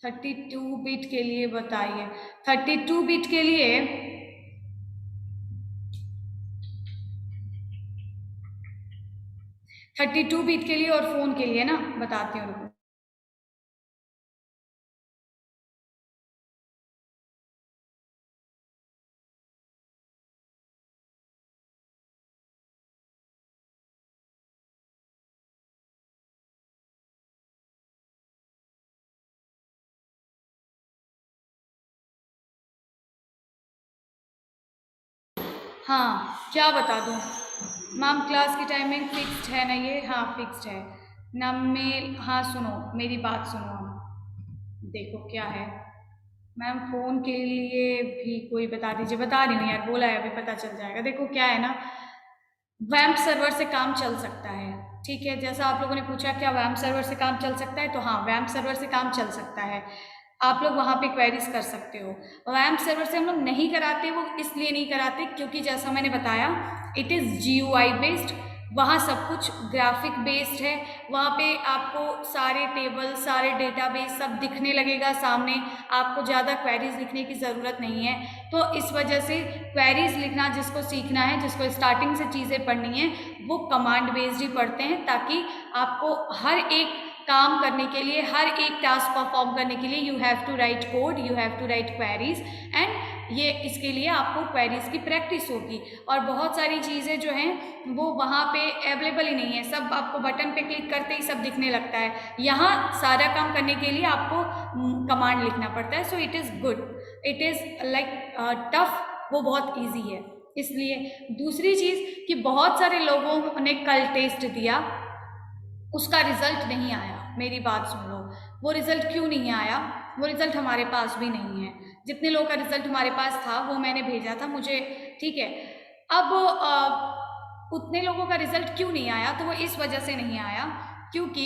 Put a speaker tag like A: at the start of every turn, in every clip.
A: 32 bit के लिए बताइए। 32 बिट के लिए 32 बिट के लिए और फोन के लिए ना बताती हूँ, रुको। हाँ, क्या बता दूँ मैम, क्लास की टाइमिंग फिक्स्ड है ना ये? हाँ फिक्स्ड है ना मेल। हाँ सुनो, मेरी बात सुनो अब। देखो क्या है मैम, फ़ोन के लिए भी कोई बता दीजिए। बता रही हूँ यार, बोला है अभी, पता चल जाएगा। देखो क्या है ना, वैम्प सर्वर से काम चल सकता है, ठीक है। जैसा आप लोगों ने पूछा क्या वैम्प सर्वर से काम चल सकता है, तो हाँ वैम्प सर्वर से काम चल सकता है। आप लोग वहाँ पे क्वेरीज कर सकते हो। वैम्प सर्वर से हम लोग नहीं कराते, वो इसलिए नहीं कराते क्योंकि जैसा मैंने बताया इट इज़ GUI बेस्ड। वहाँ सब कुछ ग्राफिक बेस्ड है। वहाँ पे आपको सारे टेबल, सारे डेटाबेस सब दिखने लगेगा सामने। आपको ज़्यादा क्वेरीज लिखने की ज़रूरत नहीं है। तो इस वजह से क्वेरीज लिखना जिसको सीखना है, जिसको स्टार्टिंग से चीज़ें पढ़नी है, वो कमांड बेस्ड ही पढ़ते हैं, ताकि आपको हर एक काम करने के लिए, हर एक टास्क परफॉर्म करने के लिए you have to write code, you have to write queries, and ये इसके लिए आपको क्वेरीज की प्रैक्टिस होगी। और बहुत सारी चीज़ें जो हैं वो वहाँ पे अवेलेबल ही नहीं है, सब आपको बटन पे क्लिक करते ही सब दिखने लगता है। यहाँ सारा काम करने के लिए आपको कमांड लिखना पड़ता है। So it is good, it is like tough, वो बहुत ईजी है इसलिए। दूसरी चीज़ कि बहुत सारे लोगों ने कल टेस्ट दिया, उसका रिजल्ट नहीं आया। मेरी बात सुन लो, वो रिजल्ट क्यों नहीं आया? वो रिजल्ट हमारे पास भी नहीं है। जितने लोगों का रिजल्ट हमारे पास था वो मैंने भेजा था मुझे, ठीक है। अब उतने लोगों का रिजल्ट क्यों नहीं आया? तो वो इस वजह से नहीं आया क्योंकि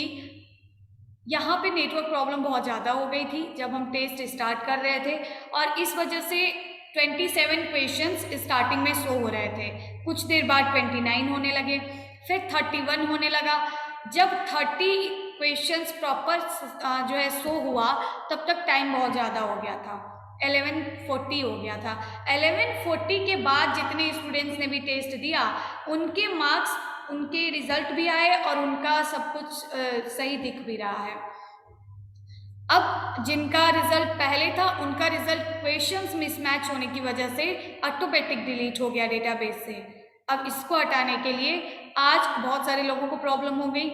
A: यहाँ पे नेटवर्क प्रॉब्लम बहुत ज़्यादा हो गई थी जब हम टेस्ट स्टार्ट कर रहे थे, और इस वजह से 27 क्वेश्चंस स्टार्टिंग में शो हो रहे थे। कुछ देर बाद 29 होने लगे, फिर 31 होने लगा। जब 30 क्वेश्चंस प्रॉपर जो है शो हुआ, तब तक टाइम बहुत ज़्यादा हो गया था, 11:40 हो गया था। 11:40 के बाद जितने स्टूडेंट्स ने भी टेस्ट दिया, उनके मार्क्स, उनके रिजल्ट भी आए और उनका सब कुछ सही दिख भी रहा है। अब जिनका रिजल्ट पहले था, उनका रिजल्ट क्वेश्चंस मिसमैच होने की वजह से ऑटोमेटिक डिलीट हो गया डेटाबेस से। अब इसको हटाने के लिए आज बहुत सारे लोगों को प्रॉब्लम हो गई।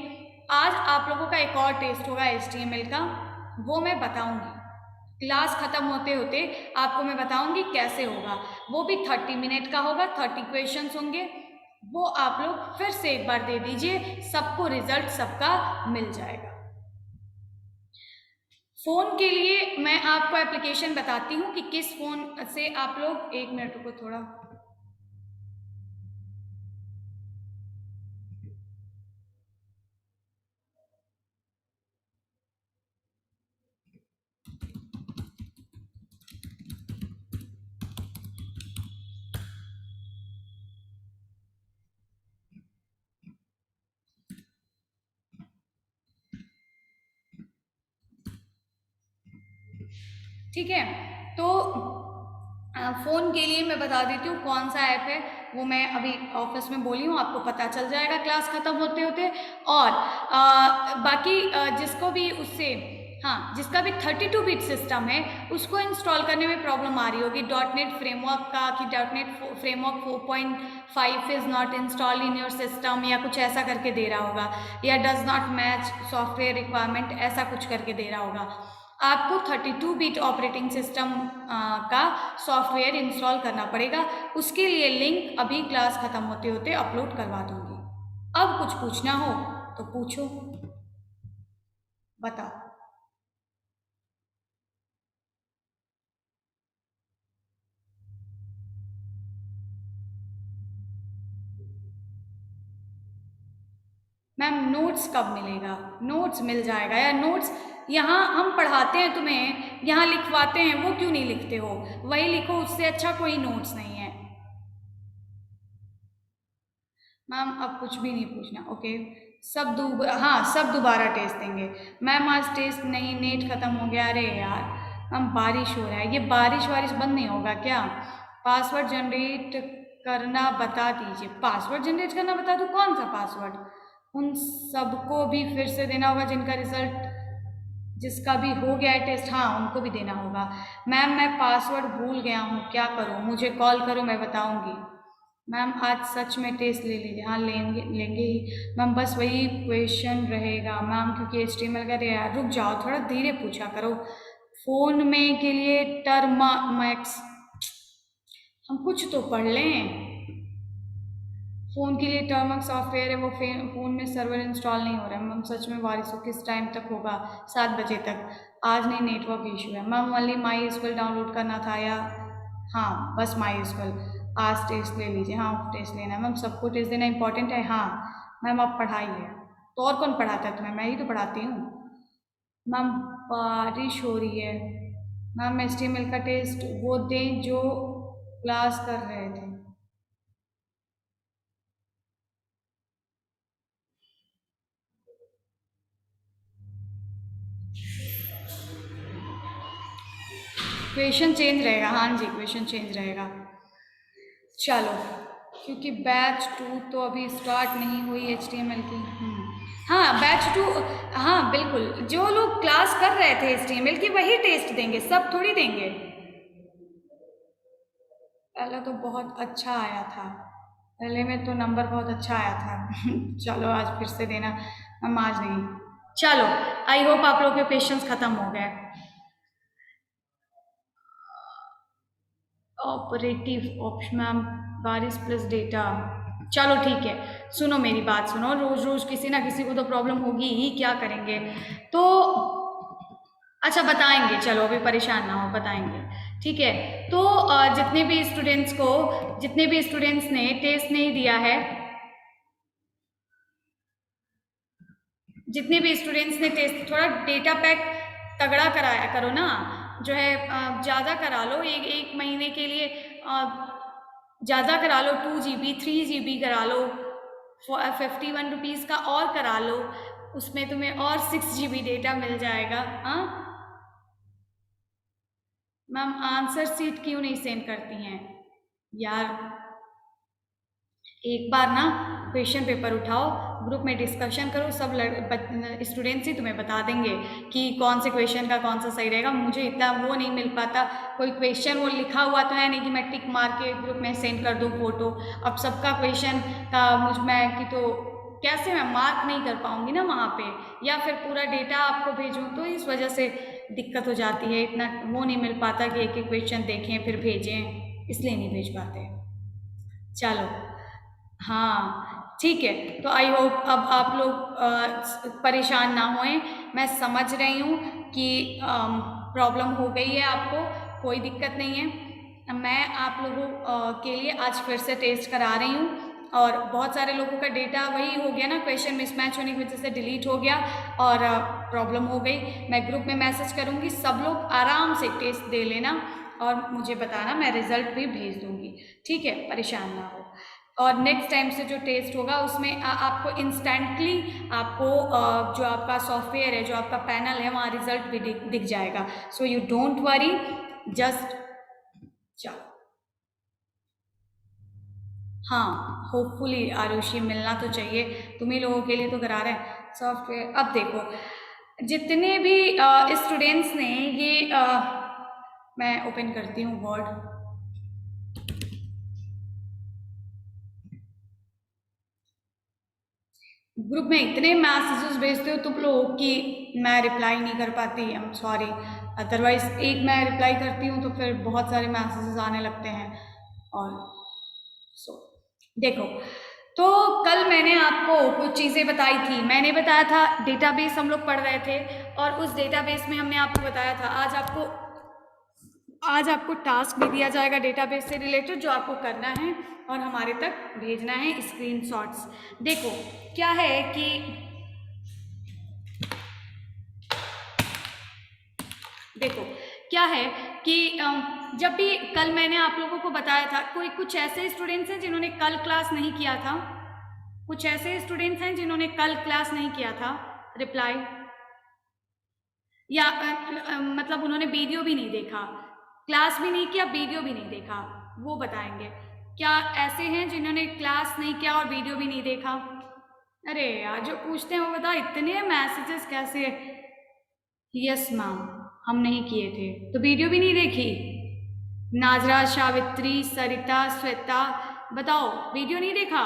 A: आज आप लोगों का एक और टेस्ट होगा HTML का, वो मैं बताऊंगी। क्लास खत्म होते होते आपको मैं बताऊंगी कैसे होगा। वो भी 30 मिनट का होगा, 30 क्वेश्चंस होंगे। वो आप लोग फिर से एक बार दे दीजिए, सबको रिजल्ट सबका मिल जाएगा। फ़ोन के लिए मैं आपको एप्लीकेशन बताती हूँ कि किस फ़ोन से आप लोग, एक मिनट रुको थोड़ा। ठीक है, तो फ़ोन के लिए मैं बता देती हूँ कौन सा ऐप है। वो मैं अभी ऑफिस में बोली हूँ, आपको पता चल जाएगा क्लास ख़त्म होते होते। और बाकी जिसको भी उससे, हाँ, जिसका भी 32 बिट सिस्टम है उसको इंस्टॉल करने में प्रॉब्लम आ रही होगी .NET फ्रेमवर्क का, कि .NEट framework 4.5 is not install in your system, या कुछ ऐसा करके दे रहा होगा, या does not match software requirement, ऐसा कुछ करके दे रहा होगा। आपको 32 बिट ऑपरेटिंग सिस्टम का सॉफ्टवेयर इंस्टॉल करना पड़ेगा। उसके लिए लिंक अभी क्लास ख़त्म होते होते अपलोड करवा दूँगी। अब कुछ पूछना हो तो पूछो, बताओ। मैम नोट्स कब मिलेगा? नोट्स मिल जाएगा यार। नोट्स यहाँ हम पढ़ाते हैं तुम्हें, यहाँ लिखवाते हैं, वो क्यों नहीं लिखते हो? वही लिखो, उससे अच्छा कोई नोट्स नहीं है। मैम अब कुछ भी नहीं पूछना, ओके। सब दोबारा टेस्ट देंगे। मैम आज टेस्ट नहीं, नेट ख़त्म हो गया। अरे यार मैम बारिश हो रहा है, ये बारिश वारिश बंद नहीं होगा क्या? पासवर्ड जनरेट करना बता दीजिए। पासवर्ड जनरेट करना बता दूँ? कौन सा पासवर्ड? उन सबको भी फिर से देना होगा जिनका रिजल्ट, जिसका भी हो गया है टेस्ट, हाँ उनको भी देना होगा। मैम मैं पासवर्ड भूल गया हूँ, क्या करूँ? मुझे कॉल करो, मैं बताऊँगी। मैम आज सच में टेस्ट ले लीजिए। हाँ लेंगे लेंगे ही मैम, बस वही क्वेश्चन रहेगा मैम, क्योंकि HTML का। यार रुक जाओ, थोड़ा धीरे पूछा करो। फ़ोन में के लिए टर्मैक्स, हम कुछ तो पढ़ लें। फ़ोन के लिए टर्मैक्स सॉफ्टवेयर है, वो फ़ोन में सर्वर इंस्टॉल नहीं हो रहा है। मैम सच में बारिश हो, किस टाइम तक होगा? 7 बजे तक। आज नहीं, नेटवर्क इशू है। मैम ओनली MySQL डाउनलोड करना था या? हाँ बस MySQL। आज टेस्ट ले लीजिए। हाँ टेस्ट लेना है मैम, सबको टेस्ट देना इंपॉर्टेंट है। हाँ मैम आप पढ़ाइए। तो और कौन पढ़ाता है तुम्हें? मैं ही तो पढ़ाती हूँ। मैम बारिश हो रही है। मैम HTML का टेस्ट वो दें जो क्लास कर रहे थे। क्वेश्चन चेंज रहेगा, हाँ जी क्वेश्चन चेंज रहेगा। चलो, क्योंकि बैच 2 तो अभी स्टार्ट नहीं हुई HTML की। हाँ बैच 2, हाँ बिल्कुल, जो लोग क्लास कर रहे थे HTML की वही टेस्ट देंगे, सब थोड़ी देंगे। पहले तो बहुत अच्छा आया था, पहले में तो नंबर बहुत अच्छा आया था। चलो आज फिर से देना। हम आज नहीं। चलो आई होप आप लोग के क्वेश्चंस खत्म हो गए। ऑपरेटिव ऑप्शन मैम, बारिश प्लस डेटा। चलो ठीक है, सुनो मेरी बात सुनो, रोज रोज किसी ना किसी को तो प्रॉब्लम होगी ही, क्या करेंगे? तो अच्छा बताएंगे, चलो अभी परेशान ना हो, बताएंगे ठीक है। तो जितने भी स्टूडेंट्स ने टेस्ट नहीं दिया है, जितने भी स्टूडेंट्स ने टेस्ट, थोड़ा डेटा पैक तगड़ा कराया करो ना, जो है ज़्यादा करा लो, एक महीने के लिए ज़्यादा करा लो, 2 GB 3 GB करा लो, 51 रुपीज़ का और करा लो, उसमें तुम्हें और 6 GB डेटा मिल जाएगा। हाँ मैम आंसर शीट क्यों नहीं सेंड करती हैं यार? एक बार ना क्वेश्चन पेपर उठाओ, ग्रुप में डिस्कशन करो, सब स्टूडेंट्स ही तुम्हें बता देंगे कि कौन से क्वेश्चन का कौन सा सही रहेगा। मुझे इतना वो नहीं मिल पाता, कोई क्वेश्चन वो लिखा हुआ तो है नहीं कि मैं टिक मार के ग्रुप में सेंड कर दूँ फोटो। अब सबका क्वेश्चन का मैं कि तो कैसे मैं मार्क नहीं कर पाऊँगी ना वहाँ पे, या फिर पूरा डेटा आपको भेजूँ, तो इस वजह से दिक्कत हो जाती है। इतना वो नहीं मिल पाता कि एक एक क्वेश्चन देखें फिर भेजें, इसलिए नहीं भेज पाते। चलो हाँ ठीक है, तो आई होप अब आप लोग परेशान ना होएं। मैं समझ रही हूँ कि प्रॉब्लम हो गई है आपको, कोई दिक्कत नहीं है। मैं आप लोगों के लिए आज फिर से टेस्ट करा रही हूँ, और बहुत सारे लोगों का डेटा वही हो गया ना, क्वेश्चन मिसमैच होने की वजह से डिलीट हो गया और प्रॉब्लम हो गई। मैं ग्रुप में मैसेज करूँगी, सब लोग आराम से टेस्ट दे लेना और मुझे बताना, मैं रिजल्ट भी भेज दूँगी। ठीक है, परेशान ना हो। और नेक्स्ट टाइम से जो टेस्ट होगा उसमें आपको इंस्टेंटली आपको जो आपका सॉफ्टवेयर है, जो आपका पैनल है, वहाँ रिजल्ट भी दिख जाएगा। So you don't worry, just चलो। हाँ होपफुली आरुषि मिलना तो चाहिए, तुम्ही लोगों के लिए तो करा रहे हैं सॉफ्टवेयर। अब देखो जितने भी स्टूडेंट्स ने ये मैं ओपन करती हूँ वर्ड। ग्रुप में इतने मैसेजेस भेजते हो तुम लोग कि मैं रिप्लाई नहीं कर पाती, आई एम सॉरी। अदरवाइज एक मैं रिप्लाई करती हूँ तो फिर बहुत सारे मैसेजेस आने लगते हैं। और देखो, तो कल मैंने आपको कुछ चीज़ें बताई थी, मैंने बताया था डेटाबेस हम लोग पढ़ रहे थे, और उस डेटाबेस में हमने आपको बताया था आज आपको टास्क भी दिया जाएगा डेटाबेस से रिलेटेड, जो आपको करना है और हमारे तक भेजना है स्क्रीनशॉट्स। देखो क्या है कि जब भी कल मैंने आप लोगों को बताया था, कुछ ऐसे स्टूडेंट्स हैं जिन्होंने कल क्लास नहीं किया था, कुछ ऐसे स्टूडेंट्स हैं जिन्होंने कल क्लास नहीं किया था रिप्लाई, या मतलब उन्होंने वीडियो भी नहीं देखा, क्लास भी नहीं किया, वीडियो भी नहीं देखा, वो बताएंगे। क्या ऐसे हैं जिन्होंने क्लास नहीं किया और वीडियो भी नहीं देखा? अरे यार, जो पूछते हैं वो बताओ, इतने मैसेजेस कैसे? यस मैम, हम नहीं किए थे। तो वीडियो भी नहीं देखी? नाजरा, सावित्री, सरिता, श्वेता, बताओ वीडियो नहीं देखा?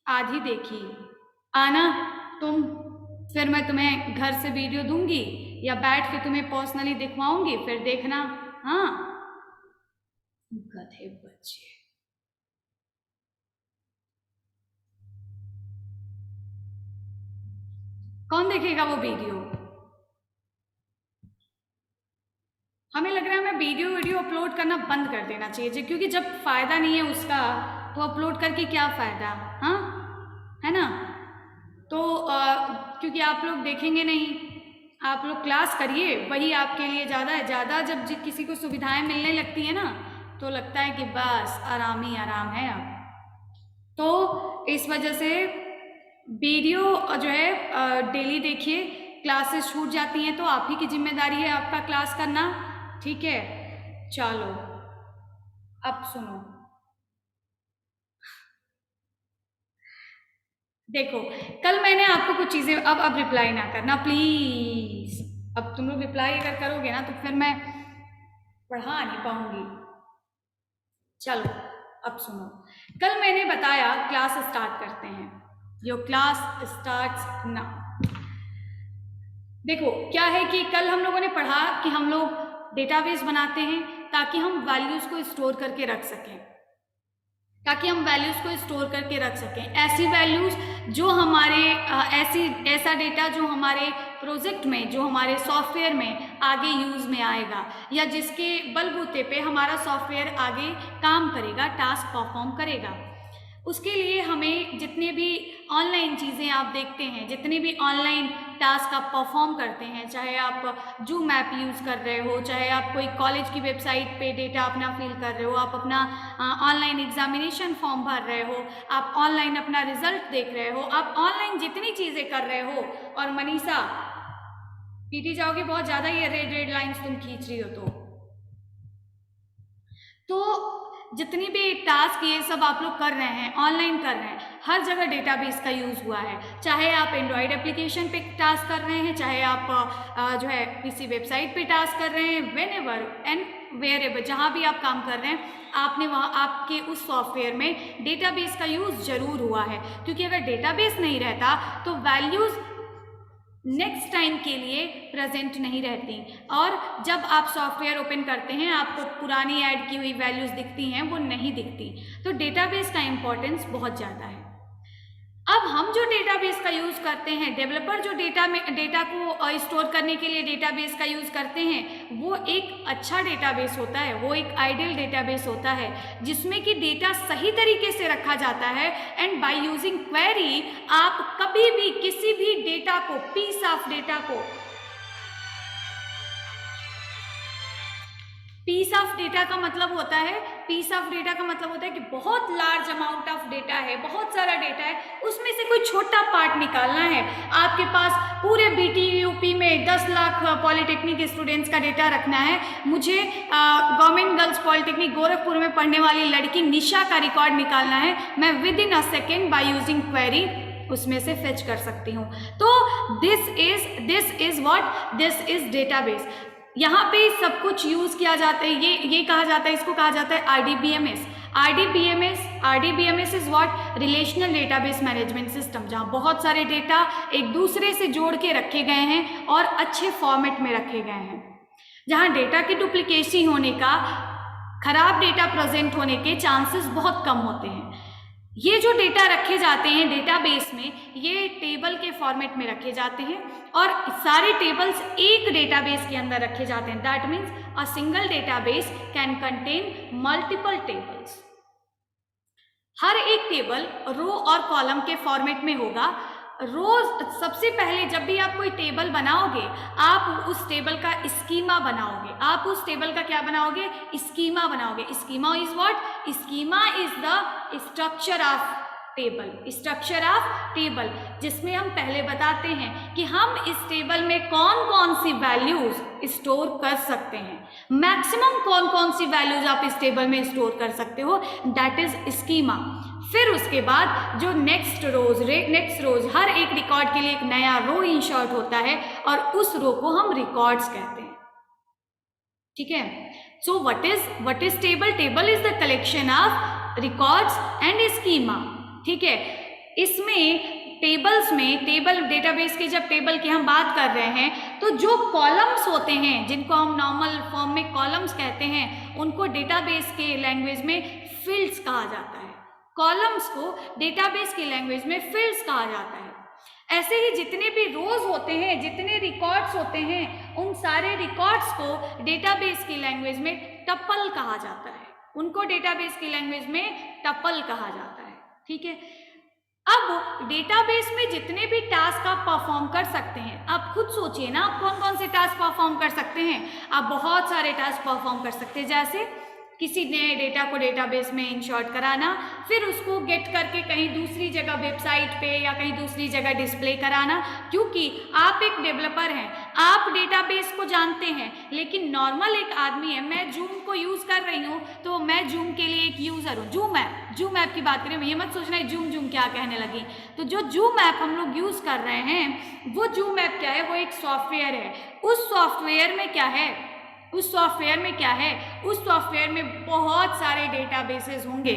A: आधी देखी। आना तुम, फिर मैं तुम्हें घर से वीडियो दूंगी या बैठ के तुम्हें पर्सनली दिखवाऊंगी, फिर देखना। हाँ, गधे बच्चे। कौन देखेगा वो वीडियो? हमें लग रहा है हमें वीडियो अपलोड करना बंद कर देना चाहिए, क्योंकि जब फायदा नहीं है उसका तो अपलोड करके क्या फायदा? हाँ, है ना? तो क्योंकि आप लोग देखेंगे नहीं, आप लोग क्लास करिए, वही आपके लिए ज़्यादा है। ज़्यादा जब किसी को सुविधाएं मिलने लगती है ना, तो लगता है कि बस आराम ही आराम है अब। तो इस वजह से वीडियो जो है डेली देखिए, क्लासेस छूट जाती हैं तो आप ही की जिम्मेदारी है आपका क्लास करना, ठीक है? चलो अब सुनो, देखो कल मैंने आपको कुछ चीज़ें, अब रिप्लाई ना करना प्लीज़। अब तुम लोग रिप्लाई अगर करोगे ना तो फिर मैं पढ़ा नहीं पाऊंगी। चलो अब सुनो, कल मैंने बताया क्लास स्टार्ट करते हैं। Your class starts now. देखो क्या है कि कल हम लोगों ने पढ़ा कि हम लोग डेटाबेस बनाते हैं ताकि हम वैल्यूज़ को स्टोर करके रख सकें, ऐसी वैल्यूज़ जो हमारे ऐसा डेटा जो हमारे प्रोजेक्ट में, जो हमारे सॉफ्टवेयर में आगे यूज़ में आएगा, या जिसके बलबूते पे हमारा सॉफ्टवेयर आगे काम करेगा, टास्क परफॉर्म करेगा। उसके लिए हमें जितने भी ऑनलाइन चीज़ें आप देखते हैं, जितने भी ऑनलाइन टास्क आप परफॉर्म करते हैं, चाहे आप जूम ऐप यूज़ कर रहे हो, चाहे आप कोई कॉलेज की वेबसाइट पे डेटा अपना फिल कर रहे हो, आप अपना ऑनलाइन एग्जामिनेशन फॉर्म भर रहे हो, आप ऑनलाइन अपना रिजल्ट देख रहे हो, आप ऑनलाइन जितनी चीज़ें कर रहे हो, और मनीषा पीटी जाओगे बहुत ज़्यादा, ये रेड लाइन्स तुम खींच रही हो, तो जितनी भी टास्क ये सब आप लोग कर रहे हैं, ऑनलाइन कर रहे हैं, हर जगह डेटाबेस का यूज़ हुआ है। चाहे आप एंड्रॉयड एप्लीकेशन पे टास्क कर रहे हैं, चाहे आप जो है किसी वेबसाइट पे टास्क कर रहे हैं, whenever and wherever, जहाँ भी आप काम कर रहे हैं, आपने वहाँ आपके उस सॉफ्टवेयर में डेटाबेस का यूज़ ज़रूर हुआ है। क्योंकि अगर डेटाबेस नहीं रहता तो वैल्यूज़ नेक्स्ट टाइम के लिए प्रेजेंट नहीं रहती, और जब आप सॉफ्टवेयर ओपन करते हैं आपको पुरानी ऐड की हुई वैल्यूज़ दिखती हैं, वो नहीं दिखती। तो डेटाबेस का इम्पोर्टेंस बहुत ज़्यादा है। अब हम जो डेटाबेस का यूज़ करते हैं, डेवलपर जो डेटा को स्टोर करने के लिए डेटाबेस का यूज़ करते हैं, वो एक अच्छा डेटाबेस होता है, वो एक आइडियल डेटाबेस होता है, जिसमें कि डेटा सही तरीके से रखा जाता है। एंड बाय यूजिंग क्वेरी आप कभी भी किसी भी डेटा को, पीस ऑफ डेटा को, पीस ऑफ डेटा का मतलब होता है, कि बहुत लार्ज अमाउंट ऑफ डेटा है, बहुत सारा डेटा है, उसमें से कोई छोटा पार्ट निकालना है। आपके पास पूरे बीटी यूपी में 10 लाख पॉलिटेक्निक स्टूडेंट्स का डेटा रखना है। मुझे गवर्नमेंट गर्ल्स पॉलिटेक्निक गोरखपुर में पढ़ने वाली लड़की निशा का रिकॉर्ड निकालना है। मैं with in a second by using query उसमें से फेच कर सकती हूँ। तो दिस इज डेटाबेस। यहाँ पे सब कुछ यूज़ किया जाता है, ये कहा जाता है, इसको कहा जाता है RDBMS। RDBMS is what? Relational database management system, जहाँ बहुत सारे डेटा एक दूसरे से जोड़ के रखे गए हैं और अच्छे फॉर्मेट में रखे गए हैं, जहाँ डेटा की डुप्लीकेसी होने का, खराब डेटा प्रेजेंट होने के चांसेस बहुत कम होते हैं। ये जो डेटा रखे जाते हैं डेटाबेस में, ये टेबल के फॉर्मेट में रखे जाते हैं, और सारे टेबल्स एक डेटाबेस के अंदर रखे जाते हैं। That means a single database can contain multiple tables. हर एक टेबल रो और कॉलम के फॉर्मेट में होगा। रोज सबसे पहले जब भी आप कोई टेबल बनाओगे, आप उस टेबल का स्कीमा बनाओगे। आप उस टेबल का क्या बनाओगे? स्कीमा बनाओगे। Schema is what? Schema is the structure of table, structure of table, जिसमें हम पहले बताते हैं कि हम इस टेबल में कौन कौन सी वैल्यूज स्टोर कर सकते हैं, मैक्सिमम कौन कौन सी वैल्यूज आप इस टेबल में स्टोर कर सकते हो, दैट इज स्कीमा। फिर उसके बाद जो नेक्स्ट रोज हर एक रिकॉर्ड के लिए एक नया रो इंसर्ट होता है और उस रो को हम रिकॉर्ड्स कहते हैं। ठीक है, so what is table? Table is the collection of records and schema. ठीक है, इसमें टेबल्स में, टेबल डेटाबेस के जब टेबल की हम बात कर रहे हैं तो जो कॉलम्स होते हैं, जिनको हम नॉर्मल फॉर्म में कॉलम्स कहते हैं, उनको डेटाबेस के लैंग्वेज में फील्ड्स कहा जाता है। कॉलम्स को डेटाबेस की लैंग्वेज में फील्ड्स कहा जाता है। ऐसे ही जितने भी रोज होते हैं, जितने रिकॉर्ड्स होते हैं, उन सारे रिकॉर्ड्स को डेटाबेस की लैंग्वेज में टपल कहा जाता है। उनको डेटाबेस की लैंग्वेज में टपल कहा जाता है। ठीक है, अब डेटाबेस में जितने भी टास्क आप परफॉर्म कर सकते हैं, आप खुद सोचिए ना, आप कौन कौन से टास्क परफॉर्म कर सकते हैं? आप बहुत सारे टास्क परफॉर्म कर सकते हैं, जैसे किसी नए डेटा को डेटाबेस में इंसर्ट कराना, फिर उसको गेट करके कहीं दूसरी जगह वेबसाइट पे या कहीं दूसरी जगह डिस्प्ले कराना। क्योंकि आप एक डेवलपर हैं, आप डेटाबेस को जानते हैं, लेकिन नॉर्मल एक आदमी है, मैं जूम को यूज़ कर रही हूँ तो मैं जूम के लिए एक यूज़र हूँ। जूम ऐप की बात करें, ये मत सोचना है जूम क्या कहने लगी। तो जो जूम ऐप हम लोग यूज़ कर रहे हैं, वो जूम ऐप क्या है? वो एक सॉफ्टवेयर है। उस सॉफ्टवेयर में क्या है? उस सॉफ्टवेयर में बहुत सारे डेटाबेसेस होंगे।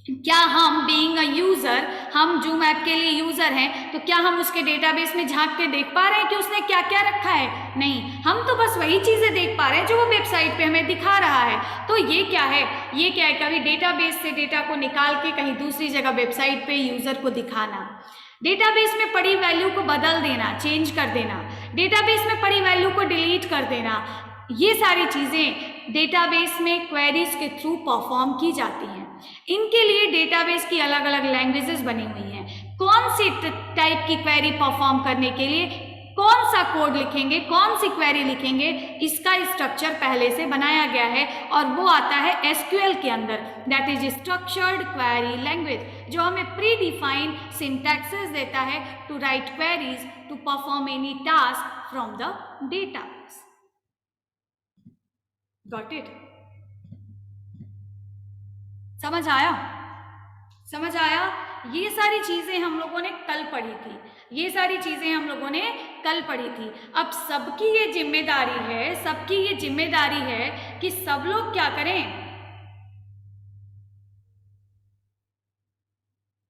A: क्या हम बीइंग अ यूज़र, हम जूम ऐप के लिए यूज़र हैं, तो क्या हम उसके डेटाबेस में झांक के देख पा रहे हैं कि उसने क्या क्या रखा है? नहीं, हम तो बस वही चीज़ें देख पा रहे हैं जो वो वेबसाइट पे हमें दिखा रहा है। तो ये क्या है? कभी डेटाबेस से डेटा को निकाल के कहीं दूसरी जगह वेबसाइट पे यूज़र को दिखाना, डेटाबेस में पड़ी वैल्यू को बदल देना, चेंज कर देना, डेटाबेस में पड़ी वैल्यू को डिलीट कर देना, ये सारी चीज़ें डेटाबेस में क्वेरीज के थ्रू परफॉर्म की जाती हैं। इनके लिए डेटाबेस की अलग अलग लैंग्वेजेस बनी हुई हैं। कौन सी टाइप की क्वेरी परफॉर्म करने के लिए कौन सा कोड लिखेंगे, कौन सी क्वेरी लिखेंगे, इसका स्ट्रक्चर पहले से बनाया गया है और वो आता है एसक्यूएल के अंदर, that is structured query language, जो हमें प्री डिफाइंड सिंटैक्सेस देता है to write queries to perform any task from the database. Got it? समझ आया? समझ आया? ये सारी चीजें हम लोगों ने कल पढ़ी थी। अब सबकी ये जिम्मेदारी है कि सब लोग क्या करें।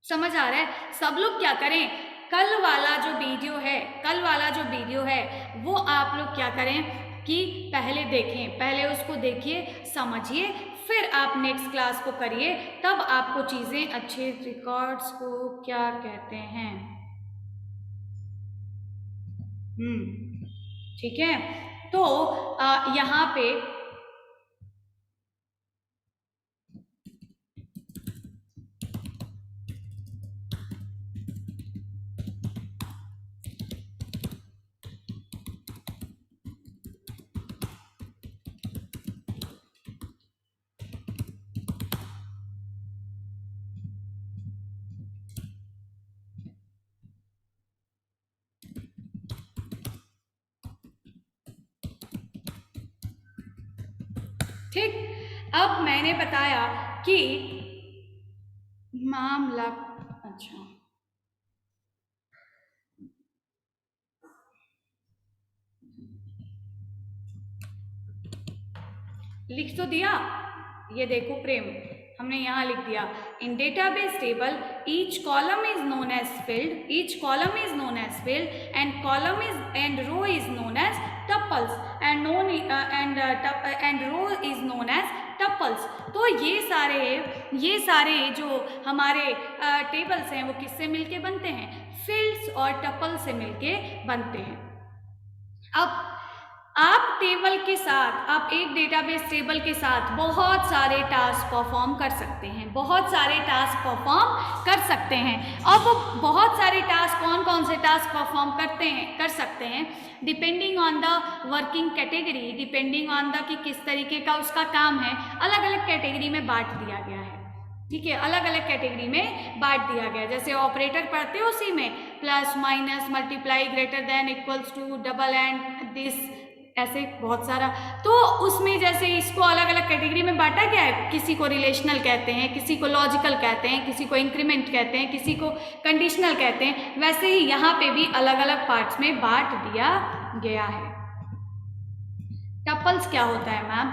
A: समझ आ रहा है? सब लोग क्या करें, कल वाला जो वीडियो है वो आप लोग क्या करें कि पहले देखें, पहले उसको देखिए, समझिए, फिर आप नेक्स्ट क्लास को करिए, तब आपको चीज़ें अच्छे। रिकॉर्ड्स को क्या कहते हैं? ठीक है, तो यहाँ पे ठीक, अब मैंने बताया कि मामला, अच्छा लिख तो दिया, ये देखो प्रेम, हमने यहाँ लिख दिया, in database table each column is known as field and row is known as tuples and row is known as tuples. तो ये सारे जो हमारे टेबल्स हैं वो किससे मिलके बनते हैं? फील्ड्स और टपल से मिलके बनते हैं। आप टेबल के साथ, आप एक डेटाबेस टेबल के साथ बहुत सारे टास्क परफॉर्म कर सकते हैं, बहुत सारे टास्क परफॉर्म कर सकते हैं। अब वो बहुत सारे टास्क, कौन कौन से टास्क परफॉर्म कर सकते हैं, depending on the working category, depending on the कि किस तरीके का उसका काम है, अलग अलग कैटेगरी में बांट दिया गया है। ठीक है, अलग अलग कैटेगरी में बांट दिया गया। जैसे ऑपरेटर पढ़ते हो उसी में plus minus multiply greater than equals to double and this, ऐसे बहुत सारा। तो उसमें जैसे इसको अलग अलग कैटेगरी में बांटा गया है, किसी को रिलेशनल कहते हैं, किसी को लॉजिकल कहते हैं, किसी को इंक्रीमेंट कहते हैं, किसी को कंडीशनल कहते हैं, वैसे ही यहाँ पे भी अलग अलग पार्ट्स में बांट दिया गया है। टपल्स क्या होता है मैम?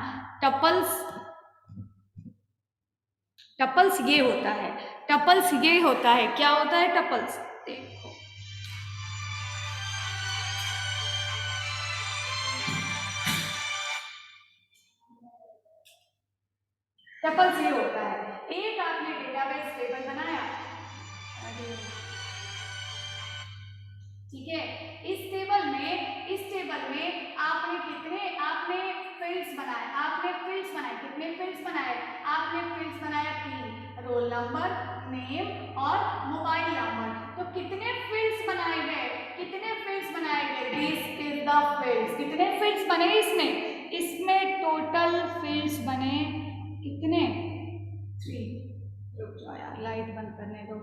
A: टपल्स ये होता है, टपल्स ये होता है, क्या होता है टपल्स? देखो टपल्स ये होता है, एक आपने डेटाबेस टेबल बनाया, ठीक है, इस टेबल में आपने फील्ड्स बनाए, कितने फील्ड्स बनाए? आपने फील्ड्स बनाया 3, रोल नंबर, नेम और मोबाइल नंबर। तो कितने फील्ड्स बनाए गए? This is the fields. कितने फील्ड्स बने इसमें टोटल फील्ड्स बने कितने? 3। रुक जाओ यार, लाइट बंद करने दो।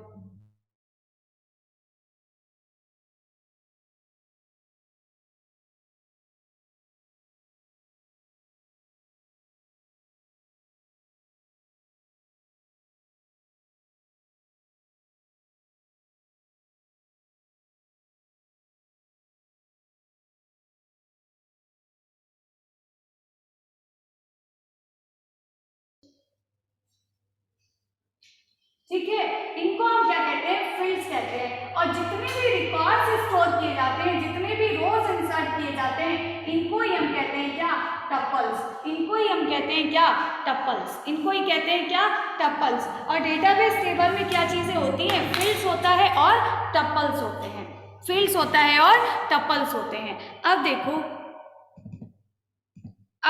A: ठीक है, इनको हम क्या कहते हैं? फील्ड्स कहते हैं। और जितने भी रिकॉर्ड्स स्टोर किए जाते हैं, जितने भी रोज इंसर्ट किए जाते हैं, इनको ही हम कहते हैं क्या? टपल्स। इनको ही हम कहते हैं क्या? टपल्स। इनको ही कहते हैं क्या? टपल्स। और डेटाबेस टेबल में क्या चीजें होती हैं? फील्ड्स होता है और टपल्स होते हैं। फील्ड्स होता है और टपल्स होते हैं। अब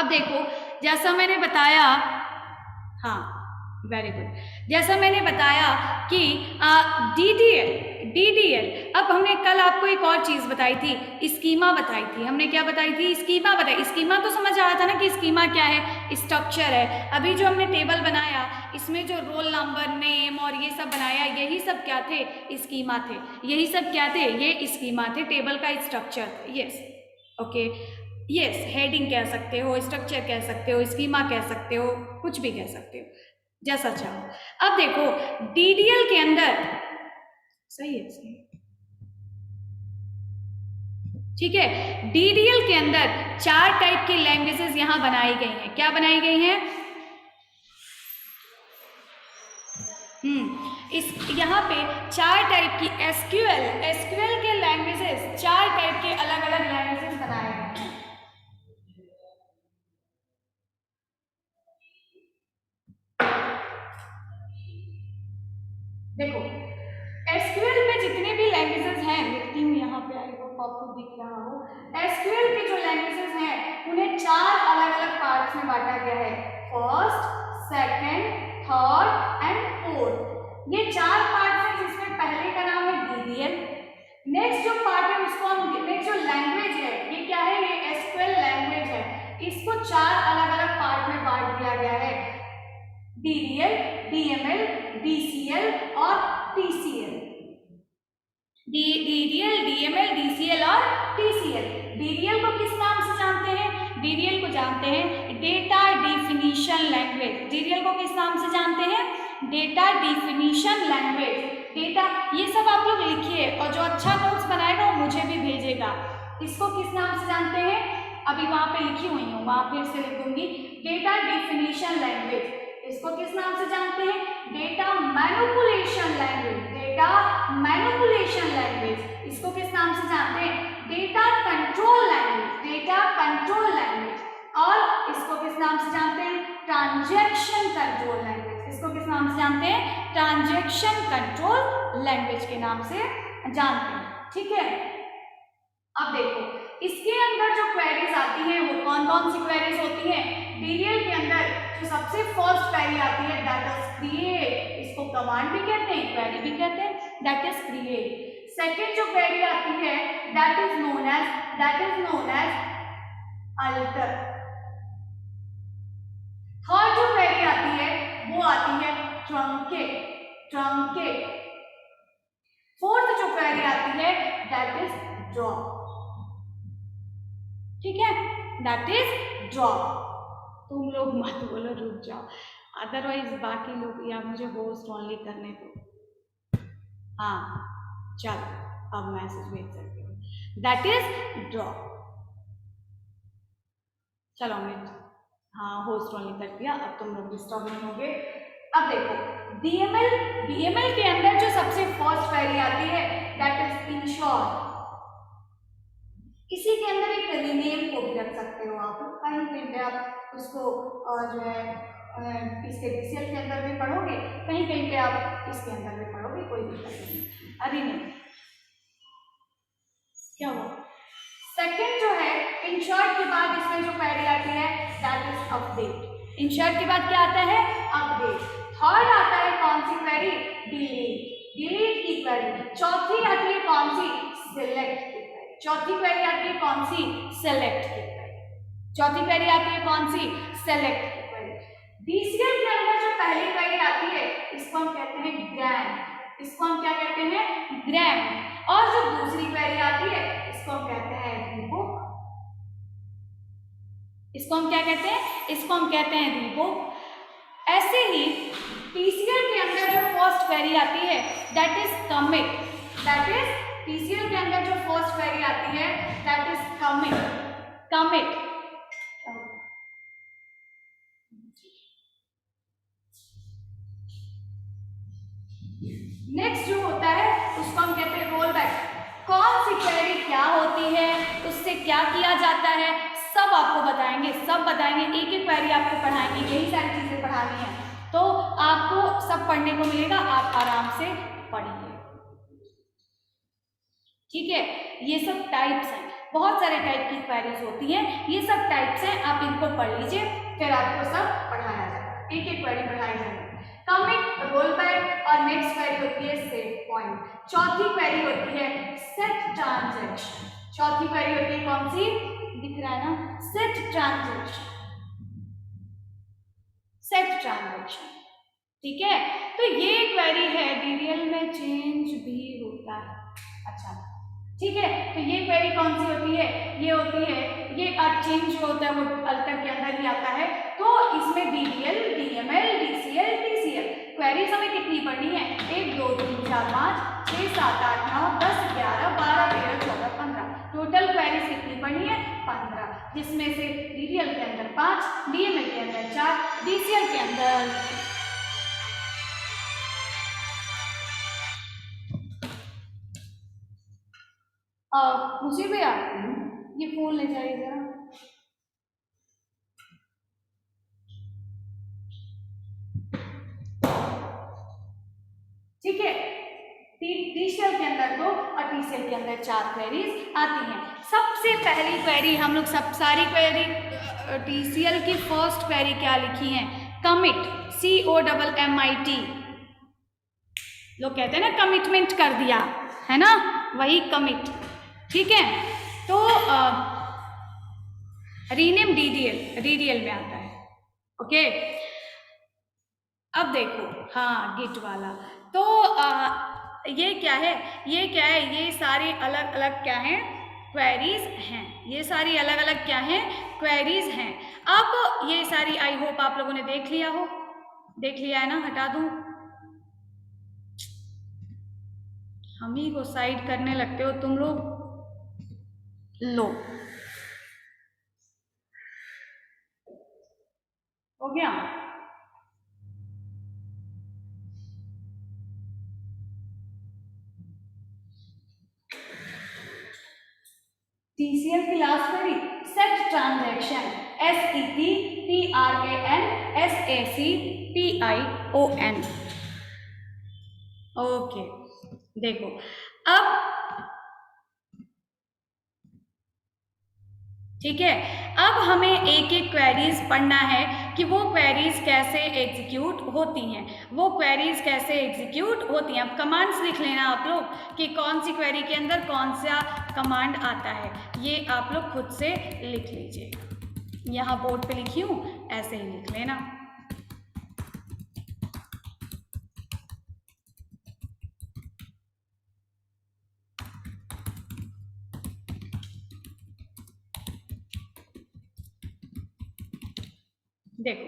A: देखो जैसा मैंने बताया, हाँ वेरी गुड, जैसा मैंने बताया कि डीडीएल। अब हमने कल आपको एक और चीज बताई थी, स्कीमा बताई थी। हमने क्या बताई थी? स्कीमा बताई। स्कीमा तो समझ आया था ना कि स्कीमा क्या है? स्ट्रक्चर है। अभी जो हमने टेबल बनाया, इसमें जो रोल नंबर, नेम और ये सब बनाया, यही सब क्या थे? स्कीमा थे। यही सब क्या थे? ये स्कीमा थे, टेबल का structure. Yes, okay, yes, heading कह सकते हो, स्ट्रक्चर कह सकते हो, स्कीमा कह सकते हो, कुछ भी कह सकते हो, जैसा चाहो। अब देखो डीडीएल के अंदर, सही है, ठीक है, डीडीएल के अंदर 4 टाइप की लैंग्वेजेस यहां बनाई गई हैं। क्या बनाई गई हैं? यहाँ पे 4 टाइप की एसक्यूएल के लैंग्वेजेस, 4 टाइप के अलग अलग लैंग्वेजेस बनाए गए हैं। देखो एसक्यूएल में जितने भी लैंग्वेजेस हैं, लिखती हूँ यहाँ पे, आई होप आपको दिख रहा हो। एसक्यूएल के जो लैंग्वेजेस हैं उन्हें 4 अलग अलग पार्ट्स में बांटा गया है, first, second, third and fourth. ये 4 पार्ट्स हैं, जिसमें पहले का नाम है डीडीएल। नेक्स्ट जो पार्ट है उसको हम, नेक्स्ट जो लैंग्वेज है ये क्या है? ये एसक्यूएल लैंग्वेज है। इसको 4 अलग अलग पार्ट में बांट दिया गया है, डीडीएल, डीएमएल, डीसीएल और टीसीएल। डीडीएल, डीएमएल, डीसीएल और टीसीएल। डीडीएल को किस नाम से जानते हैं? डीडीएल को जानते हैं डेटा डिफिनीशन लैंग्वेज। डीडीएल को किस नाम से जानते हैं? Data definition language. डेटा, ये सब आप लोग लिखिए और जो अच्छा नोट्स बनाएगा वो मुझे भी भेजेगा। इसको किस नाम से जानते हैं? अभी वहां पे लिखी हुई हूँ, वहां फिर से लिख दूंगी, डेटा डिफिनीशन लैंग्वेज। इसको किस नाम से जानते हैं? Data manipulation language. Data manipulation language. इसको किस नाम से जानते हैं? Data control language. Data control language. और इसको किस नाम से जानते हैं? Transaction control language. इसको किस नाम से जानते हैं? ट्रांजैक्शन कंट्रोल लैंग्वेज के नाम से जानते हैं। ठीक है, अब देखो इसके अंदर जो क्वेरीज आती हैं वो कौन कौन सी क्वेरीज होती हैं। डीडीएल के अंदर जो सबसे फर्स्ट क्वेरी आती है दैट इज क्रिएट, इसको कमांड भी कहते हैं क्वेरी भी कहते हैं, दैट इज क्रिएट। सेकेंड जो क्वेरी आती है that is known as alter. Third जो क्वेरी आती है वो आती है ट्रंकेट। फोर्थ जो क्वेरी आती है दैट इज ड्रॉप। ठीक है, दैट इज ड्रॉप। तुम लोग मत बोलो, रुक जाओ, अदरवाइज बाकी लोग या मुझे होस्ट ओनली करने दो। हाँ चलो अब मैसेज भेज सकते हो, दैट इज ड्रॉप। चलो मैं हाँ होस्ट ओनली कर दिया, अब तुम लोग डिस्टर्ब नहीं होगे। अब देखो बीएमएल के अंदर जो सबसे फर्स्ट क्वेरी आती है दैट इज इंश्योर। इसी के अंदर एक रीनेम को भी रख सकते हो आप, कहीं पे आप उसको जो है इसके डीसीएल के अंदर भी पढ़ोगे, कहीं कहीं पे आप इसके अंदर भी पढ़ोगे, कोई दिक्कत नहीं। रीनेम क्या हुआ। सेकंड जो है इंश्योर्ड के बाद इसमें जो क्वेरी आती है दैट इज अपडेट। इंश्योर्ड के बाद क्या आता है अपडेट। थर्ड आता है कौन सी क्वेरी डिलीट की क्वेरी। चौथी आती है कौन सी सिलेक्ट की क्वेरी। चौथी क्वेरी आती है कौन सी सेलेक्ट की क्वेरी। चौथी क्वेरी आती है कौन सी सेलेक्ट की क्वेरी। डीसीएल के अंदर जो पहली क्वेरी आती है इसको हम कहते हैं ग्रैंड। इसको हम क्या कहते हैं ग्रैंड। और जो दूसरी क्वेरी आती है इसको हम कहते हैं रीबुक। इसको हम क्या कहते हैं, इसको हम कहते हैं रीबुक। ऐसे ही टीसीएल के अंदर जो फर्स्ट क्वेरी आती है that is commit. That is TCL के अंदर जो फर्स्ट क्वेरी आती है दैट इज कमिट। नेक्स्ट जो होता है उसको हम कहते हैं रोल बैक। कौन सी क्वेरी क्या होती है, उससे क्या किया जाता है, सब आपको बताएंगे, सब बताएंगे, एक एक क्वेरी आपको पढ़ाएंगे, यही सारी चीजें पढ़ानी है। तो आपको सब पढ़ने को मिलेगा, आप आराम से पढ़िए। ठीक है, ये सब टाइप्स हैं, बहुत सारे टाइप की क्वेरीज होती हैं, ये सब टाइप्स हैं, आप इनको पढ़ लीजिए, फिर आपको सब पढ़ाया जाएगा, एक एक क्वेरी पढ़ाई जाएगी। कमिट, रोल बैक और नेक्स्ट क्वेरी होती है सेट पॉइंट। चौथी क्वेरी होती है सेट ट्रांजैक्शन। चौथी क्वेरी होती है कौन सी, दिख रहा है ना, सेट ट्रांजैक्शन। सेट ट्रांजैक्शन, ठीक है। तो ये क्वेरी है, डीडीएल में चेंज भी होता है। अच्छा ठीक है, तो ये क्वेरी कौन सी होती है, ये होती है, ये चेंज जो होता है वो अल्टर के अंदर ही आता है। तो इसमें DDL, DML, DCL, TCL queries हमें कितनी पढ़नी है, 1 2 3 4 5 6 7 8 9 10 11 12 13 14 15, टोटल क्वेरीज कितनी पढ़नी है 15, जिसमें से डीडीएल के अंदर 5, डीएमएल के अंदर 4, डीसीएल के अंदर मुझे भी ये फोन ले जाइए जरा। ठीक है, टीसीएल के अंदर 2 और टीसीएल के अंदर 4 क्वेरीज आती हैं। सबसे पहली क्वेरी हम लोग सब सारी क्वेरी टीसीएल की फर्स्ट क्वेरी क्या लिखी है, कमिट, COMMIT। लोग कहते हैं ना कमिटमेंट कर दिया, है ना, वही कमिट। ठीक है, तो रीनेम डीडीएल में आता है। ओके, अब देखो, हाँ गिट वाला, तो ये क्या है, ये क्या है, ये सारे अलग अलग क्या हैं क्वेरीज हैं, ये सारी अलग अलग क्या हैं क्वेरीज हैं। अब ये सारी आई होप आप लोगों ने देख लिया हो, देख लिया है ना, हटा दूं, हम ही को साइड करने लगते हो तुम लोग। लो हो गया, टीसीएल की last query set transaction, SET TRANSACTION। Okay, देखो अब ठीक है, अब हमें एक एक क्वेरीज पढ़ना है कि वो क्वेरीज कैसे एग्जीक्यूट होती हैं, वो क्वेरीज कैसे एग्जीक्यूट होती हैं। अब कमांड्स लिख लेना आप लोग कि कौन सी क्वेरी के अंदर कौन सा कमांड आता है, ये आप लोग खुद से लिख लीजिए। यहाँ बोर्ड पे लिखी हूँ, ऐसे ही लिख लेना। देखो,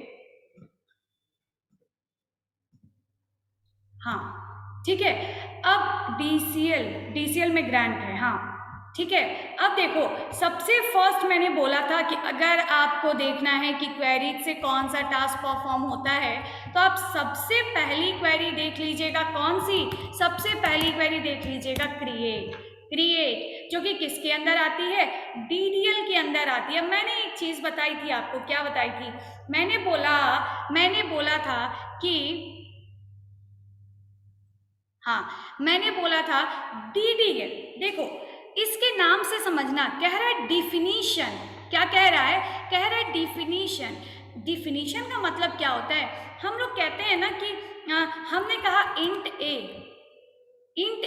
A: हाँ ठीक है, अब डीसीएल में ग्रांट है, हाँ ठीक है। अब देखो, सबसे फर्स्ट मैंने बोला था कि अगर आपको देखना है कि क्वेरी से कौन सा टास्क परफॉर्म होता है, तो आप सबसे पहली क्वेरी देख लीजिएगा। कौन सी? सबसे पहली क्वेरी देख लीजिएगा, क्रिएट, जो कि किसके अंदर आती है? डीडीएल के अंदर आती है। मैंने एक चीज बताई थी आपको, क्या बताई थी? मैंने बोला था कि मैंने बोला था डीडीएल। देखो, इसके नाम से समझना, कह रहा है डिफिनीशन। क्या कह रहा है? कह रहा है डिफिनीशन। डिफिनीशन का मतलब क्या होता है? हम लोग कहते हैं ना कि हमने कहा इंट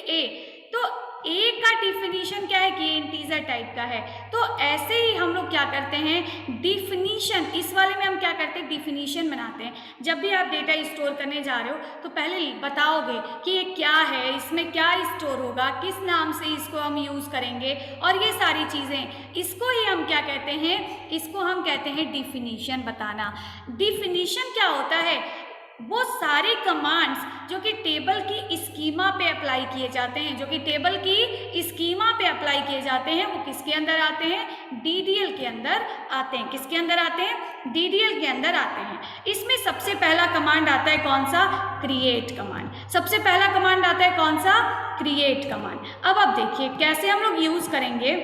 A: ए, तो ए का डिफिनीशन क्या है? कि इंटीजर टाइप का है। तो ऐसे ही हम लोग क्या करते हैं, डिफिनीशन, इस वाले में हम क्या करते हैं, डिफिनीशन बनाते हैं। जब भी आप डेटा स्टोर करने जा रहे हो तो पहले बताओगे कि ये क्या है, इसमें क्या स्टोर होगा, किस नाम से इसको हम यूज़ करेंगे, और ये सारी चीज़ें, इसको ही हम क्या कहते हैं, इसको हम कहते हैं डिफिनीशन बताना। डिफिनीशन क्या होता है? वो सारे कमांड्स जो कि टेबल की स्कीमा पे अप्लाई किए जाते हैं, वो किसके अंदर आते हैं? डीडीएल के अंदर आते हैं। किसके अंदर आते हैं? डीडीएल के अंदर आते हैं। इसमें सबसे पहला कमांड आता है कौन सा? Create command. सबसे पहला कमांड आता है कौन सा? Create command. अब आप देखिए कैसे हम लोग यूज करेंगे,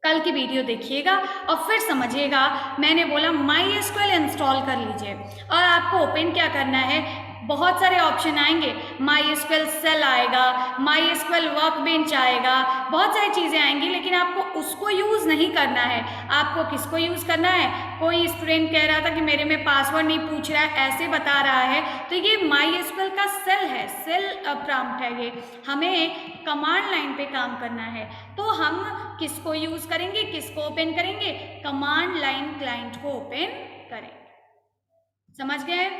A: कल की वीडियो देखिएगा और फिर समझिएगा। मैंने बोला MySQL इंस्टॉल कर लीजिए, और आपको ओपन क्या करना है, बहुत सारे ऑप्शन आएंगे। MySQL सेल आएगा, MySQL वर्कबेंच आएगा, बहुत सारी चीज़ें आएंगी, लेकिन आपको उसको यूज़ नहीं करना है। आपको किसको यूज़ करना है? कोई स्टूडेंट कह रहा था कि मेरे में पासवर्ड नहीं पूछ रहा है, ऐसे बता रहा है, तो ये MySQL का सेल है, सेल प्रॉम्प्ट है। ये हमें कमांड लाइन पे काम करना है, तो हम किसको यूज़ करेंगे, किसको ओपन करेंगे? कमांड लाइन क्लाइंट को ओपन करेंगे। समझ गए?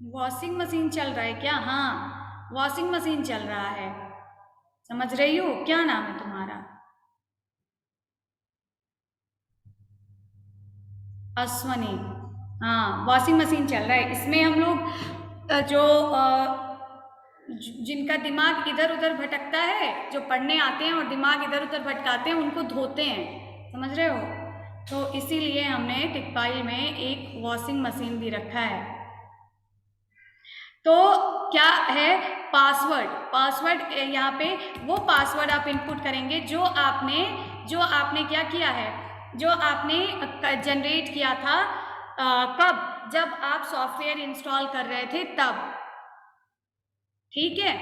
A: वॉशिंग मशीन चल रहा है क्या? हाँ, वॉशिंग मशीन चल रहा है। समझ रही हो? क्या नाम है तुम्हारा? अश्वनी। हाँ, वॉशिंग मशीन चल रहा है। इसमें हम लोग जो जिनका दिमाग इधर उधर भटकता है, जो पढ़ने आते हैं और दिमाग इधर उधर भटकाते हैं, उनको धोते हैं। समझ रहे हो? तो इसीलिए हमने टिकपाइल में एक वॉशिंग मशीन भी रखा है। तो क्या है? पासवर्ड यहाँ पे वो पासवर्ड आप इनपुट करेंगे जो आपने क्या किया है, जो आपने जनरेट किया था। कब? जब आप सॉफ्टवेयर इंस्टॉल कर रहे थे तब। ठीक है,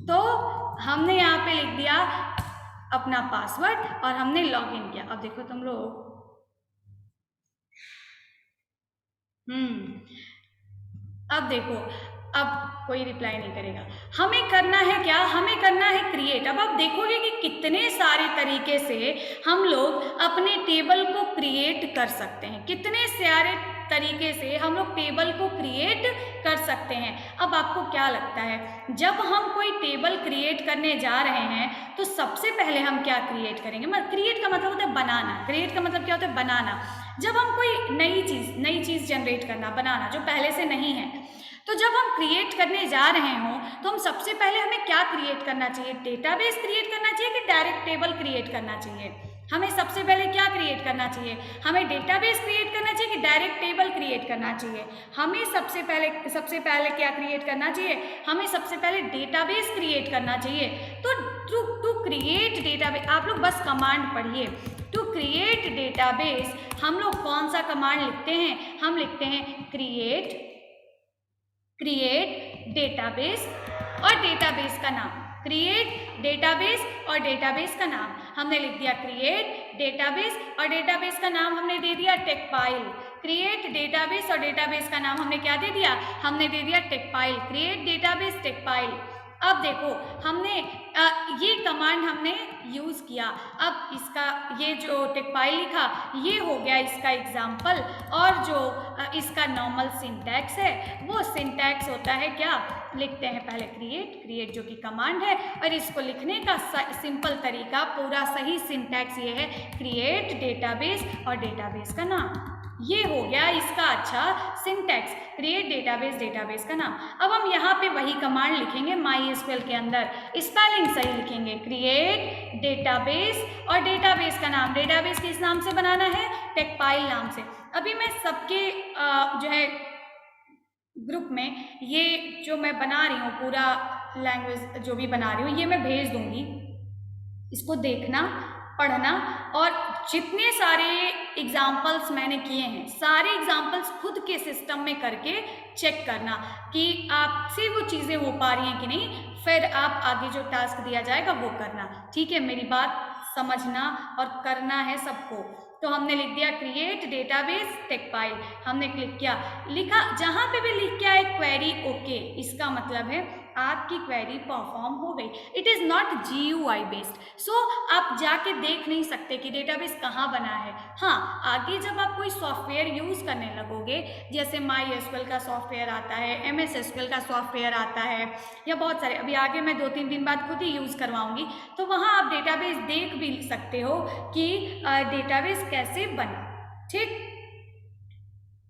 A: तो हमने यहाँ पे लिख दिया अपना पासवर्ड और हमने लॉगिन किया। अब देखो तुम लोग, अब देखो, अब कोई रिप्लाई नहीं करेगा। हमें करना है क्या? हमें करना है क्रिएट। अब आप देखोगे कि कितने सारे तरीके से हम लोग अपने टेबल को क्रिएट कर सकते हैं, कितने सारे तरीके से हम लोग टेबल को क्रिएट कर सकते हैं। अब आपको क्या लगता है, जब हम कोई टेबल क्रिएट करने जा रहे हैं तो सबसे पहले हम क्या क्रिएट करेंगे? क्रिएट का मतलब होता है बनाना। क्रिएट का मतलब क्या होता है? बनाना। जब हम कोई नई चीज़ जनरेट करना, बनाना, जो पहले से नहीं है, तो जब हम क्रिएट करने जा रहे हों तो हम सबसे पहले हमें क्या क्रिएट करना चाहिए? डेटाबेस क्रिएट करना चाहिए कि डायरेक्ट टेबल क्रिएट करना चाहिए? हमें सबसे पहले क्या क्रिएट करना चाहिए? हमें डेटाबेस क्रिएट करना चाहिए कि डायरेक्ट टेबल क्रिएट करना चाहिए? हमें सबसे पहले क्या क्रिएट करना चाहिए? हमें सबसे पहले डेटाबेस क्रिएट करना चाहिए। तो टू क्रिएट डेटाबेस, आप लोग बस कमांड पढ़िए। टू क्रिएट डेटाबेस हम लोग कौन सा कमांड लिखते हैं? हम लिखते हैं क्रिएट डेटाबेस और डेटाबेस का नाम, क्रिएट डेटाबेस और डेटाबेस का नाम। हमने लिख दिया क्रिएट डेटाबेस और डेटाबेस का नाम हमने दे दिया टेकपाइल। क्रिएट डेटाबेस और डेटाबेस का नाम हमने क्या दे दिया, हमने दे दिया टेकपाइल, क्रिएट डेटाबेस टेकपाइल। अब देखो हमने ये कमांड हमने यूज़ किया। अब इसका ये जो टेकपाइल लिखा ये हो गया इसका एग्जाम्पल, और जो इसका नॉर्मल सिंटैक्स है वो सिंटैक्स होता है क्या, लिखते हैं पहले क्रिएट, क्रिएट जो कि कमांड है, और इसको लिखने का सिंपल तरीका पूरा सही सिंटैक्स ये है क्रिएट डेटाबेस और डेटाबेस का नाम। ये हो गया इसका अच्छा सिंटैक्स, क्रिएट डेटाबेस डेटाबेस का नाम। अब हम यहाँ पे वही कमांड लिखेंगे MySQL के अंदर, स्पेलिंग सही लिखेंगे, क्रिएट डेटाबेस और डेटाबेस का नाम। डेटाबेस किस नाम से बनाना है, टेकपाइल नाम से। अभी मैं सबके जो है ग्रुप में ये जो मैं बना रही हूँ पूरा लैंग्वेज जो भी बना रही हूँ ये मैं भेज दूंगी, इसको देखना पढ़ना, और जितने सारे एग्जाम्पल्स मैंने किए हैं सारे एग्जाम्पल्स खुद के सिस्टम में करके चेक करना कि आपसे वो चीज़ें हो पा रही हैं कि नहीं, फिर आप आगे जो टास्क दिया जाएगा वो करना। ठीक है, मेरी बात समझना और करना है सबको। तो हमने लिख दिया क्रिएट डेटाबेस टेकपाइल, हमने क्लिक किया, लिखा, जहाँ पे भी लिख के आए क्वेरी ओके, इसका मतलब है आपकी क्वेरी परफॉर्म हो गई। It is not GUI based, so आप जाके देख नहीं सकते कि डेटाबेस कहाँ बना है। हाँ, आगे जब आप कोई सॉफ्टवेयर यूज़ करने लगोगे, जैसे MySQL का सॉफ्टवेयर आता है, MS SQL का सॉफ्टवेयर आता है, या बहुत सारे, अभी आगे मैं 2-3 दिन बाद खुद ही यूज़ करवाऊँगी, तो वहाँ आप डेटाबेस देख भी सकते हो कि डेटाबेस कैसे बना। ठीक,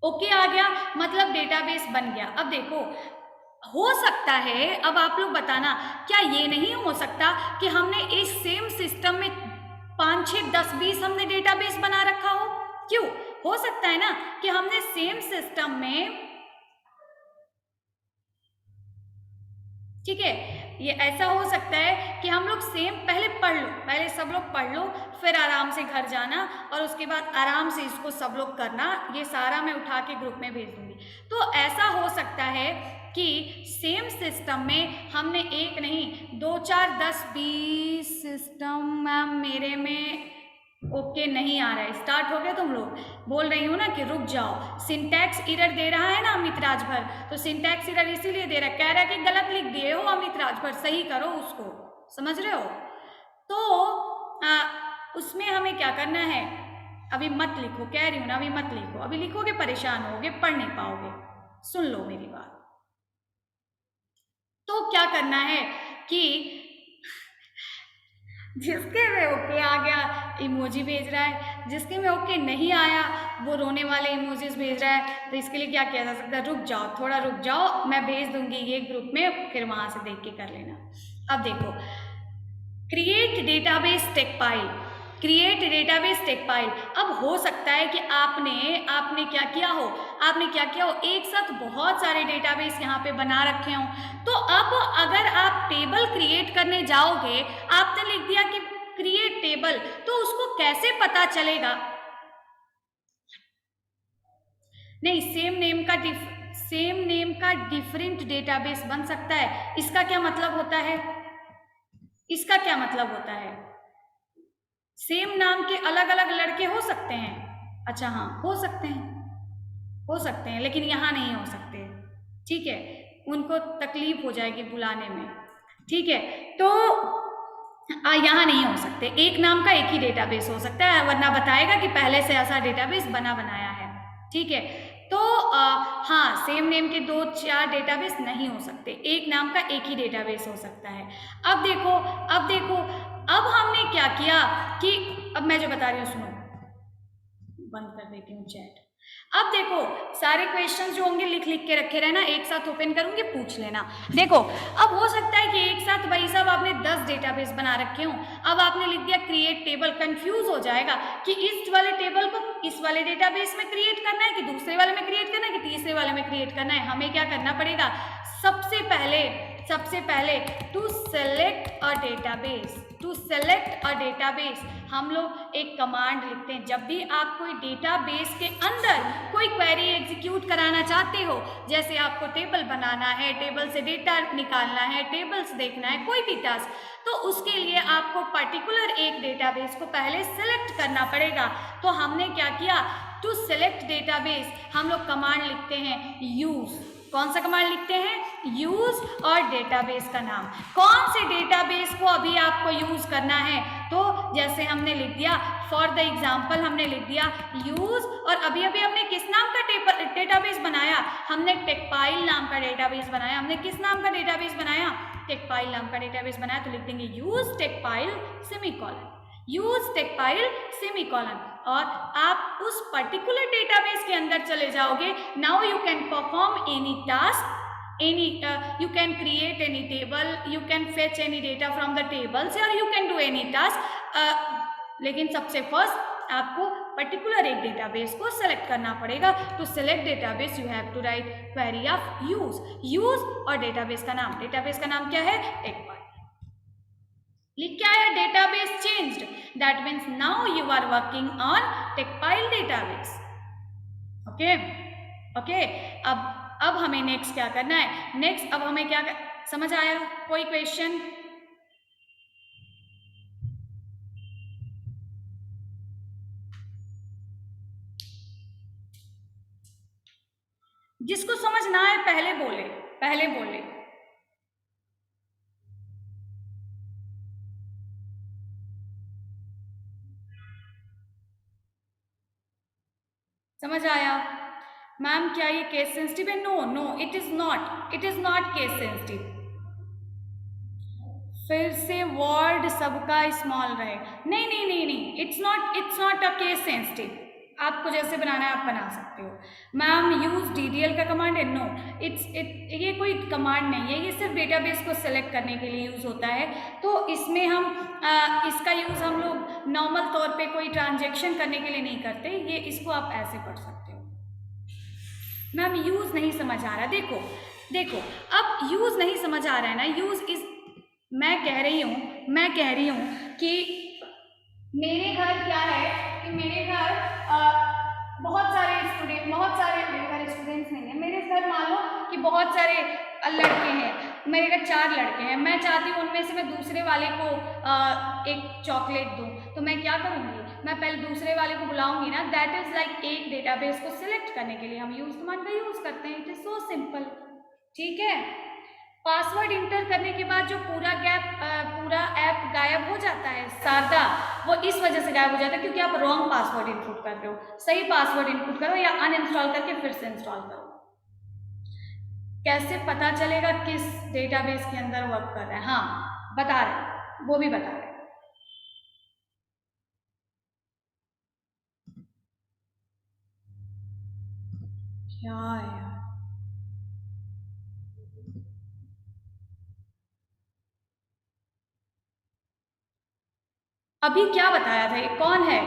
A: ओके आ गया, मतलब डेटाबेस बन गया। अब देखो, हो सकता है, अब आप लोग बताना, क्या ये नहीं हो सकता कि हमने इस सेम सिस्टम में 5, 6, 10, 20 हमने डेटाबेस बना रखा हो? क्यों? हो सकता है ना कि हमने सेम सिस्टम में, ठीक है, ये ऐसा हो सकता है कि हम लोग सेम, पहले पढ़ लो, पहले सब लोग पढ़ लो, फिर आराम से घर जाना और उसके बाद आराम से इसको सब लोग करना। ये सारा मैं उठा के ग्रुप में भेज दूंगी। तो ऐसा हो सकता है कि सेम सिस्टम में हमने एक नहीं 2, 4, 10, 20 सिस्टम, मैम मेरे में ओके नहीं आ रहा है, स्टार्ट हो गया, तुम लोग बोल रही हो ना कि रुक जाओ, सिंटैक्स एरर दे रहा है ना अमित राजभर, तो सिंटैक्स एरर इसीलिए दे रहा है, कह रहा है कि गलत लिख दिए हो अमित राजभर, सही करो उसको, समझ रहे हो? तो उसमें हमें क्या करना है, अभी मत लिखो, कह रही हूँ ना, अभी मत लिखो, अभी लिखोगे परेशान होगे, पढ़ नहीं पाओगे। सुन लो मेरी बात। तो क्या करना है कि जिसके में ओके आ गया इमोजी भेज रहा है, जिसके में ओके नहीं आया वो रोने वाले इमोजीज भेज रहा है। तो इसके लिए क्या किया जा सकता है, रुक जाओ, थोड़ा रुक जाओ, मैं भेज दूंगी ये ग्रुप में, फिर वहां से देख के कर लेना। अब देखो, create database Techpile, create database Techpile. अब हो सकता है कि आपने क्या किया हो, एक साथ बहुत सारे डेटाबेस यहाँ पे बना रखे हों। तो अब अगर आप टेबल क्रिएट करने जाओगे, आपने लिख दिया कि क्रिएट टेबल, तो उसको कैसे पता चलेगा? नहीं, सेम नेम का डिफरेंट डेटाबेस बन सकता है। इसका क्या मतलब होता है? सेम नाम के अलग अलग लड़के हो सकते हैं। अच्छा हाँ, हो सकते हैं, लेकिन यहाँ नहीं हो सकते। ठीक है, उनको तकलीफ हो जाएगी बुलाने में। ठीक है, तो यहाँ नहीं हो सकते, एक नाम का एक ही डेटाबेस हो सकता है, वरना बताएगा कि पहले से ऐसा डेटाबेस बनाया है। ठीक है, तो हाँ, सेम नेम के 2-4 डेटाबेस नहीं हो सकते, एक नाम का एक ही डेटाबेस हो सकता है। अब देखो, अब हमने क्या किया कि, अब मैं जो बता रही हूँ सुनो, बंद कर देती हूँ चैट। अब देखो, सारे क्वेश्चंस जो होंगे लिख के रखे रहना, एक साथ ओपन करूंगी, पूछ लेना। देखो, अब हो सकता है कि एक साथ भाई साहब आपने 10 डेटाबेस बना रखे हों, अब आपने लिख दिया क्रिएट टेबल, कंफ्यूज हो जाएगा कि इस वाले टेबल को इस वाले डेटाबेस में क्रिएट करना है कि दूसरे वाले में क्रिएट करना है कि तीसरे वाले में क्रिएट करना है। हमें क्या करना पड़ेगा, सबसे पहले टू सेलेक्ट अ डेटाबेस, हम लोग एक कमांड लिखते हैं। जब भी आप कोई डेटाबेस के अंदर कोई क्वेरी एग्जीक्यूट कराना चाहते हो, जैसे आपको टेबल बनाना है, टेबल से डेटा निकालना है, टेबल्स देखना है, कोई भी टास्क, तो उसके लिए आपको पर्टिकुलर एक डेटाबेस को पहले सेलेक्ट करना पड़ेगा। तो हमने क्या किया, टू सेलेक्ट डेटाबेस हम लोग कमांड लिखते हैं यूज। कौन सा कमांड लिखते हैं, यूज और डेटाबेस का नाम। कौन से डेटाबेस को अभी आपको यूज करना है, तो जैसे हमने लिख दिया फॉर द एग्जाम्पल, हमने लिख दिया यूज, और अभी अभी हमने किस नाम का डेटाबेस बनाया, हमने टेकपाइल नाम का डेटाबेस बनाया। हमने किस नाम का डेटाबेस बनाया, टेकपाइल नाम का डेटाबेस बनाया। तो लिख देंगे use Techpile semicolon, use Techpile semicolon, और आप उस पर्टिकुलर डेटाबेस के अंदर चले जाओगे। Now you can perform any task, any you can create any table, you can fetch any data from the tables, or you can do any task, लेकिन सबसे first आपको पर्टिकुलर एक डेटाबेस को select करना पड़ेगा। तो select database you have to write query of use, use और database का नाम, डेटाबेस का नाम क्या है, टेकपाइल। लिख क्या है, database changed, that means now you are working on Techpile database. Okay okay, अब हमें नेक्स्ट क्या करना है, नेक्स्ट अब हमें क्या समझ आया, कोई क्वेश्चन? जिसको समझ ना आए पहले बोले, पहले बोले। समझ आया? मैम क्या ये केस सेंसिटिव है? No no, it is not, it is not case sensitive. फिर से वर्ड सबका स्मॉल रहे, नहीं नहीं नहीं नहीं, it's not a case sensitive. आपको जैसे बनाना है आप बना सकते हो। मैम यूज DDL का कमांड है? नो, ये कोई कमांड नहीं है, ये सिर्फ डेटाबेस को सेलेक्ट करने के लिए यूज़ होता है। तो इसमें हम इसका यूज़ हम लोग नॉर्मल तौर पे कोई ट्रांजेक्शन करने के लिए नहीं करते, ये इसको आप ऐसे पढ़ सकते हो। मैम यूज़ नहीं समझ आ रहा, देखो देखो, अब यूज़ नहीं समझ आ रहा है ना, यूज़ इज, मैं कह रही हूँ कि मेरे घर क्या है, कि मेरे घर बहुत सारे मेरे घर स्टूडेंट्स नहीं हैं, मेरे घर मान लो कि बहुत सारे लड़के हैं, मेरे घर 4 लड़के हैं, मैं चाहती हूँ उनमें से मैं दूसरे वाले को एक चॉकलेट दूँ, तो मैं क्या करूँगी, मैं पहले दूसरे वाले को बुलाऊंगी ना। दैट इज लाइक एक डेटाबेस को सिलेक्ट करने के लिए हम यूज कमांड का यूज करते हैं। इट इज सो सिंपल, ठीक है। पासवर्ड इंटर करने के बाद जो पूरा ऐप गायब हो जाता है शारदा, वो इस वजह से गायब हो जाता है क्योंकि आप रॉन्ग पासवर्ड इनपुट कर रहे हो। सही पासवर्ड इनपुट करो या अनइंस्टॉल करके फिर से इंस्टॉल करो। कैसे पता चलेगा किस डेटाबेस के अंदर वर्क कर रहा है? हाँ बता रहे, वो भी बता रहे। क्या है अभी क्या बताया था? ये कौन है,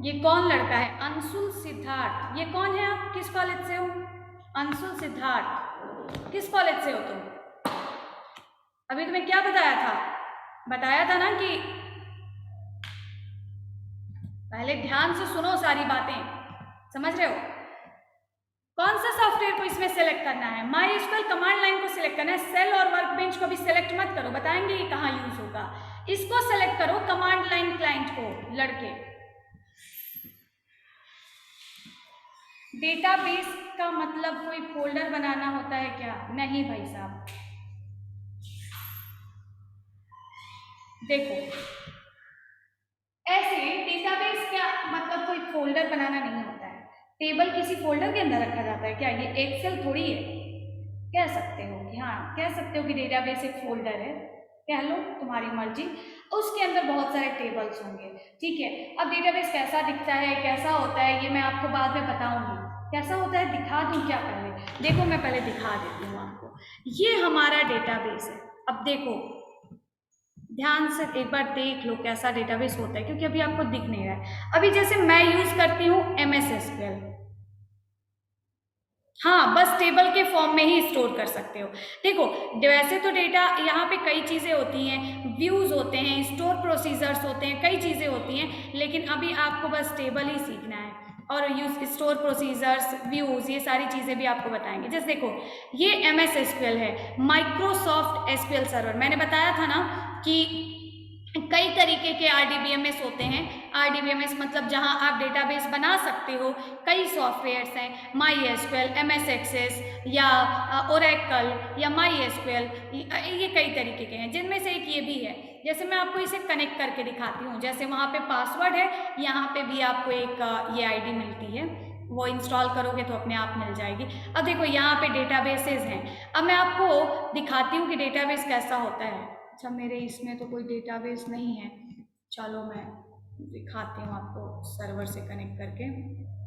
A: ये कौन लड़का है? अंशुल सिद्धार्थ। ये कौन है? आप किस कॉलेज से हो? अंशुल सिद्धार्थ, किस कॉलेज से हो तुम? अभी तुम्हें क्या बताया था ना कि पहले ध्यान से सुनो सारी बातें, समझ रहे हो? कौन सा सॉफ्टवेयर को इसमें सेलेक्ट करना है? MySQL कमांड लाइन को सिलेक्ट करना है। सेल और वर्कबेंच को भी सिलेक्ट मत करो, बताएंगे ये कहाँ यूज होगा। इसको सेलेक्ट करो, कमांड लाइन क्लाइंट को, लड़के। डेटाबेस का मतलब कोई फोल्डर बनाना होता है क्या? नहीं भाई साहब, देखो ऐसे डेटाबेस क्या मतलब कोई फोल्डर बनाना नहीं होता है। टेबल किसी फोल्डर के अंदर रखा जाता है क्या? ये एक्सेल थोड़ी है। कह सकते हो कि हाँ, कह सकते हो कि डेटाबेस एक फोल्डर है, कह लो, तुम्हारी मर्जी। उसके अंदर बहुत सारे टेबल्स होंगे, ठीक है। अब डेटाबेस कैसा दिखता है, कैसा होता है, ये मैं आपको बाद में बताऊंगी। कैसा होता है दिखा दूं क्या? पहले देखो, मैं पहले दिखा देती हूँ आपको। ये हमारा डेटाबेस है। अब देखो ध्यान से एक बार देख लो कैसा डेटाबेस होता है, क्योंकि अभी आपको दिख नहीं रहा है। अभी जैसे मैं यूज करती हूँ MS SQL, हाँ बस टेबल के फॉर्म में ही स्टोर कर सकते हो। देखो वैसे तो डेटा यहाँ पे कई चीज़ें होती हैं, व्यूज़ होते हैं, स्टोर प्रोसीजर्स होते हैं, कई चीज़ें होती हैं, लेकिन अभी आपको बस टेबल ही सीखना है। और यूज स्टोर प्रोसीजर्स, व्यूज, ये सारी चीज़ें भी आपको बताएंगे। जैसे देखो ये MS SQL है, माइक्रोसॉफ्ट SQL सर्वर। मैंने बताया था ना कि कई तरीके के RDBMS होते हैं। RDBMS मतलब जहां आप डेटाबेस बना सकते हो, कई सॉफ्टवेयर्स हैं, MySQL, MS Access या Oracle या MySQL, ये कई तरीके के हैं, जिनमें से एक ये भी है। जैसे मैं आपको इसे कनेक्ट करके दिखाती हूँ, जैसे वहाँ पे पासवर्ड है, यहाँ पे भी आपको एक ये ID मिलती है, वो इंस्टॉल करोगे तो अपने आप मिल जाएगी। अब देखो यहाँ पे डेटाबेसेस हैं। अब मैं आपको दिखाती हूँ कि डेटाबेस कैसा होता है। अच्छा मेरे इसमें तो कोई डेटाबेस नहीं है, चलो मैं दिखाती हूँ आपको सर्वर से कनेक्ट करके।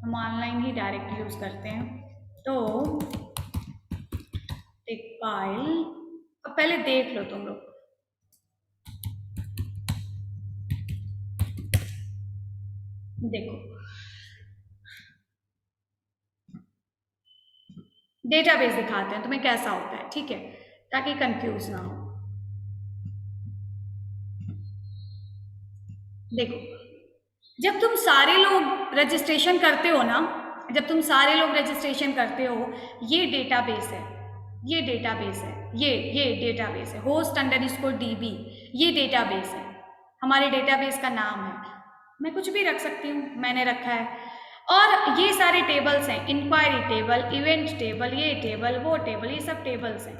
A: हम ऑनलाइन ही डायरेक्ट यूज़ करते हैं। तो एक फाइल, अब पहले देख लो तुम लोग, देखो डेटाबेस दिखाते हैं तुम्हें कैसा होता है, ठीक है, ताकि कंफ्यूज ना हो। देखो जब तुम सारे लोग रजिस्ट्रेशन करते हो ना, जब तुम सारे लोग रजिस्ट्रेशन करते हो, ये डेटाबेस है, ये डेटाबेस है, ये डेटाबेस है, होस्ट अंडर इसको DB, ये डेटाबेस है, हमारे डेटाबेस का नाम है। मैं कुछ भी रख सकती हूँ, मैंने रखा है। और ये सारे टेबल्स हैं, इंक्वायरी टेबल, इवेंट टेबल, ये टेबल, वो टेबल, ये सब टेबल्स हैं।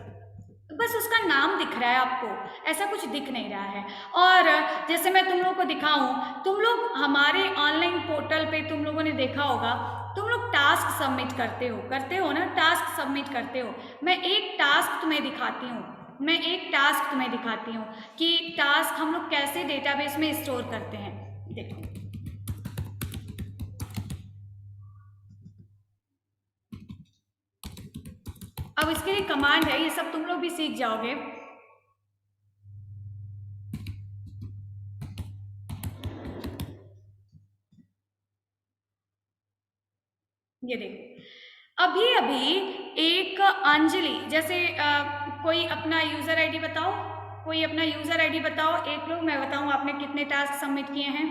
A: बस उसका नाम दिख रहा है आपको, ऐसा कुछ दिख नहीं रहा है। और जैसे मैं तुम लोगों को दिखाऊं, तुम लोग हमारे ऑनलाइन पोर्टल पे तुम लोगों ने देखा होगा, तुम लोग टास्क सबमिट करते हो ना, टास्क सबमिट करते हो। मैं एक टास्क तुम्हें दिखाती हूँ, मैं एक टास्क तुम्हें दिखाती हूँ कि टास्क हम लोग कैसे डेटाबेस में स्टोर करते हैं। देखो अब इसके लिए कमांड है, ये सब तुम लोग भी सीख जाओगे। ये देखो अभी अभी एक अंजलि, जैसे कोई अपना यूजर आईडी बताओ, कोई अपना यूजर आईडी बताओ, एक लोग, मैं बताऊं आपने कितने टास्क सबमिट किए हैं।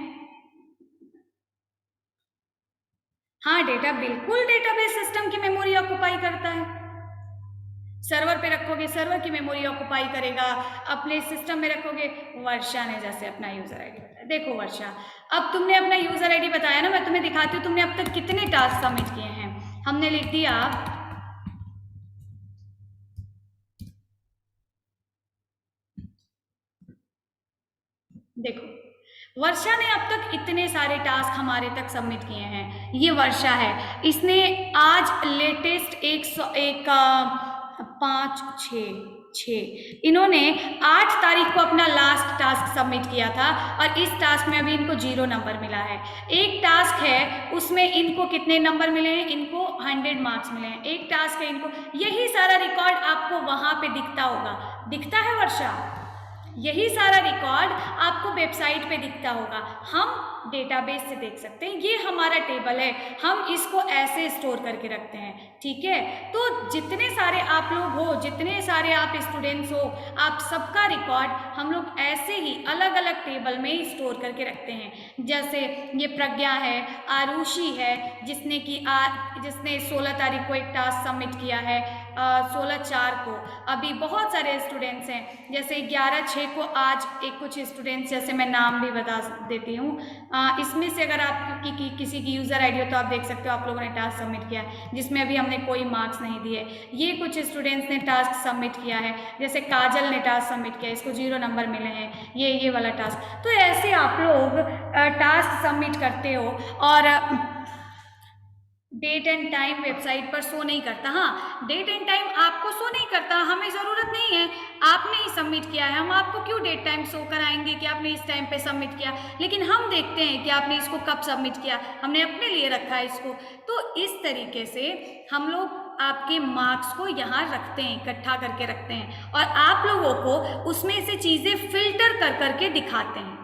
A: हाँ डेटा बिल्कुल डेटाबेस सिस्टम की मेमोरी ऑक्युपाई करता है। सर्वर पे रखोगे सर्वर की मेमोरी ऑक्युपाई करेगा, अपने सिस्टम में रखोगे। वर्षा ने जैसे अपना यूजर आईडी बताया, देखो वर्षा अब तुमने अपना यूजर आईडी बताया ना, मैं तुम्हें दिखाती हूँ तुमने अब तक कितने टास्क सबमिट किए हैं। हमने लिख दिया, देखो वर्षा ने अब तक इतने सारे टास्क हमारे तक सबमिट किए हैं। ये वर्षा है, इसने आज लेटेस्ट 101 5 6 इन्होंने 8 तारीख को अपना लास्ट टास्क सबमिट किया था, और इस टास्क में अभी इनको 0 नंबर मिला है। एक टास्क है उसमें इनको कितने नंबर मिले हैं, इनको 100 मार्क्स मिले हैं। एक टास्क है इनको, यही सारा रिकॉर्ड आपको वहां पे दिखता होगा, दिखता है वर्षा, यही सारा रिकॉर्ड आपको वेबसाइट पे दिखता होगा। हम डेटाबेस से देख सकते हैं, ये हमारा टेबल है, हम इसको ऐसे स्टोर करके रखते हैं, ठीक है। तो जितने सारे आप लोग हो, जितने सारे आप स्टूडेंट्स हो, आप सबका रिकॉर्ड हम लोग ऐसे ही अलग अलग टेबल में ही स्टोर करके रखते हैं। जैसे ये प्रज्ञा है, आरुषि है, जिसने 16 तारीख को एक टास्क सबमिट किया है, 16/4 को। अभी बहुत सारे स्टूडेंट्स हैं, जैसे 11/6 को आज एक कुछ स्टूडेंट्स, जैसे मैं नाम भी बता देती हूँ। इसमें से अगर आपकी किसी की यूज़र आईडी हो तो आप देख सकते हो, आप लोगों ने टास्क सबमिट किया है जिसमें अभी हमने कोई मार्क्स नहीं दिए। ये कुछ स्टूडेंट्स ने टास्क सबमिट किया है, जैसे काजल ने टास्क सबमिट किया, इसको 0 नंबर मिले हैं, ये वाला टास्क। तो ऐसे आप लोग टास्क सबमिट करते हो, और डेट एंड टाइम वेबसाइट पर शो नहीं करता। हाँ डेट एंड टाइम आपको शो नहीं करता, हमें ज़रूरत नहीं है, आपने ही सबमिट किया है, हम आपको क्यों डेट टाइम शो कराएंगे कि आपने इस टाइम पे सबमिट किया। लेकिन हम देखते हैं कि आपने इसको कब सबमिट किया, हमने अपने लिए रखा है इसको। तो इस तरीके से हम लोग आपके मार्क्स को यहाँ रखते हैं, इकट्ठा करके रखते हैं, और आप लोगों को उसमें से चीज़ें फिल्टर कर करके दिखाते हैं।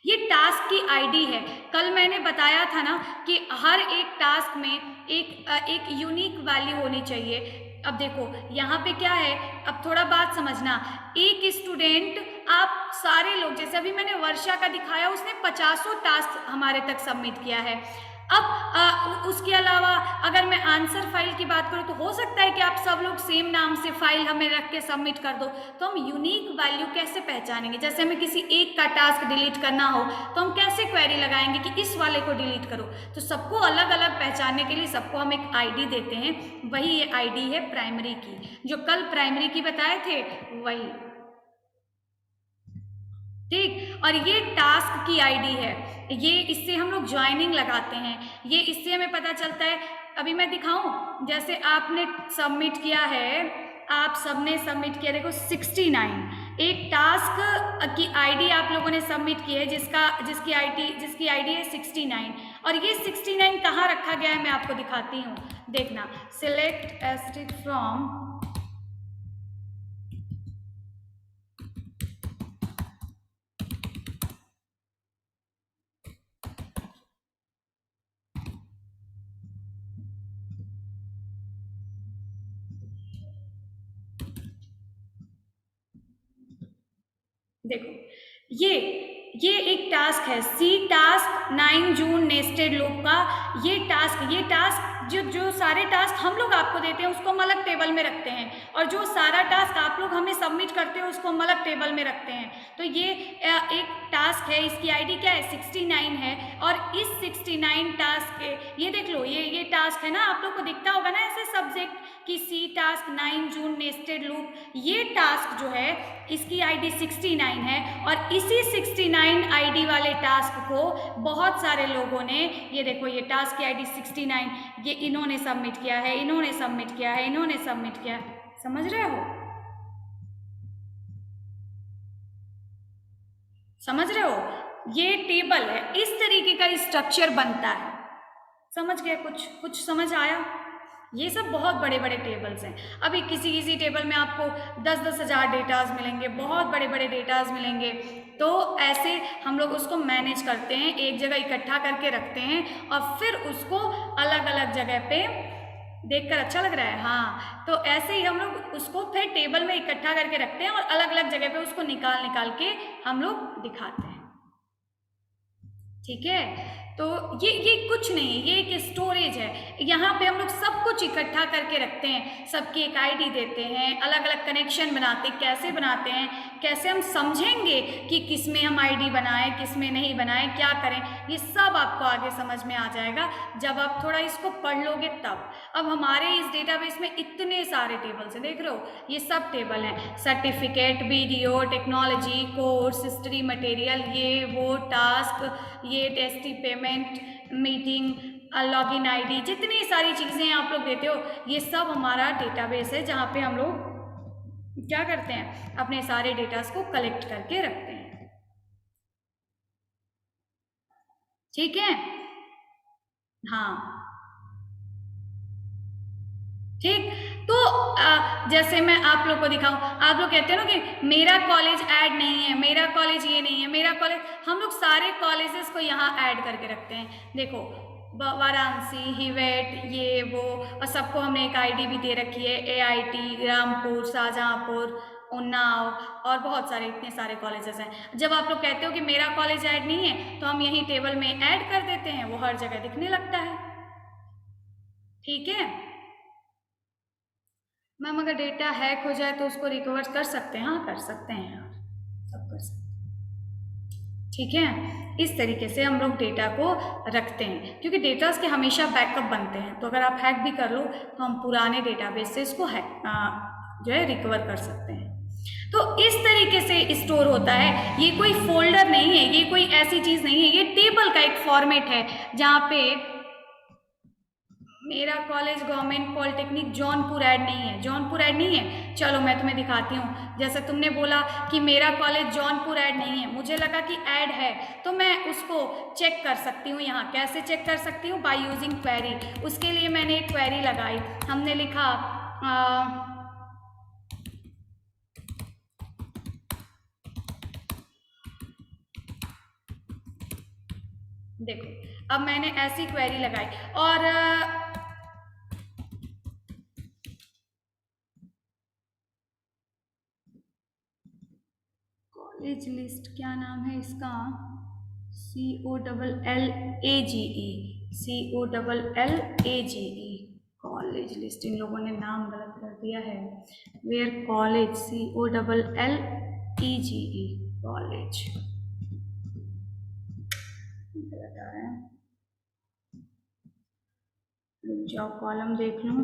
A: ये टास्क की आईडी है। कल मैंने बताया था ना कि हर एक टास्क में एक यूनिक वैल्यू होनी चाहिए। अब देखो यहाँ पे क्या है, अब थोड़ा बात समझना। एक स्टूडेंट, आप सारे लोग, जैसे अभी मैंने वर्षा का दिखाया, उसने 50 टास्क हमारे तक सबमिट किया है। अब उसके अलावा अगर मैं आंसर फाइल की बात करूँ तो हो सकता है कि आप सब लोग सेम नाम से फाइल हमें रख के सबमिट कर दो, तो हम यूनिक वैल्यू कैसे पहचानेंगे? जैसे हमें किसी एक का टास्क डिलीट करना हो तो हम कैसे क्वेरी लगाएंगे कि इस वाले को डिलीट करो? तो सबको अलग अलग पहचानने के लिए सबको हम एक आईडी देते हैं, वही ये आईडी है प्राइमरी की, जो कल प्राइमरी की बताए थे वही, ठीक। और ये टास्क की आईडी है, ये इससे हम लोग ज्वाइनिंग लगाते हैं, ये इससे हमें पता चलता है। अभी मैं दिखाऊं, जैसे आपने सबमिट किया है, आप सबने सबमिट किया, देखो 69 एक टास्क की आईडी आप लोगों ने सबमिट की है, जिसकी आईडी है 69, और ये 69 कहाँ रखा गया है मैं आपको दिखाती हूँ, देखना। सिलेक्ट एस्टिक फ्रॉम, देखो ये एक टास्क है, सी टास्क 9 जून नेस्टेड लूप का, ये टास्क जो सारे टास्क हम लोग आपको देते हैं उसको हम अलग टेबल में रखते हैं, और जो सारा टास्क आप लोग हमें सबमिट करते हो उसको हम अलग टेबल में रखते हैं। तो ये एक टास्क है, इसकी आईडी क्या है 69 है, और इस 69 टास्क के, ये देख लो, ये टास्क है ना, आप लोग को दिखता होगा ना ऐसे सब्जेक्ट कि सी टास्क 9 जून नेस्टेड लूप, ये टास्क जो है इसकी आईडी 69 है, और इसी 69 आईडी वाले टास्क को बहुत सारे लोगों ने, ये देखो ये टास्क की आईडी 69, ये इन्होंने सबमिट किया है, इन्होंने सबमिट किया है, इन्होंने सबमिट किया है, समझ रहे हो? समझ रहे हो? ये टेबल है, इस तरीके का स्ट्रक्चर बनता है, समझ गए? कुछ समझ आया? ये सब बहुत बड़े बड़े टेबल्स हैं। अभी किसी टेबल में आपको 10-10 हज़ार डेटाज मिलेंगे, बहुत बड़े बड़े डेटाज मिलेंगे, तो ऐसे हम लोग उसको मैनेज करते हैं, एक जगह इकट्ठा करके रखते हैं, और फिर उसको अलग अलग जगह पे, देखकर अच्छा लग रहा है, हाँ, तो ऐसे ही हम लोग उसको फिर टेबल में इकट्ठा करके रखते हैं, और अलग अलग जगह पे उसको निकाल के हम लोग दिखाते हैं, ठीक है? तो ये कुछ नहीं है, ये एक स्टोरेज है, यहाँ पे हम लोग सब कुछ इकट्ठा करके रखते हैं, सबकी एक आईडी देते हैं, अलग अलग कनेक्शन बनाते हैं, कैसे बनाते हैं, कैसे हम समझेंगे कि किस में हम आईडी बनाएं, किस में नहीं बनाएं, क्या करें, ये सब आपको आगे समझ में आ जाएगा जब आप थोड़ा इसको पढ़ लोगे तब। अब हमारे इस डेटाबेस में इतने सारे टेबल्स हैं, देख रहे हो, ये सब टेबल हैं, certificate, video, technology, course history, material, ये वो टास्क, ये tasty, payment, meeting, login ID, जितनी सारी चीज़ें आप लोग देते हो, ये सब हमारा डेटाबेस है, जहाँ पे हम लोग क्या करते हैं, अपने सारे डेटास को कलेक्ट करके रखते हैं, ठीक है? हाँ, ठीक। तो जैसे मैं आप लोग को दिखाऊं, आप लोग कहते हो ना कि मेरा कॉलेज ऐड नहीं है, मेरा कॉलेज ये नहीं है, मेरा कॉलेज, हम लोग सारे कॉलेजेस को यहाँ ऐड करके रखते हैं, देखो वाराणसी, हिवेट, ये वो, और सबको हमने एक आईडी भी दे रखी है, AIT, रामपुर, शाहजहाँपुर, उन्नाव, और बहुत सारे, इतने सारे कॉलेजेस हैं। जब आप लोग कहते हो कि मेरा कॉलेज ऐड नहीं है, तो हम यहीं टेबल में ऐड कर देते हैं, वो हर जगह दिखने लगता है, ठीक है? मैम अगर डेटा हैक हो जाए तो उसको रिकवर कर सकते हैं? हाँ कर सकते हैं यार, सब कर सकते हैं, ठीक है? इस तरीके से हम लोग डेटा को रखते हैं, क्योंकि डेटास के हमेशा बैकअप बनते हैं, तो अगर आप हैक भी कर लो तो हम पुराने डेटाबेस से इसको हैक जो है रिकवर कर सकते हैं। तो इस तरीके से स्टोर होता है, ये कोई फोल्डर नहीं है, ये कोई ऐसी चीज़ नहीं है, ये टेबल का एक फॉर्मेट है, जहाँ पे मेरा college government polytechnic Jaunpur add नहीं है, जौनपुर ऐड नहीं है, चलो मैं तुम्हें दिखाती हूँ। जैसे तुमने बोला कि मेरा कॉलेज जौनपुर ऐड नहीं है, मुझे लगा कि ऐड है, तो मैं उसको चेक कर सकती हूँ, यहाँ कैसे चेक कर सकती हूँ? By using query. उसके लिए मैंने एक क्वेरी लगाई, हमने लिखा देखो, अब मैंने ऐसी क्वेरी लगाई, और कॉलेज लिस्ट, क्या नाम है इसका, COLLAGE, COLLAGE, कॉलेज लिस्ट। इन लोगों ने नाम गलत कर दिया है। वेयर कॉलेज, COLLEGE, कॉलेज गलत आ रहा है। रुक जाओ, कॉलम देख लूँ।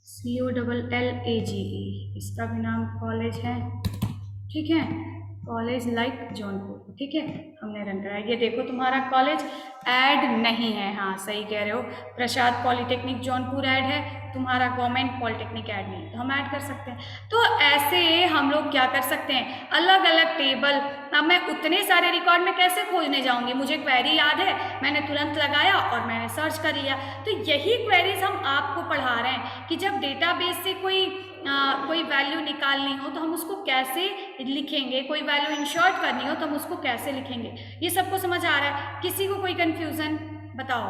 A: COLLAGE, इसका भी नाम कॉलेज है, ठीक है। कॉलेज लाइक जौनपुर, ठीक है, हमने रन कराया। ये देखो तुम्हारा कॉलेज ऐड नहीं है। हाँ सही कह रहे हो, प्रसाद पॉलिटेक्निक जौनपुर ऐड है, तुम्हारा गवर्नमेंट पॉलिटेक्निक ऐड नहीं, तो हम ऐड कर सकते हैं। तो ऐसे हम लोग क्या कर सकते हैं, अलग अलग टेबल। अब मैं उतने सारे रिकॉर्ड में कैसे खोजने जाऊंगी, मुझे क्वेरी याद है, मैंने तुरंत लगाया और मैंने सर्च कर लिया। तो यही क्वेरीज हम आपको पढ़ा रहे हैं कि जब डेटाबेस से कोई वैल्यू निकालनी हो तो हम उसको कैसे लिखेंगे, कोई वैल्यू इंसर्ट करनी हो तो हम उसको कैसे लिखेंगे। ये सबको समझ आ रहा है? किसी को कोई कंफ्यूजन बताओ?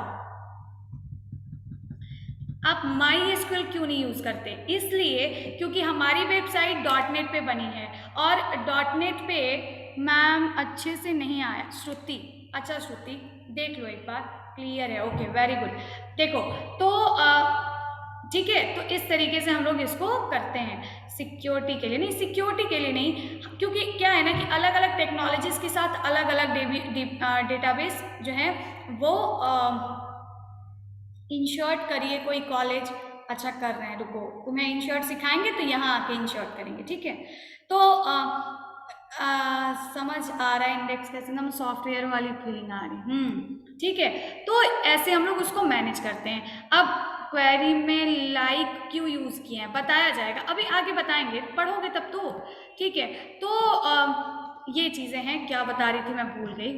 A: आप MySQL क्यों नहीं यूज़ करते? इसलिए क्योंकि हमारी वेबसाइट .NET पे बनी है और .NET पे मैम अच्छे से नहीं आया। श्रुति, अच्छा श्रुति देख लो एक बार, क्लियर है, ओके वेरी गुड। देखो तो ठीक है, तो इस तरीके से हम लोग इसको करते हैं। सिक्योरिटी के लिए नहीं, सिक्योरिटी के लिए नहीं, क्योंकि क्या है ना कि अलग अलग टेक्नोलॉजीज के साथ अलग अलग डेटाबेस जो है वो इंसर्ट करिए। कोई कॉलेज अच्छा कर रहे हैं, रुको तुम्हें इंसर्ट सिखाएंगे तो यहाँ आके इंसर्ट करेंगे, ठीक है। तो समझ आ रहा है, इंडेक्स कैसे, एकदम सॉफ्टवेयर वाली फीलिंग आ रही, ठीक है। तो ऐसे हम लोग उसको मैनेज करते हैं। अब क्वेरी में लाइक क्यों यूज़ किए हैं बताया जाएगा, अभी आगे बताएंगे, पढ़ोगे तब तो, ठीक है। तो ये चीज़ें हैं, क्या बता रही थी मैं भूल गई,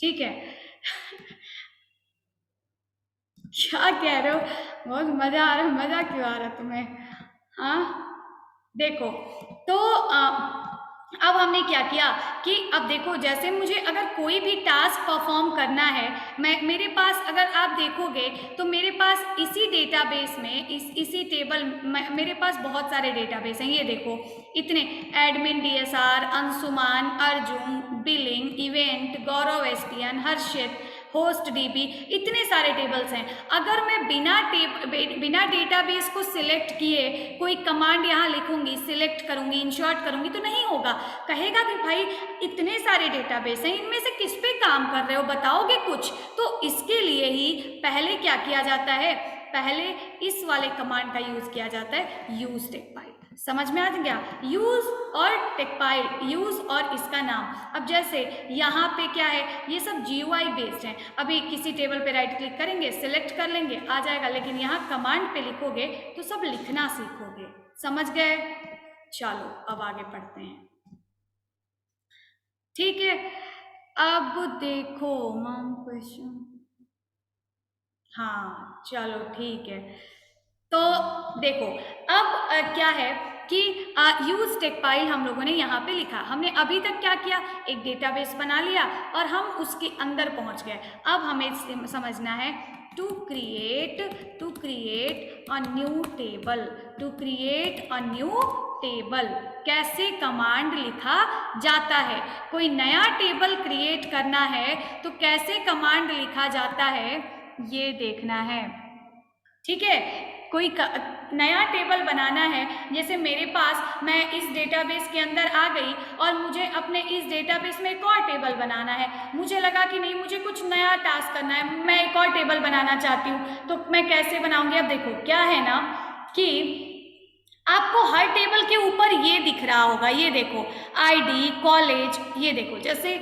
A: ठीक है। क्या कह रहे हो, बहुत मज़ा आ रहा है, मज़ा क्यों आ रहा तुम्हें? हाँ देखो, तो अब हमने क्या किया कि अब देखो, जैसे मुझे अगर कोई भी टास्क परफॉर्म करना है, मेरे पास अगर आप देखोगे तो मेरे पास इसी डेटाबेस में इसी टेबल मेरे पास बहुत सारे डेटाबेस हैं। ये देखो इतने, admin DSR, Anshuman, Arjun, billing, event, Gaurav STN, Harshit, host DB, इतने सारे टेबल्स हैं। अगर मैं बिना डेटाबेस को सिलेक्ट किए कोई कमांड यहाँ लिखूंगी, सिलेक्ट करूंगी, इंसर्ट करूंगी तो नहीं होगा। कहेगा कि भाई इतने सारे डेटाबेस हैं, इनमें से किस पे काम कर रहे हो, बताओगे कुछ? तो इसके लिए ही पहले क्या किया जाता है, पहले इस वाले कमांड का यूज किया जाता है, यूज टेकपाइल। समझ में आ गया? यूज और टेकपाइल, यूज और इसका नाम। अब जैसे यहाँ पे क्या है, ये सब GUI बेस्ड है। अभी किसी टेबल पे राइट क्लिक करेंगे, सिलेक्ट कर लेंगे, आ जाएगा, लेकिन यहाँ कमांड पे लिखोगे तो सब लिखना सीखोगे। समझ गए? चलो अब आगे पढ़ते हैं, ठीक है। अब देखो मैम क्वेश्चन, हाँ चलो ठीक है। तो देखो अब क्या है कि यूज टेकपाइल हम लोगों ने यहाँ पे लिखा। हमने अभी तक क्या किया, एक डेटाबेस बना लिया और हम उसके अंदर पहुँच गए। अब हमें समझना है to create a new table, to create a new table कैसे कमांड लिखा जाता है। कोई नया टेबल क्रिएट करना है तो कैसे कमांड लिखा जाता है ये देखना है, ठीक है। कोई नया टेबल बनाना है, जैसे मेरे पास, मैं इस डेटाबेस के अंदर आ गई और मुझे अपने इस डेटाबेस में एक और टेबल बनाना है। मुझे लगा कि नहीं, मुझे कुछ नया टास्क करना है, मैं एक और टेबल बनाना चाहती हूँ, तो मैं कैसे बनाऊंगी? अब देखो क्या है ना कि आपको हर टेबल के ऊपर ये दिख रहा होगा, ये देखो ID कॉलेज, ये देखो जैसे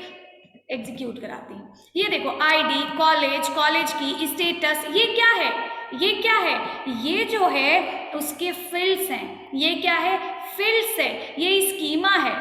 A: एग्जीक्यूट कराती हूँ, ये देखो ID कॉलेज, कॉलेज की स्टेटस, ये क्या है, ये क्या है, ये जो है उसके फील्ड्स हैं। ये क्या है? फील्ड्स है, ये स्कीमा है,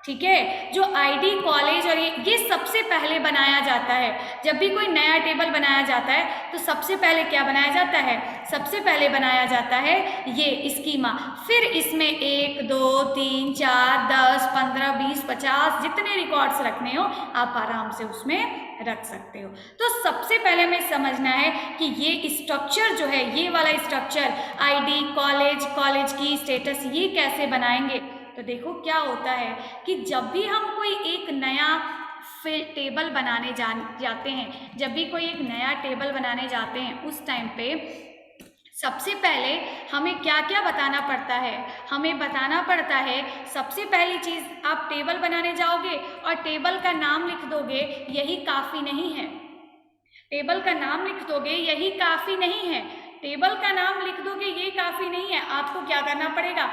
A: ठीक है। जो ID कॉलेज और ये सबसे पहले बनाया जाता है। जब भी कोई नया टेबल बनाया जाता है तो सबसे पहले क्या बनाया जाता है? सबसे पहले बनाया जाता है ये स्कीमा। फिर इसमें 1 2 3 4 10 15 20 50 जितने रिकॉर्ड्स रखने हो आप आराम से उसमें रख सकते हो। तो सबसे पहले हमें समझना है कि ये स्ट्रक्चर जो है, ये वाला स्ट्रक्चर ID कॉलेज, कॉलेज की स्टेटस, ये कैसे बनाएंगे। तो देखो क्या होता है कि जब भी हम कोई एक नया टेबल बनाने जाते हैं, जब भी कोई एक नया टेबल बनाने जाते हैं उस टाइम पे सबसे पहले हमें क्या क्या बताना पड़ता है? हमें बताना पड़ता है सबसे पहली चीज़, आप टेबल बनाने जाओगे और टेबल का नाम लिख दोगे, यही काफ़ी नहीं है। टेबल का नाम लिख दोगे यही काफ़ी नहीं है। टेबल का नाम लिख दोगे ये काफ़ी नहीं है, आपको क्या करना पड़ेगा?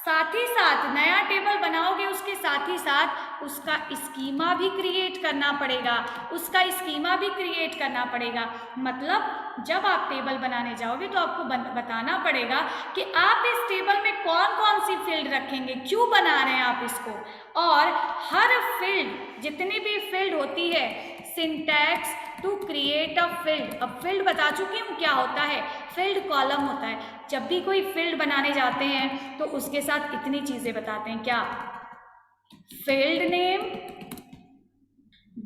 A: साथ ही साथ नया टेबल बनाओगे, उसके साथ ही साथ उसका स्कीमा भी क्रिएट करना पड़ेगा, उसका स्कीमा भी क्रिएट करना पड़ेगा। मतलब जब आप टेबल बनाने जाओगे तो आपको बताना पड़ेगा कि आप इस टेबल में कौन कौन सी फील्ड रखेंगे, क्यों बना रहे हैं आप इसको, और हर फील्ड, जितनी भी फील्ड होती है, syntax to create a field. अब फील्ड बता चुकी हूँ क्या होता है, फील्ड कॉलम होता है। जब भी कोई फील्ड बनाने जाते हैं तो उसके साथ इतनी चीजें बताते हैं, क्या? फील्ड नेम,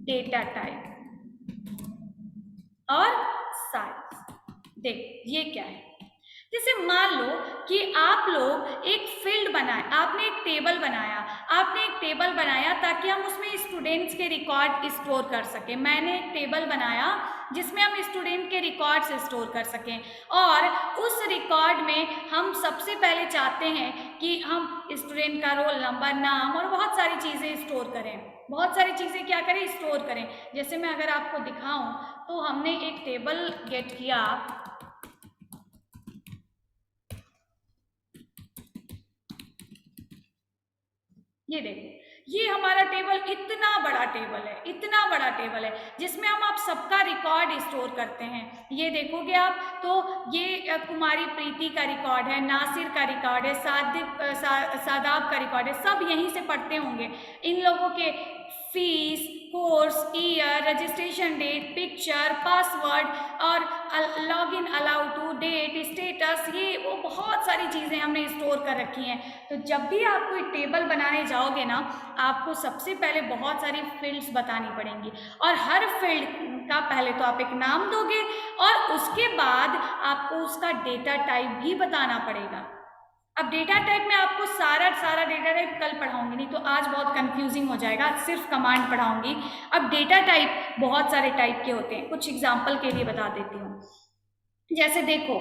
A: डेटा टाइप और साइज। देख ये क्या है, जैसे मान लो कि आप लोग एक फील्ड बनाए, आपने एक टेबल बनाया, आपने एक टेबल बनाया ताकि हम उसमें स्टूडेंट्स के रिकॉर्ड स्टोर कर सकें। मैंने एक टेबल बनाया जिसमें हम स्टूडेंट के रिकॉर्ड्स स्टोर कर सकें, और उस रिकॉर्ड में हम सबसे पहले चाहते हैं कि हम स्टूडेंट का रोल नंबर, नाम और बहुत सारी चीज़ें स्टोर करें, बहुत सारी चीज़ें क्या करें, स्टोर करें। जैसे मैं अगर आपको दिखाऊं तो हमने एक टेबल गेट किया, ये देखो, ये हमारा टेबल इतना बड़ा टेबल है, इतना बड़ा टेबल है जिसमें हम आप सबका रिकॉर्ड स्टोर करते हैं। ये देखोगे आप तो ये कुमारी प्रीति का रिकॉर्ड है, नासिर का रिकॉर्ड है, सादाब का रिकॉर्ड है, सब यहीं से पढ़ते होंगे। इन लोगों के fees, course, year, registration date, picture, password और login allow to, date, status, ये वो बहुत सारी चीज़ें हमने स्टोर कर रखी हैं। तो जब भी आप कोई टेबल बनाने जाओगे ना, आपको सबसे पहले बहुत सारी फील्ड्स बतानी पड़ेंगी, और हर फील्ड का पहले तो आप एक नाम दोगे और उसके बाद आपको उसका डेटा टाइप भी बताना पड़ेगा। अब डेटा टाइप में आपको सारा डेटा टाइप कल पढ़ाऊंगी, नहीं तो आज बहुत कंफ्यूजिंग हो जाएगा, सिर्फ कमांड पढ़ाऊंगी। अब डेटा टाइप बहुत सारे टाइप के होते हैं, कुछ एग्जांपल के लिए बता देती हूँ। जैसे देखो,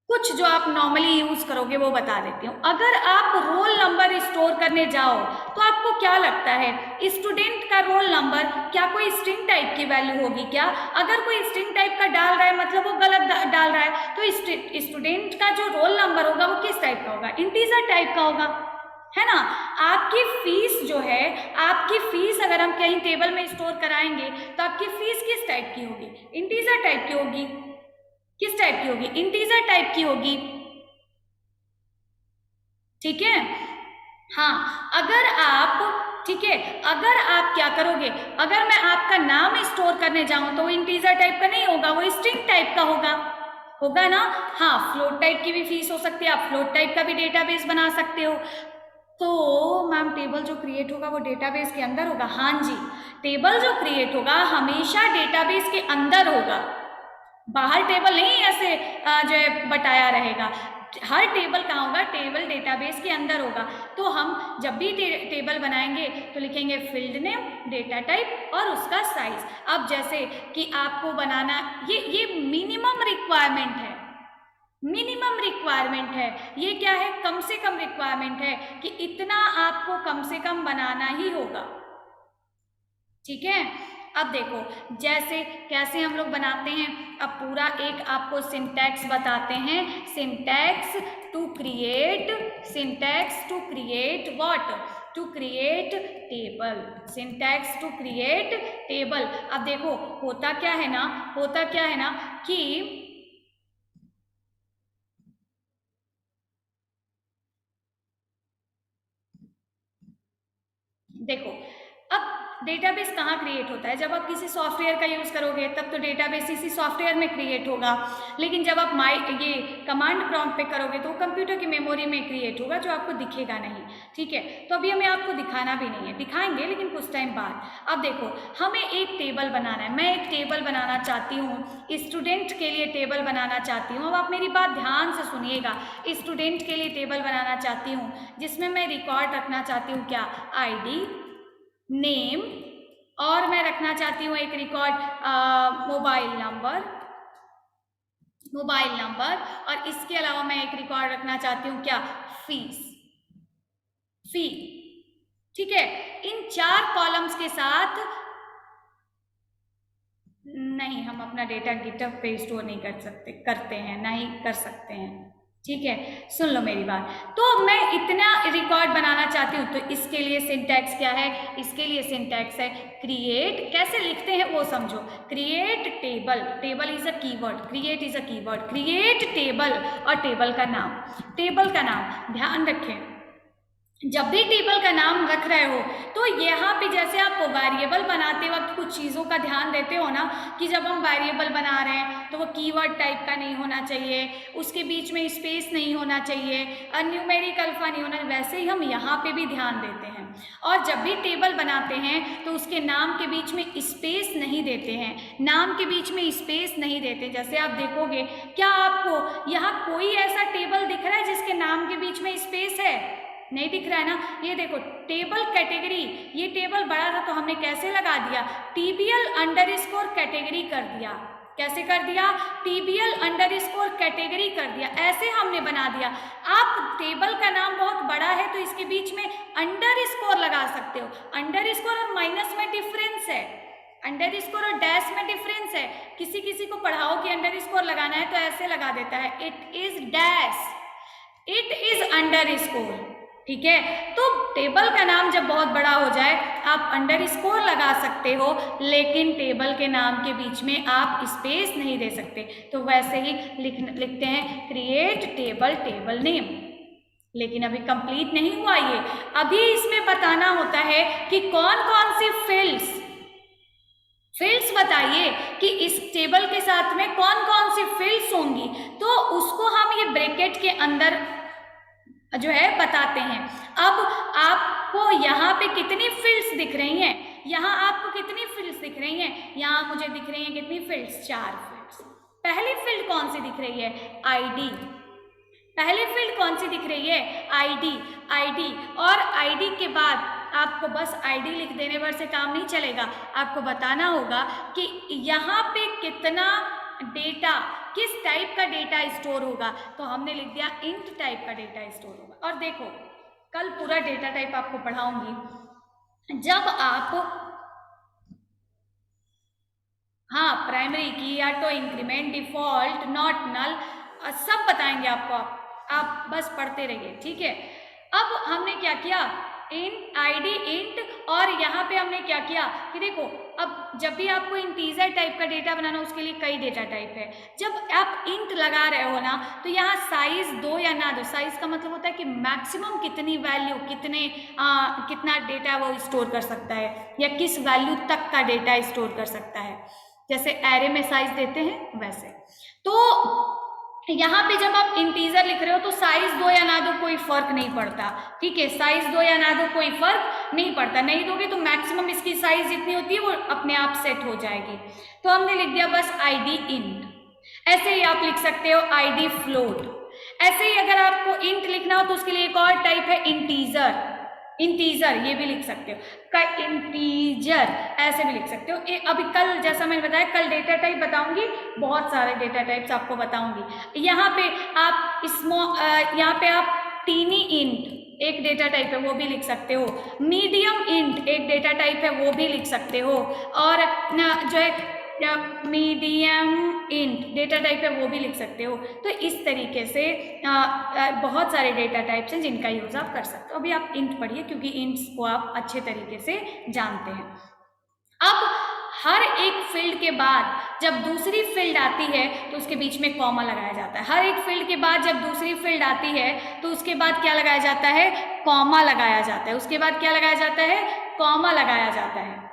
A: कुछ जो आप नॉर्मली यूज करोगे वो बता देती हूँ। अगर आप रोल नंबर स्टोर करने जाओ तो आपको क्या लगता है, स्टूडेंट का रोल नंबर क्या कोई स्ट्रिंग टाइप की वैल्यू होगी क्या? अगर कोई स्ट्रिंग टाइप का डाल रहा है मतलब वो गलत डाल रहा है, तो स्टूडेंट का जो रोल नंबर होगा वो किस टाइप का होगा? इंटीजर टाइप का होगा, है ना। आपकी फीस जो है, आपकी फीस अगर हम कहीं टेबल में स्टोर कराएंगे तो आपकी फीस किस टाइप की होगी? इंटीजर टाइप की होगी। किस टाइप की होगी? इंटीजर टाइप की होगी, ठीक है। हाँ, अगर आप, ठीक है, अगर आप क्या करोगे, अगर मैं आपका नाम स्टोर करने जाऊं तो वो इंटीजर टाइप का नहीं होगा, वो स्ट्रिंग टाइप का होगा, होगा ना। हाँ, फ्लोट टाइप की भी फीस हो सकती है, आप फ्लोट टाइप का भी डेटाबेस बना सकते हो। तो मैम टेबल जो क्रिएट होगा वो डेटाबेस के अंदर होगा? हाँ जी, टेबल जो क्रिएट होगा हमेशा डेटाबेस के अंदर होगा, बाहर टेबल नहीं ऐसे जो है बटाया रहेगा। हर टेबल कहाँ होगा? टेबल डेटाबेस के अंदर होगा। तो हम जब भी टेबल बनाएंगे तो लिखेंगे फील्ड नेम, डेटा टाइप और उसका साइज। अब जैसे कि आपको बनाना, ये मिनिमम रिक्वायरमेंट है, मिनिमम रिक्वायरमेंट है। ये क्या है? कम से कम रिक्वायरमेंट है कि इतना आपको कम से कम बनाना ही होगा, ठीक है। अब देखो जैसे कैसे हम लोग बनाते हैं, अब पूरा एक आपको सिंटैक्स बताते हैं। Syntax to create, syntax to create what? To create table, syntax to create table. अब देखो होता क्या है ना, होता क्या है ना कि देखो, अब डेटाबेस कहाँ क्रिएट होता है? जब आप किसी सॉफ्टवेयर का यूज़ करोगे तब तो डेटाबेस इसी सॉफ्टवेयर में क्रिएट होगा, लेकिन जब आप ये कमांड प्रॉम्प्ट पे करोगे तो कंप्यूटर की मेमोरी में क्रिएट होगा, जो आपको दिखेगा नहीं, ठीक है। तो अभी हमें आपको दिखाना भी नहीं है, दिखाएंगे लेकिन कुछ टाइम बाद। अब देखो हमें एक टेबल बनाना है, मैं एक टेबल बनाना चाहती हूँ, स्टूडेंट के लिए टेबल बनाना चाहती हूँ। अब आप मेरी बात ध्यान से सुनिएगा, स्टूडेंट के लिए टेबल बनाना चाहती हूँ जिसमें मैं रिकॉर्ड रखना चाहती हूँ क्या? ID, नेम, और मैं रखना चाहती हूँ एक रिकॉर्ड मोबाइल नंबर, और इसके अलावा मैं एक रिकॉर्ड रखना चाहती हूँ क्या, फी। ठीक है, इन 4 कॉलम्स के साथ नहीं, हम अपना डेटा गिटहब पे स्टोर नहीं करते हैं, ना ही कर सकते हैं। ठीक है, सुन लो मेरी बात। तो मैं इतना रिकॉर्ड बनाना चाहती हूँ, तो इसके लिए सिंटैक्स क्या है, इसके लिए सिंटैक्स है क्रिएट। कैसे लिखते हैं वो समझो, create table, table is a keyword, create is a keyword, create table, और टेबल का नाम ध्यान रखें। जब भी टेबल का नाम रख रहे हो तो यहाँ पे जैसे आप वेरिएबल बनाते वक्त कुछ चीज़ों का ध्यान देते हो ना, कि जब हम वेरिएबल बना रहे हैं तो वो कीवर्ड टाइप का नहीं होना चाहिए, उसके बीच में स्पेस नहीं होना चाहिए, न्यूमेरिक अल्फा नहीं होना, वैसे ही हम यहाँ पे भी ध्यान देते हैं। और जब भी टेबल बनाते हैं तो उसके नाम के बीच में स्पेस नहीं देते हैं, नाम के बीच में स्पेस नहीं देते। जैसे आप देखोगे, क्या आपको यहाँ कोई ऐसा टेबल दिख रहा है जिसके नाम के बीच में स्पेस है? नहीं दिख रहा है ना। ये देखो टेबल कैटेगरी, ये टेबल बड़ा था तो हमने कैसे लगा दिया, TBL अंडरस्कोर कैटेगरी कर दिया। कैसे कर दिया, TBL अंडरस्कोर कैटेगरी कर दिया, ऐसे हमने बना दिया। आप टेबल का नाम बहुत बड़ा है तो इसके बीच में अंडरस्कोर लगा सकते हो। अंडरस्कोर और माइनस में डिफरेंस है, अंडरस्कोर और डैश में डिफरेंस है। किसी किसी को पढ़ाओ कि अंडरस्कोर लगाना है तो ऐसे लगा देता है, it is dash, it is underscore. ठीक है, तो टेबल का नाम जब बहुत बड़ा हो जाए आप अंडरस्कोर लगा सकते हो, लेकिन टेबल के नाम के बीच में आप स्पेस नहीं दे सकते। तो वैसे ही लिखते हैं क्रिएट टेबल नेम। लेकिन अभी कंप्लीट नहीं हुआ ये, अभी इसमें बताना होता है कि कौन कौन सी फील्ड्स बताइए कि इस टेबल के साथ में कौन कौन सी फील्ड्स होंगी, तो उसको हम ये ब्रैकेट के अंदर जो है बताते हैं। अब आपको यहाँ पे कितनी फील्ड्स दिख रही हैं, यहाँ आपको कितनी फील्ड्स दिख रही हैं, यहाँ मुझे दिख रही हैं कितनी फील्ड्स, 4 फील्ड्स। पहली फील्ड कौन सी दिख रही है, आईडी। पहली फील्ड कौन सी दिख रही है, आईडी। और आईडी के बाद आपको बस आईडी लिख देने पर से काम नहीं चलेगा, आपको बताना होगा कि यहाँ पे कितना डेटा, किस टाइप का डेटा स्टोर होगा। तो हमने लिख दिया इंट टाइप का डेटा स्टोर होगा। और देखो कल पूरा डेटा टाइप आपको पढ़ाऊंगी। जब आप primary key, auto increment, default, not null, सब बताएंगे आपको, आप बस पढ़ते रहिए। ठीक है, अब हमने क्या किया, इंट आईडी इंट, और यहाँ पे हमने क्या किया कि देखो अब जब भी आपको इंटीजर टाइप का डेटा बनाना, उसके लिए कई डेटा टाइप है। जब आप इंट लगा रहे हो ना तो यहाँ साइज दो या ना दो, साइज का मतलब होता है कि मैक्सिमम कितनी वैल्यू, कितना डेटा वो स्टोर कर सकता है, या किस वैल्यू तक का डेटा स्टोर कर सकता है। जैसे एरे में साइज देते हैं वैसे। तो यहाँ पे जब आप इंटीजर लिख रहे हो तो साइज दो या ना दो कोई फर्क नहीं पड़ता। ठीक है, साइज दो या ना दो कोई फर्क नहीं पड़ता, नहीं दोगे तो मैक्सिमम इसकी साइज जितनी होती है वो अपने आप सेट हो जाएगी। तो हमने लिख दिया बस आईडी इंट। ऐसे ही आप लिख सकते हो आईडी फ्लोट। ऐसे ही अगर आपको इंट लिखना हो तो उसके लिए एक और टाइप है इंटीजर, ये भी लिख सकते हो, इंटीजर ऐसे भी लिख सकते हो। अभी कल जैसा मैंने बताया, कल डेटा टाइप बताऊंगी, बहुत सारे डेटा टाइप्स आपको बताऊंगी। यहाँ पे आप टीनी इंट एक डेटा टाइप है वो भी लिख सकते हो, मीडियम इंट एक डेटा टाइप है वो भी लिख सकते हो, और जो है मीडियम इंट डेटा टाइप है वो भी लिख सकते हो। तो इस तरीके से बहुत सारे डेटा टाइप्स हैं जिनका यूज़ आप कर सकते हो। अभी आप इंट पढ़िए क्योंकि इंट्स को आप अच्छे तरीके से जानते हैं। अब हर एक फील्ड के बाद जब दूसरी फील्ड आती है तो उसके बीच में कॉमा लगाया जाता है। हर एक फील्ड के बाद जब दूसरी फील्ड आती है तो उसके बाद क्या लगाया जाता है, कॉमा लगाया जाता है। उसके बाद क्या लगाया जाता है, कॉमा लगाया जाता है।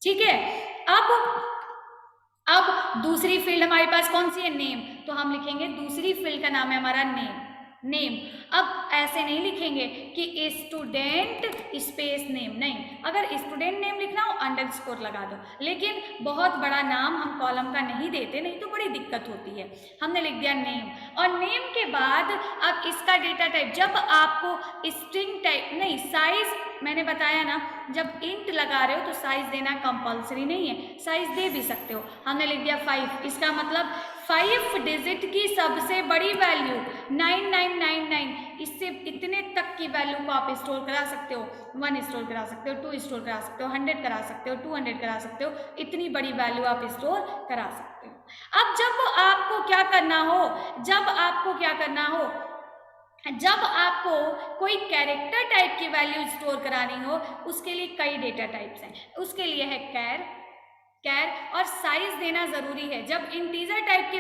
A: ठीक है, अब दूसरी फील्ड हमारे पास कौन सी है, नेम। तो हम लिखेंगे दूसरी फील्ड का नाम है हमारा नेम। अब ऐसे नहीं लिखेंगे कि स्टूडेंट स्पेस नेम, नहीं, अगर स्टूडेंट नेम लिखना हो अंडरस्कोर लगा दो, लेकिन बहुत बड़ा नाम हम कॉलम का नहीं देते, नहीं तो बड़ी दिक्कत होती है। हमने लिख दिया नेम, और नेम के बाद अब इसका डेटा टाइप, जब आपको स्ट्रिंग टाइप नहीं, साइज मैंने बताया ना, जब इंट लगा रहे हो तो साइज देना कंपलसरी नहीं है, साइज दे भी सकते हो। हमने लिख दिया 5, इसका मतलब 5 डिजिट की सबसे बड़ी वैल्यू 9999, इससे इतने तक की वैल्यू को आप स्टोर करा सकते हो। 1 स्टोर करा सकते हो, 2 स्टोर करा सकते हो, 100 करा सकते हो, 200 करा सकते हो, इतनी बड़ी वैल्यू आप स्टोर करा सकते हो। अब जब आपको क्या करना हो, जब आपको कोई कैरेक्टर टाइप की वैल्यू स्टोर करानी हो, उसके लिए कई डेटा टाइप्स हैं। उसके लिए है कैर और साइज देना जरूरी है। जब इंटीजर टाइप के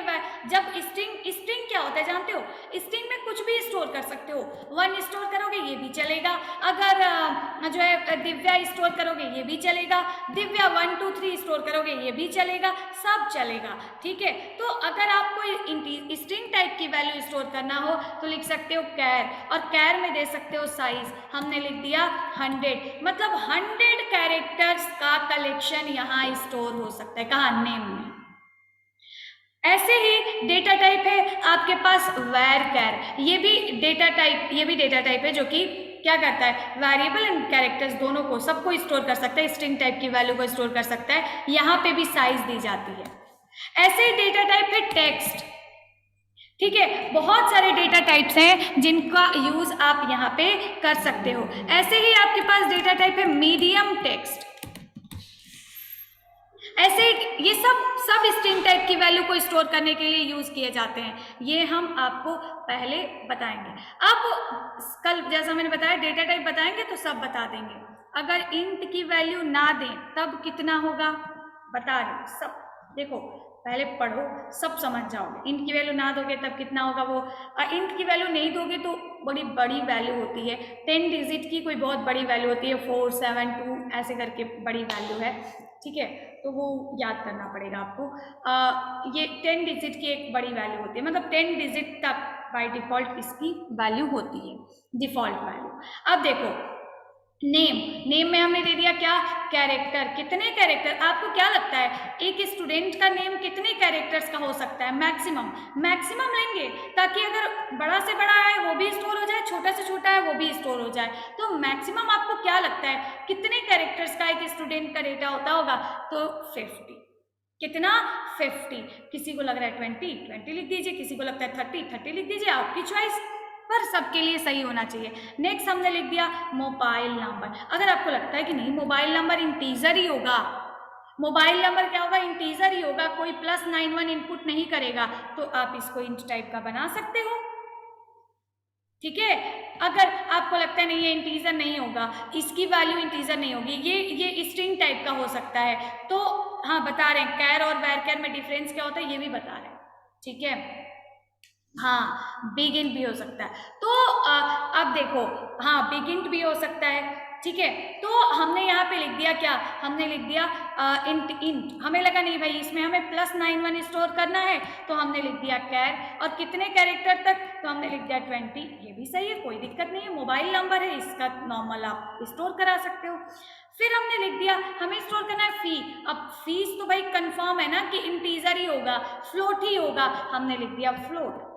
A: जब स्ट्रिंग क्या होता है जानते हो? स्ट्रिंग में कुछ भी स्टोर कर सकते हो। 1 स्टोर करोगे ये भी चलेगा, अगर जो है दिव्या स्टोर करोगे ये भी चलेगा, दिव्या 1 2 3 स्टोर करोगे ये भी चलेगा, सब चलेगा। ठीक है, तो अगर आपको स्ट्रिंग टाइप की वैल्यू स्टोर करना हो तो लिख सकते हो कैर, और कैर में दे सकते हो साइज। हमने लिख दिया 100, मतलब 100 कैरेक्टर्स का कलेक्शन यहाँ स्टोर हो सकता है। कहाँ? नेम में। ऐसे ही डेटा टाइप है आपके पास वैर कैर, ये भी डेटा टाइप है जो कि क्या करता है, वेरिएबल एंड कैरेक्टर्स दोनों को, सबको स्टोर कर सकता है, स्ट्रिंग टाइप की वैल्यू को स्टोर कर सकता है। यहाँ पे भी साइज दी जाती है। ऐसे ही डेटा टाइप है टेक्स्ट। ठीक है, बहुत सारे डेटा टाइप्स हैं जिनका यूज आप यहाँ पे कर सकते हो। ऐसे ही आपके पास डेटा टाइप है मीडियम टेक्स्ट। ऐसे ये सब स्ट्रिंग टाइप की वैल्यू को स्टोर करने के लिए यूज किए जाते हैं। ये हम आपको पहले बताएंगे। अब कल जैसा मैंने बताया डेटा टाइप बताएंगे तो सब बता देंगे। अगर इंट की वैल्यू ना दें तब कितना होगा बता रहे हो सब। देखो पहले पढ़ो, सब समझ जाओगे। इंट की वैल्यू ना दोगे तब कितना होगा वो। इंट की वैल्यू नहीं दोगे तो बड़ी बड़ी वैल्यू होती है, 10 डिजिट की कोई बहुत बड़ी वैल्यू होती है, 4 7 2 ऐसे करके बड़ी वैल्यू है। ठीक है, तो वो याद करना पड़ेगा आपको। ये 10 डिजिट की एक बड़ी वैल्यू होती है, मतलब 10 डिजिट तक बाय डिफॉल्ट इसकी वैल्यू होती है, डिफॉल्ट वैल्यू। अब देखो नेम में हमने दे दिया क्या, कैरेक्टर। कितने कैरेक्टर आपको क्या लगता है एक स्टूडेंट का नेम कितने कैरेक्टर्स का हो सकता है? मैक्सिमम लेंगे ताकि अगर बड़ा से बड़ा है वो भी स्टोर हो जाए, छोटा से छोटा है वो भी स्टोर हो जाए। तो मैक्सिमम आपको क्या लगता है कितने कैरेक्टर्स का एक स्टूडेंट का डेटा होता होगा? तो 50। कितना? 50। किसी को लग रहा है 20 लिख दीजिए, किसी को लगता है 30 लिख दीजिए, आपकी चॉइस, पर सबके लिए सही होना चाहिए। नेक्स्ट हमने लिख दिया मोबाइल नंबर। अगर आपको लगता है कि नहीं मोबाइल नंबर इंटीजर ही होगा, मोबाइल नंबर क्या होगा, इंटीजर ही होगा, कोई +91 इनपुट नहीं करेगा, तो आप इसको इंट टाइप का बना सकते हो। ठीक है, अगर आपको लगता है नहीं ये इंटीजर नहीं होगा, इसकी वैल्यू इंटीजर नहीं होगी, ये स्ट्रिंग टाइप का हो सकता है, तो हाँ बता रहे हैं कैर और वैर कैर में डिफरेंस क्या होता है ये भी बता रहे हैं। ठीक है, हाँ बिगिन भी हो सकता है। तो अब देखो, हाँ बिगिन भी हो सकता है। ठीक है, तो हमने यहाँ पे लिख दिया क्या, हमने लिख दिया इंट। हमें लगा नहीं भाई इसमें हमें +91 स्टोर करना है, तो हमने लिख दिया कैर, और कितने कैरेक्टर तक, तो हमने लिख दिया 20। ये भी सही है, कोई दिक्कत नहीं है, मोबाइल नंबर है, इसका नॉर्मल आप स्टोर करा सकते हो। फिर हमने लिख दिया हमें स्टोर करना है फी। अब फीस तो भाई कंफर्म है ना कि इंटीजर ही होगा, फ्लोट ही होगा, हमने लिख दिया फ्लोट।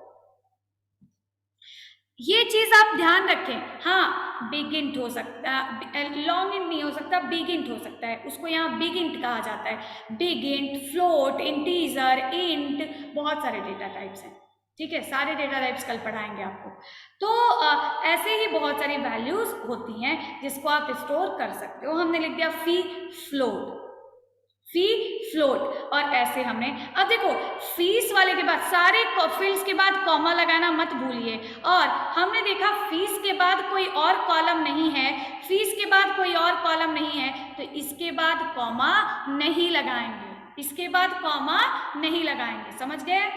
A: ये चीज आप ध्यान रखें। हाँ बिग इंट हो सकता है, लॉन्ग इंट नहीं हो सकता, बिग इंट हो सकता है, उसको यहाँ बिग इंट कहा जाता है। Big int, float, integer, int, बहुत सारे डेटा टाइप्स हैं। ठीक है, सारे डेटा टाइप्स कल पढ़ाएंगे आपको। तो ऐसे ही बहुत सारी वैल्यूज होती हैं जिसको आप स्टोर कर सकते हो। हमने लिख दिया फी फ्लोट, फी फ्लोट, और ऐसे हमने, अब देखो फीस वाले के बाद सारे फील्ड्स के बाद कॉमा लगाना मत भूलिए। और हमने देखा फीस के बाद कोई और कॉलम नहीं है, फीस के बाद कोई और कॉलम नहीं है, तो इसके बाद कॉमा नहीं लगाएंगे, इसके बाद कॉमा नहीं लगाएंगे, समझ गए?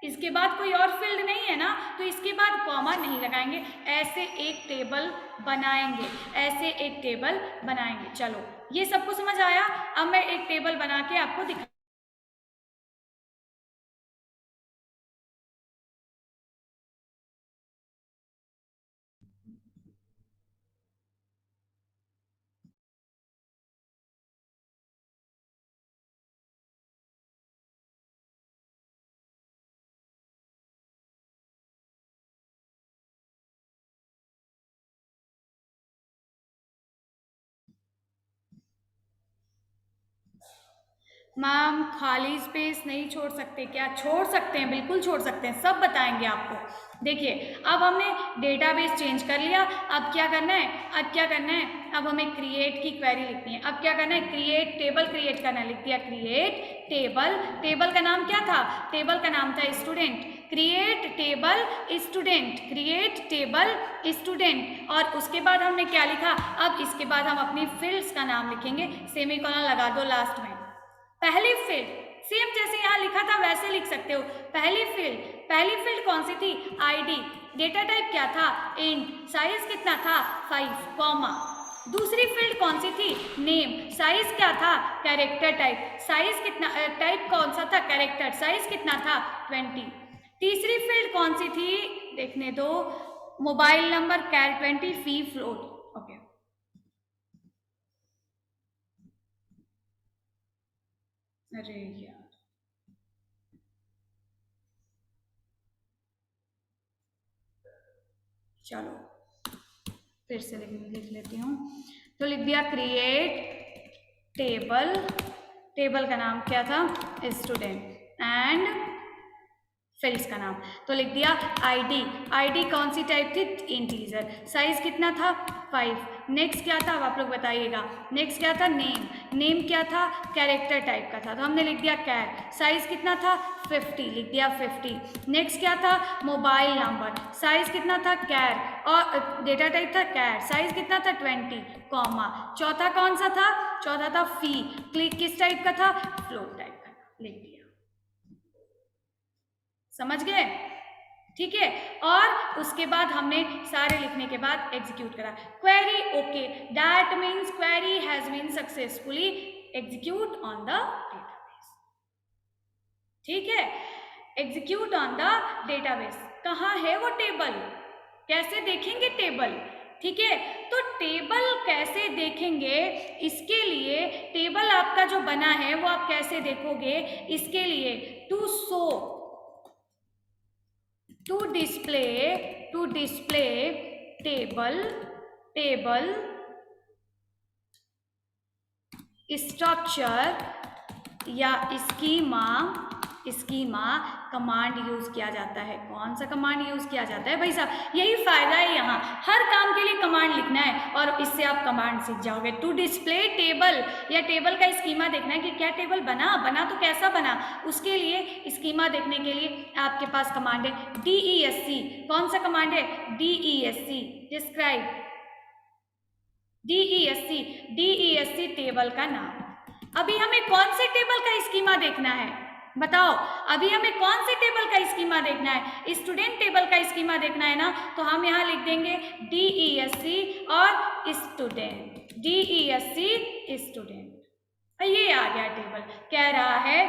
A: इसके बाद कोई और फील्ड नहीं है ना, तो इसके बाद कॉमा नहीं लगाएंगे, ऐसे एक टेबल बनाएंगे, ऐसे एक टेबल बनाएंगे। चलो ये सबको समझ आया? अब मैं एक टेबल बना के आपको दिखा मैम खाली स्पेस नहीं छोड़ सकते क्या? छोड़ सकते हैं, बिल्कुल छोड़ सकते हैं, सब बताएंगे आपको। देखिए अब हमने डेटाबेस चेंज कर लिया, अब क्या करना है, अब क्या करना है, अब हमें क्रिएट की क्वेरी लिखनी है। अब क्या करना है, क्रिएट टेबल क्रिएट करना है। लिख दिया क्रिएट टेबल। टेबल का नाम क्या था? टेबल का नाम था student. Create table student, create table student. और उसके बाद हमने क्या लिखा, अब इसके बाद हम अपनी फील्ड्स का नाम लिखेंगे, सेमीकोलन लगा दो लास्ट में। पहली फील्ड सेम जैसे यहाँ लिखा था वैसे लिख सकते हो। पहली फील्ड कौन सी थी? आईडी। डेटा टाइप क्या था? इंट। साइज कितना था? 5 कॉमा। दूसरी फील्ड कौन सी थी? नेम। साइज क्या था? Character type. साइज कितना, टाइप कौन सा था? कैरेक्टर। साइज कितना था? 20। तीसरी फील्ड कौन सी थी? देखने दो, मोबाइल नंबर कैर 20 फी फ्लोट। ओके, अरे यार, चलो फिर से लिख लेती हूँ। तो लिख दिया क्रिएट टेबल, टेबल का नाम क्या था? स्टूडेंट। एंड फील्ड्स का नाम तो लिख दिया आईडी। आईडी कौन सी टाइप थी? इंटीजर। साइज कितना था? 5। नेक्स्ट क्या था? अब आप लोग बताइएगा। नेक्स्ट क्या था? नेम। नेम क्या था? कैरेक्टर टाइप का था, तो हमने लिख दिया कैर। साइज कितना था? 50, लिख दिया 50। नेक्स्ट क्या था? Mobile number. साइज कितना था? कैर। और डेटा टाइप था कैर। साइज कितना था? 20 कॉमा। चौथा कौन सा था? चौथा था फी। क्लिक किस टाइप का था? फ्लोट टाइप का। लिख दिया। समझ गए? ठीक है। और उसके बाद हमने सारे लिखने के बाद एग्जीक्यूट करा। Query okay, that means query has been successfully execute on the database. ठीक है, एग्जीक्यूट ऑन द डेटाबेस। कहाँ है वो टेबल? कैसे देखेंगे टेबल? ठीक है, तो टेबल कैसे देखेंगे, इसके लिए टेबल आपका जो बना है वो आप कैसे देखोगे? इसके लिए to show, to display table structure या स्कीमा कमांड यूज किया जाता है। कौन सा कमांड यूज किया जाता है भाई साहब? यही फायदा है, यहाँ हर काम के लिए कमांड लिखना है और इससे आप कमांड सीख जाओगे। टू डिस्प्ले टेबल, या टेबल का स्कीमा देखना है कि क्या टेबल बना तो कैसा बना, उसके लिए स्कीमा देखने के लिए आपके पास कमांड है DESC। कौन सा कमांड है? DESC, describe. DESC टेबल का नाम। अभी हमें कौन से टेबल का स्कीमा देखना है? बताओ, अभी हमें कौन से टेबल का स्कीमा देखना है? स्टूडेंट टेबल का स्कीमा देखना है ना, तो हम यहाँ लिख देंगे DESC और स्टूडेंट। DESC student. ये आ गया टेबल। कह रहा है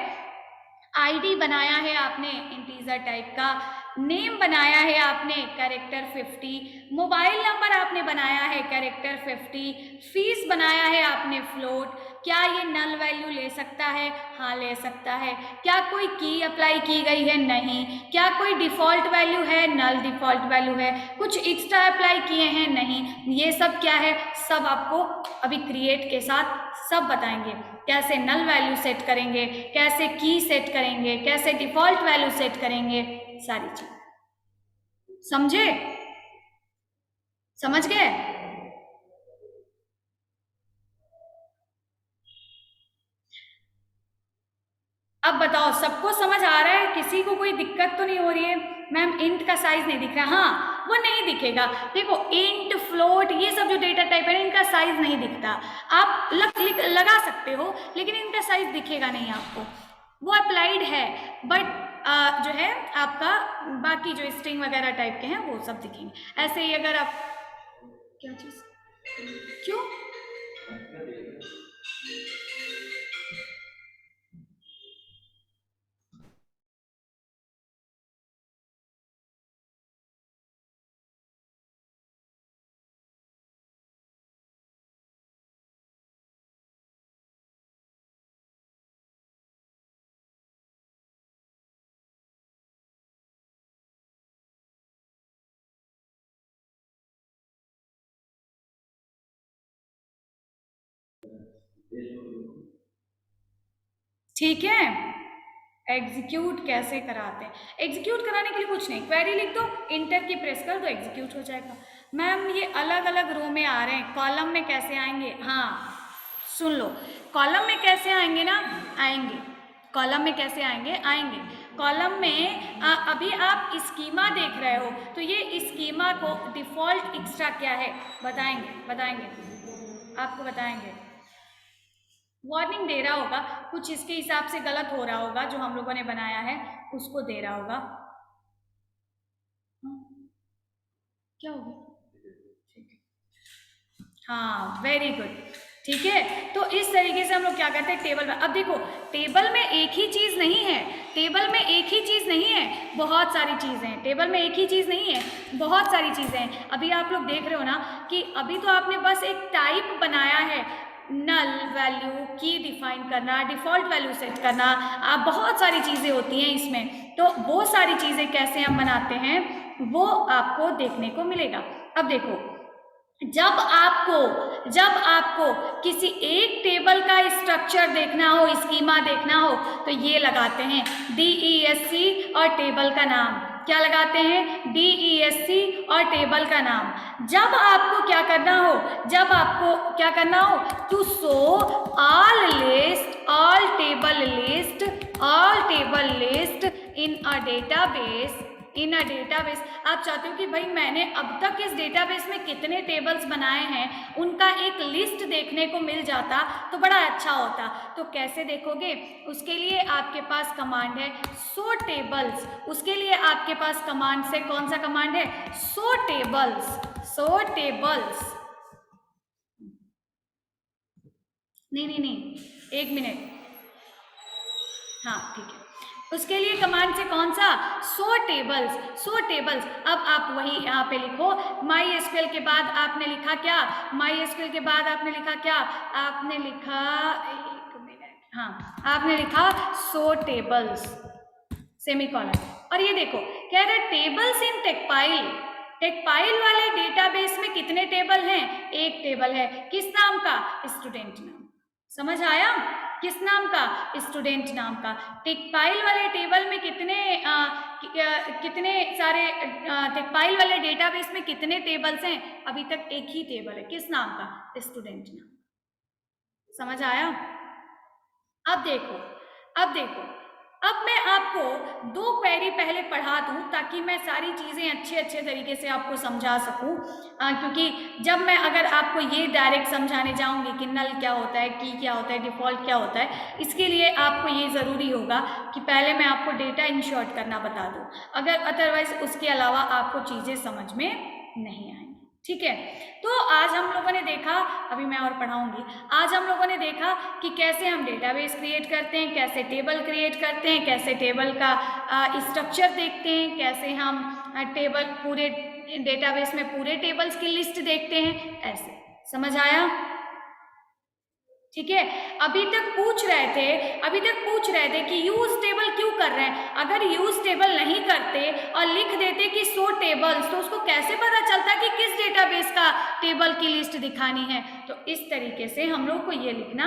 A: आईडी बनाया है आपने इंटीजर टाइप का, नेम बनाया है आपने कैरेक्टर 50, मोबाइल नंबर आपने बनाया है कैरेक्टर 50, फीस बनाया है आपने फ्लोट। क्या ये नल वैल्यू ले सकता है? हाँ ले सकता है। क्या कोई की अप्लाई की गई है? नहीं। क्या कोई डिफॉल्ट वैल्यू है? नल डिफॉल्ट वैल्यू है। कुछ एक्स्ट्रा अप्लाई किए हैं? नहीं। ये सब क्या है? सब आपको अभी क्रिएट के साथ सब बताएंगे। कैसे नल वैल्यू सेट करेंगे, कैसे की सेट करेंगे, कैसे डिफॉल्ट वैल्यू सेट करेंगे, सारी चीज समझे? समझ गए? अब बताओ, सबको समझ आ रहा है? किसी को कोई दिक्कत तो नहीं हो रही है? मैम इंट का साइज नहीं दिख रहा। हाँ वो नहीं दिखेगा। देखो इंट फ्लोट ये सब जो डेटा टाइप है इनका साइज नहीं दिखता। आप लगा सकते हो लेकिन इनका साइज दिखेगा नहीं आपको। वो अप्लाइड है, बट जो है आपका बाकी जो स्ट्रिंग वगैरह टाइप के हैं वो सब दिखेंगे। ऐसे ही अगर आप क्या चीज, क्यों? ठीक है, एग्जीक्यूट कैसे कराते हैं? एग्जीक्यूट कराने के लिए कुछ नहीं, क्वेरी लिख दो, इंटर की प्रेस कर दो, एग्जीक्यूट हो जाएगा। मैम ये अलग अलग रो में आ रहे हैं, कॉलम में कैसे आएंगे? हाँ सुन लो, कॉलम में कैसे आएंगे ना, आएंगे, कॉलम में कैसे आएंगे? आएंगे कॉलम में अभी आप स्कीमा देख रहे हो, तो ये स्कीमा को डिफॉल्ट एक्स्ट्रा क्या है बताएंगे, बताएंगे आपको बताएंगे, वार्निंग दे रहा होगा, कुछ इसके हिसाब से गलत हो रहा होगा, जो हम लोगों ने बनाया है उसको दे रहा होगा। क्या होगा? हाँ वेरी गुड, ठीक है। तो इस तरीके से हम लोग क्या करते हैं, टेबल में, अब देखो टेबल में एक ही चीज़ नहीं है, टेबल में एक ही चीज़ नहीं है, बहुत सारी चीज़ें हैं, टेबल में एक ही चीज़ नहीं है, बहुत सारी चीज़ें हैं। अभी आप लोग देख रहे हो ना कि अभी तो आपने बस एक टाइप बनाया है, नल वैल्यू की डिफाइन करना, डिफ़ॉल्ट वैल्यू सेट करना, बहुत सारी चीज़ें होती हैं इसमें, तो वो सारी चीज़ें कैसे हम बनाते हैं वो आपको देखने को मिलेगा। अब देखो, जब आपको किसी एक टेबल का स्ट्रक्चर देखना हो, स्कीमा देखना हो, तो ये लगाते हैं DESC और टेबल का नाम, क्या लगाते हैं? DESC और टेबल का नाम। जब आपको क्या करना हो, जब आपको क्या करना हो, to show all list, all table list, all table list in a database, in a database, आप चाहते हो कि भाई मैंने अब तक इस डेटाबेस में कितने टेबल्स बनाए हैं उनका एक लिस्ट देखने को मिल जाता तो बड़ा अच्छा होता। तो कैसे देखोगे? उसके लिए आपके पास कमांड है शो टेबल्स, उसके लिए आपके पास कमांड से कौन सा कमांड है? शो टेबल्स, शो टेबल्स, नहीं एक मिनट, हाँ ठीक है, उसके लिए कमांड से कौन सा? Show tables, show tables. अब आप वही यहाँ पे लिखो, माई एसक्यूएल के बाद आपने लिखा क्या? माई एसक्यूएल के बाद आपने लिखा क्या? आपने लिखा, एक मिनट, हाँ आपने लिखा शो टेबल्स सेमीकोलन। और ये देखो कह रहे टेबल्स इन टेकपाइल, टेकपाइल वाले डेटाबेस में कितने टेबल हैं? एक टेबल है, किस नाम का? स्टूडेंट नाम। समझ आया? किस नाम का? स्टूडेंट नाम का। टेकपाइल वाले टेबल में कितने सारे टेकपाइल वाले डेटाबेस में कितने टेबल्स हैं? अभी तक एक ही टेबल है, किस नाम का? स्टूडेंट नाम। समझ आया? अब देखो, अब देखो, अब मैं आपको दो क्वेरी पहले पढ़ा दूं ताकि मैं सारी चीज़ें अच्छे तरीके से आपको समझा सकूं, क्योंकि जब मैं अगर आपको ये डायरेक्ट समझाने जाऊंगी कि नल क्या होता है, की क्या होता है, डिफ़ॉल्ट क्या होता है, इसके लिए आपको ये ज़रूरी होगा कि पहले मैं आपको डेटा इंसर्ट करना बता दूँ, अगर अदरवाइज उसके अलावा आपको चीज़ें समझ में नहीं आएंगी। ठीक है, तो आज हम लोगों ने देखा, अभी मैं और पढ़ाऊंगी, आज हम लोगों ने देखा कि कैसे हम डेटाबेस क्रिएट करते हैं, कैसे टेबल क्रिएट करते हैं, कैसे टेबल का स्ट्रक्चर देखते हैं, कैसे हम टेबल पूरे डेटाबेस में पूरे टेबल्स की लिस्ट देखते हैं, ऐसे। समझ आया? ठीक है, अभी तक पूछ रहे थे कि यूज टेबल क्यों कर रहे हैं। अगर यूज टेबल नहीं करते और लिख देते कि शो टेबल्स, तो उसको कैसे पता चलता कि किस डेटाबेस का टेबल की लिस्ट दिखानी है? तो इस तरीके से हम लोग को ये लिखना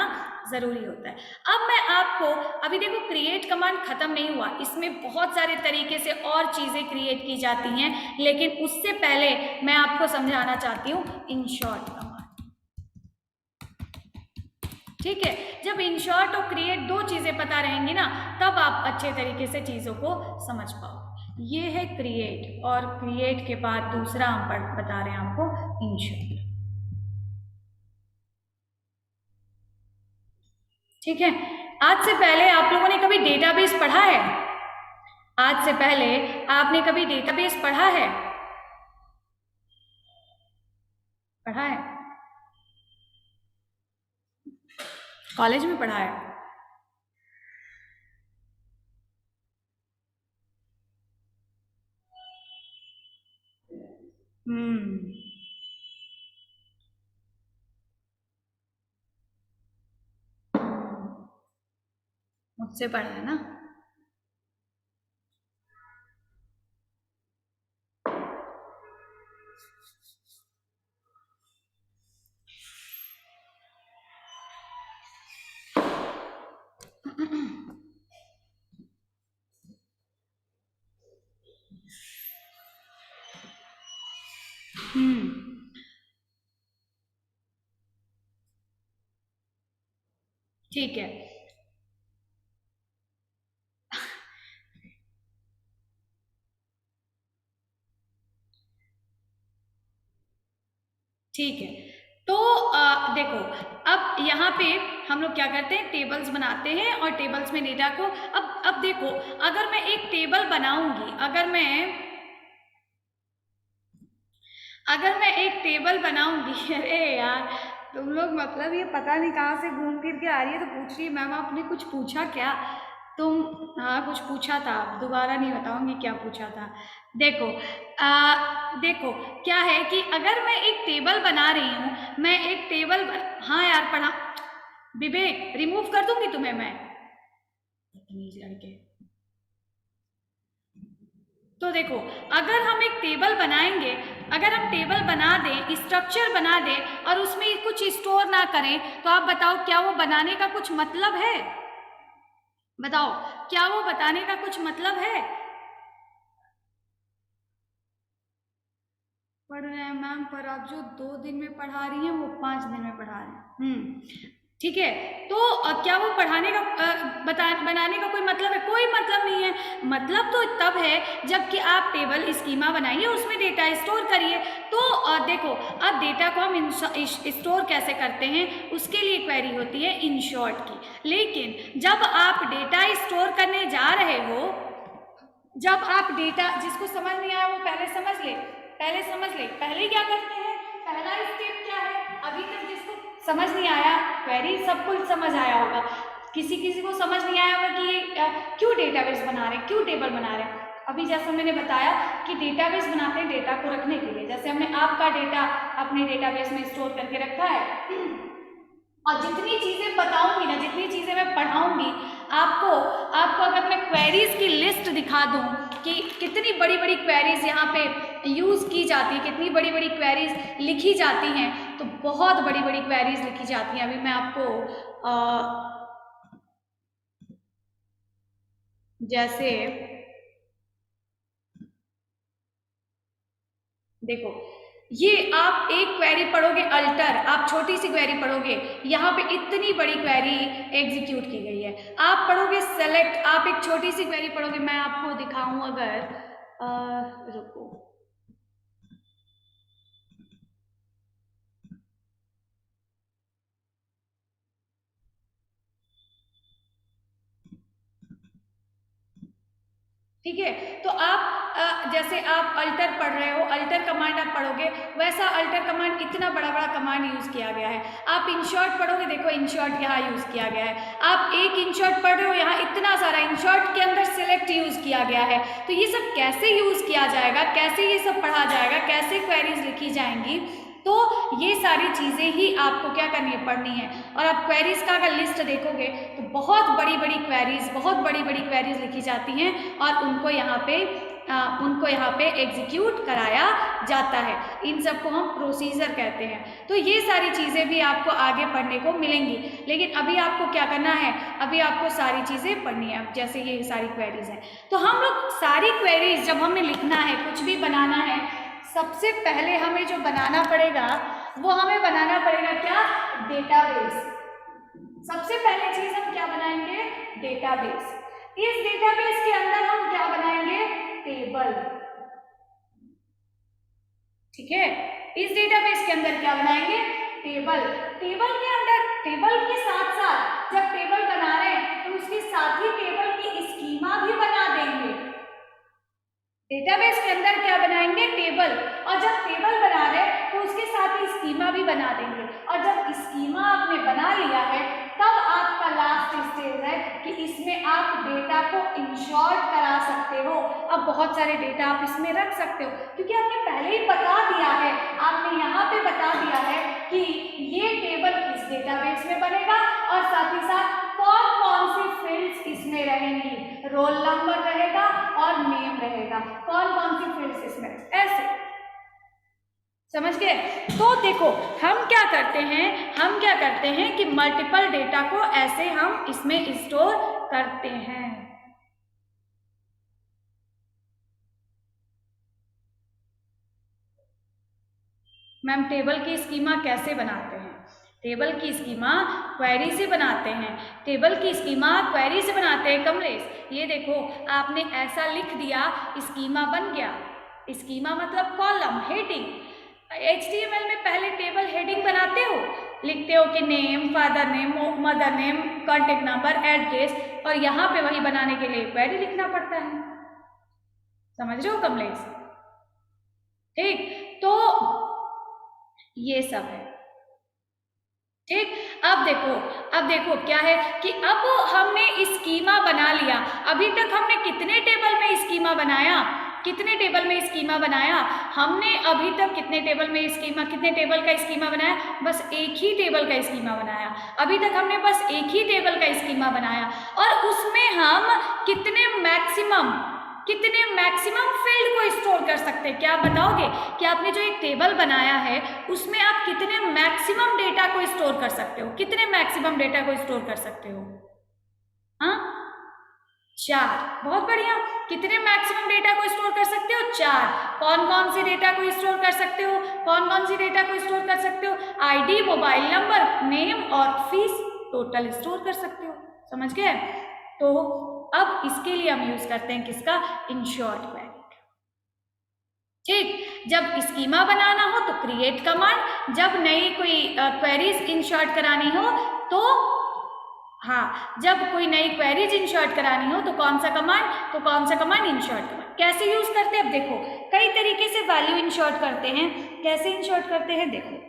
A: जरूरी होता है। अब मैं आपको, अभी देखो क्रिएट कमांड खत्म नहीं हुआ, इसमें बहुत सारे तरीके से और चीजें क्रिएट की जाती हैं, लेकिन उससे पहले मैं आपको समझाना चाहती हूँ इंसर्ट कमांड। ठीक है, जब इंसर्ट और क्रिएट दो चीजें पता रहेंगी ना, तब आप अच्छे तरीके से चीजों को समझ पाओ। ये है क्रिएट, और क्रिएट के बाद दूसरा हम बता रहे हैं आपको इंसर्ट। ठीक है, आज से पहले आप लोगों ने कभी डेटाबेस पढ़ा है? आज से पहले आपने कभी डेटाबेस पढ़ा है? पढ़ा है? कॉलेज में पढ़ा है? मुझसे पढ़ा है ना? ठीक है। ठीक है, तो देखो, अब यहाँ पे हम लोग क्या करते हैं, टेबल्स बनाते हैं और टेबल्स में डेटा को, अब देखो, अगर मैं एक टेबल बनाऊंगी, अगर मैं एक टेबल बनाऊंगी अरे यार, तुम लोग मतलब ये पता नहीं कहाँ से घूम फिर के आ रही है, तो पूछ रही है मैम आपने कुछ पूछा क्या? तुम, हाँ कुछ पूछा था, दोबारा नहीं बताऊंगी क्या पूछा था। देखो, देखो क्या है कि अगर मैं एक टेबल बना रही हूँ, मैं एक टेबल, हाँ यार पढ़ा, विवेक रिमूव कर दूंगी तुम्हें मैं, लड़के। तो देखो, अगर हम एक टेबल बनाएंगे, अगर हम टेबल बना दें, स्ट्रक्चर बना दें और उसमें कुछ स्टोर ना करें, तो आप बताओ क्या वो बनाने का कुछ मतलब है? बताओ, क्या वो बताने का कुछ मतलब है? पढ़ रहे हैं मैम, पर आप जो 2 दिन में पढ़ा रही हैं वो 5 दिन में पढ़ा रहे हैं। ठीक है, तो क्या वो पढ़ाने का बनाने का कोई मतलब है? कोई मतलब नहीं है। मतलब तो तब है जबकि आप टेबल स्कीमा बनाइए, उसमें डेटा स्टोर करिए। तो देखो, अब डेटा को हम स्टोर कैसे करते हैं, उसके लिए क्वेरी होती है इंशॉर्ट की। लेकिन जब आप डेटा स्टोर करने जा रहे हो, जब आप डेटा, जिसको समझ नहीं आया वो पहले समझ ले, पहले क्या करते हैं, पहला स्टेप क्या है, अभी तक जिसको समझ नहीं आया, क्वेरी सबको समझ आया होगा, किसी किसी को समझ नहीं आया होगा कि ये क्यों डेटाबेस बना रहे हैं, क्यों टेबल बना रहे हैं। अभी जैसा मैंने बताया कि डेटाबेस बनाते हैं डेटा को रखने के लिए, जैसे हमने आपका डेटा अपने डेटाबेस में स्टोर करके रखा है, और जितनी चीजें बताऊंगी ना, जितनी चीजें मैं पढ़ाऊंगी आपको, अगर मैं क्वेरीज की लिस्ट दिखा दूं कि कितनी बड़ी बड़ी क्वेरीज यहाँ पे यूज की जाती है, कितनी बड़ी बड़ी क्वेरीज लिखी जाती हैं, तो बहुत बड़ी बड़ी क्वेरीज लिखी जाती हैं। अभी मैं आपको जैसे देखो, ये आप एक क्वेरी पढ़ोगे अल्टर, आप छोटी सी क्वेरी पढ़ोगे, यहाँ पे इतनी बड़ी क्वेरी एग्जीक्यूट की गई है। आप पढ़ोगे सेलेक्ट, आप एक छोटी सी क्वेरी पढ़ोगे, मैं आपको दिखाऊं अगर, रुको, ठीक है, तो आप जैसे आप अल्टर पढ़ रहे हो, अल्टर कमांड आप पढ़ोगे, वैसा अल्टर कमांड इतना बड़ा बड़ा कमांड यूज किया गया है। आप इंशॉर्ट पढ़ोगे, देखो इंशॉर्ट यहाँ यूज किया गया है। आप एक इंशॉर्ट पढ़ रहे हो, यहाँ इतना सारा इंशॉर्ट के अंदर सिलेक्ट यूज किया गया है। तो ये सब कैसे यूज किया जाएगा, कैसे ये सब पढ़ा जाएगा, कैसे क्वेरीज लिखी जाएंगी, तो ये सारी चीज़ें ही आपको क्या करनी है, पढ़नी है। और आप क्वेरीज का अगर लिस्ट देखोगे तो बहुत बड़ी बड़ी क्वेरीज, बहुत बड़ी बड़ी क्वेरीज लिखी जाती हैं और उनको यहाँ पे एग्जीक्यूट कराया जाता है। इन सबको हम प्रोसीजर कहते हैं। तो ये सारी चीज़ें भी आपको आगे पढ़ने को मिलेंगी, लेकिन अभी आपको क्या करना है, अभी आपको सारी चीज़ें पढ़नी है। जैसे ये सारी क्वेरीज हैं, तो हम लोग सारी क्वेरीज जब हमें लिखना है, कुछ भी बनाना है, सबसे पहले हमें जो बनाना पड़ेगा, वो हमें बनाना पड़ेगा क्या, डेटाबेस। सबसे पहले चीज हम क्या बनाएंगे, डेटाबेस। इस डेटाबेस के अंदर हम क्या बनाएंगे, टेबल। ठीक है, इस डेटाबेस के अंदर क्या बनाएंगे, टेबल। टेबल के अंदर, टेबल के साथ साथ जब टेबल बना रहे हैं तो उसके साथ ही टेबल की स्कीमा भी बना देंगे। डेटाबेस के अंदर क्या बनाएंगे, टेबल, और जब टेबल बना रहे हैं तो उसके साथ ही स्कीमा भी बना देंगे। और जब स्कीमा आपने बना लिया है, तब आपका लास्ट स्टेज है कि इसमें आप डेटा को इंशॉर्ट करा सकते हो। अब बहुत सारे डेटा आप इसमें रख सकते हो, क्योंकि आपने पहले ही बता दिया है, आपने यहाँ पे बता दिया है कि ये टेबल इस डेटाबेस में बनेगा और साथ ही साथ कौन कौन सी फील्ड्स इसमें रहेंगी, रोल नंबर रहेगा और नेम रहेगा, कौन कौन सी फील्ड्स इसमें, ऐसे समझ गए। तो देखो, हम क्या करते हैं कि मल्टीपल डेटा को ऐसे हम इसमें स्टोर करते हैं। मैम टेबल की स्कीमा कैसे बनाते हैं? टेबल की स्कीमा क्वेरी से बनाते हैं। टेबल की स्कीमा क्वेरी से बनाते हैं कमलेश। ये देखो आपने ऐसा लिख दिया, स्कीमा बन गया। स्कीमा मतलब कॉलम, हेडिंग। HTML में पहले टेबल हेडिंग बनाते हो, लिखते हो कि name, father name, mother name, contact number, address, और यहाँ पे वही बनाने के लिए क्वेरी लिखना पड़ता है। समझ रहे हो कमलेश? ठीक, तो ये सब है। ठीक, अब देखो क्या है कि अब हमने स्कीमा बना लिया। अभी तक हमने कितने टेबल में स्कीमा बनाया? कितने टेबल में स्कीमा बनाया हमने? अभी तक कितने टेबल में स्कीमा, कितने टेबल का स्कीमा बनाया? बस एक ही टेबल का स्कीमा बनाया। अभी तक हमने बस एक ही टेबल का स्कीमा बनाया, और उसमें हम कितने मैक्सिमम फील्ड को स्टोर कर सकते हैं? क्या आप बताओगे कि आपने जो एक टेबल बनाया है उसमें आप कितने मैक्सिमम डेटा को स्टोर कर सकते हो? कितने मैक्सिमम डेटा को स्टोर कर सकते हो? हाँ, 4। बहुत बढ़िया। कितने मैक्सिमम डेटा को स्टोर कर सकते हो? 4। कौन कौन सी डेटा को स्टोर कर सकते हो? कौन कौन सी डेटा को स्टोर कर सकते हो? आईडी, मोबाइल नंबर, नेम और फीस, टोटल स्टोर कर सकते हो। समझ गए? तो अब इसके लिए हम यूज करते हैं किसका? इंशॉर्ट क्वेरी। ठीक, जब स्कीमा बनाना हो तो क्रिएट कमांड, जब नई कोई क्वेरीज इंशॉर्ट करानी हो तो हाँ, जब कोई नई क्वेरीज इंशॉर्ट करानी हो तो कौन सा कमांड? तो कौन सा कमांड? इंशॉर्ट कमांड। कैसे यूज करते हैं? अब देखो, कई तरीके से वैल्यू इंशॉर्ट करते हैं। कैसे इंशॉर्ट करते हैं देखो।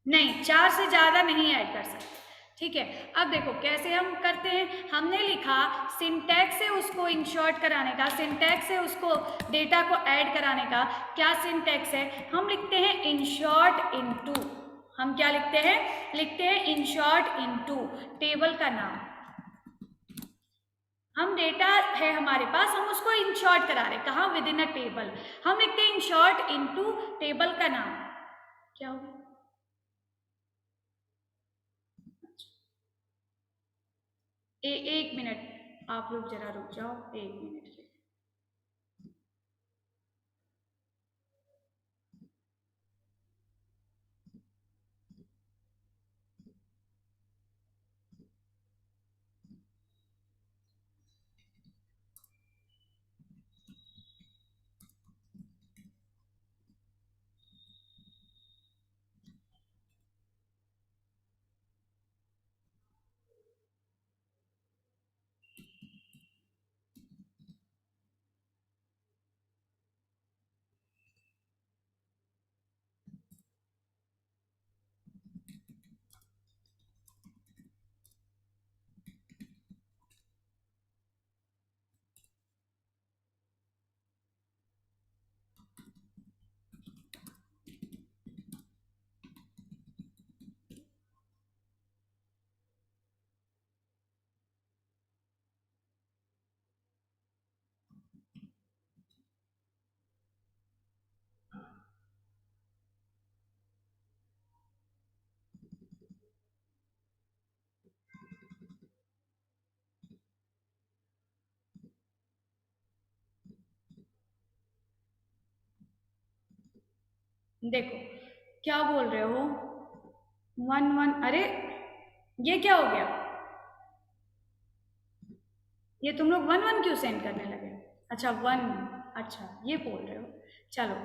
A: नहीं, 4 से ज्यादा नहीं ऐड कर सकते। ठीक है, अब देखो कैसे हम करते हैं। हमने लिखा सिंटैक्स से उसको इंशॉर्ट कराने का, सिंटैक्स से उसको डेटा को ऐड कराने का। क्या सिंटैक्स है? हम लिखते हैं इंशॉर्ट इनटू। हम क्या लिखते हैं? लिखते हैं इंशॉर्ट इनटू टेबल का नाम। हम डेटा है हमारे पास, हम उसको इंशॉर्ट करा रहे, कहाँ? With in a table. हम लिखते हैं इंशॉर्ट इनटू टेबल का नाम। क्या होगा? एक मिनट, आप लोग जरा रुक जाओ 1 मिनट के। देखो क्या बोल रहे हो? 1 1, अरे ये क्या हो गया? ये तुम लोग 1 1 क्यों सेंड करने लगे? अच्छा 1, अच्छा ये बोल रहे हो। चलो,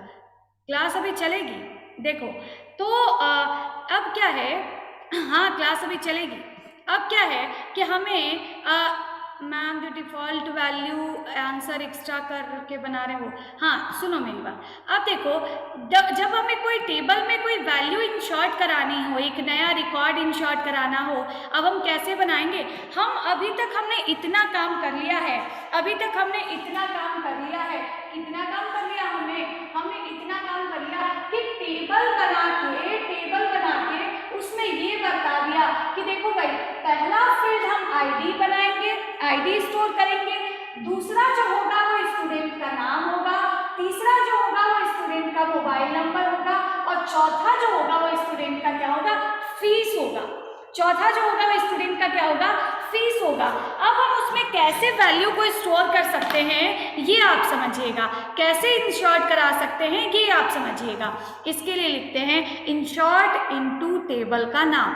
A: क्लास अभी चलेगी। देखो तो अब क्या है, हाँ क्लास अभी चलेगी। अब क्या है कि हमें मैम जो डिफ़ॉल्ट वैल्यू आंसर एक्स्ट्रा करके बना रहे हो। हाँ सुनो मेरी बात। अब देखो, जब हमें कोई टेबल में कोई वैल्यू इंशॉर्ट करानी हो, एक नया रिकॉर्ड इंशॉर्ट कराना हो, अब हम कैसे बनाएंगे? हम अभी तक हमने इतना काम कर लिया है, अभी तक हमने इतना काम कर लिया है। कितना काम कर लिया हमने इतना काम कर लिया कि टेबल बना के उसमें ये बता दिया कि देखो भाई, पहला फील्ड हम आईडी बनाएंगे, आईडी स्टोर करेंगे। दूसरा जो होगा वो स्टूडेंट का नाम होगा, तीसरा जो होगा वो स्टूडेंट का मोबाइल नंबर होगा, और चौथा जो होगा वो स्टूडेंट का क्या होगा? फीस होगा। चौथा जो होगा वो स्टूडेंट का क्या होगा? फीस होगा। अब हम उस उसमें कैसे वैल्यू को स्टोर कर सकते हैं ये आप समझिएगा, कैसे इंसर्ट करा सकते हैं ये आप समझिएगा। इसके लिए लिखते हैं इंसर्ट इनटू टेबल का नाम,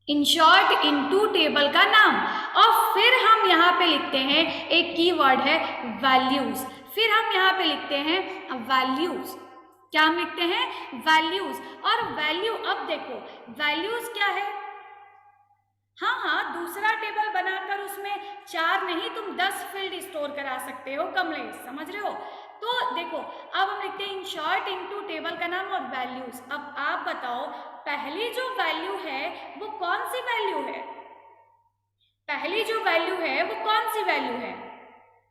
A: इंसर्ट इनटू टेबल का नाम, और फिर हम यहाँ पे लिखते हैं एक कीवर्ड है वैल्यूज, फिर हम यहाँ पे लिखते हैं वैल्यूज। क्या हम लिखते हैं? वैल्यूज। और वैल्यू, अब देखो वैल्यूज क्या है, हाँ दूसरा टेबल बनाकर उसमें 4 नहीं तुम 10 फील्ड स्टोर करा सकते हो कमलेश, समझ रहे हो? तो देखो अब हम लिखते हैं इंसर्ट इनटू टेबल का नाम और वैल्यूज। अब आप बताओ पहली जो वैल्यू है वो कौन सी वैल्यू है? पहली जो वैल्यू है वो कौन सी वैल्यू है?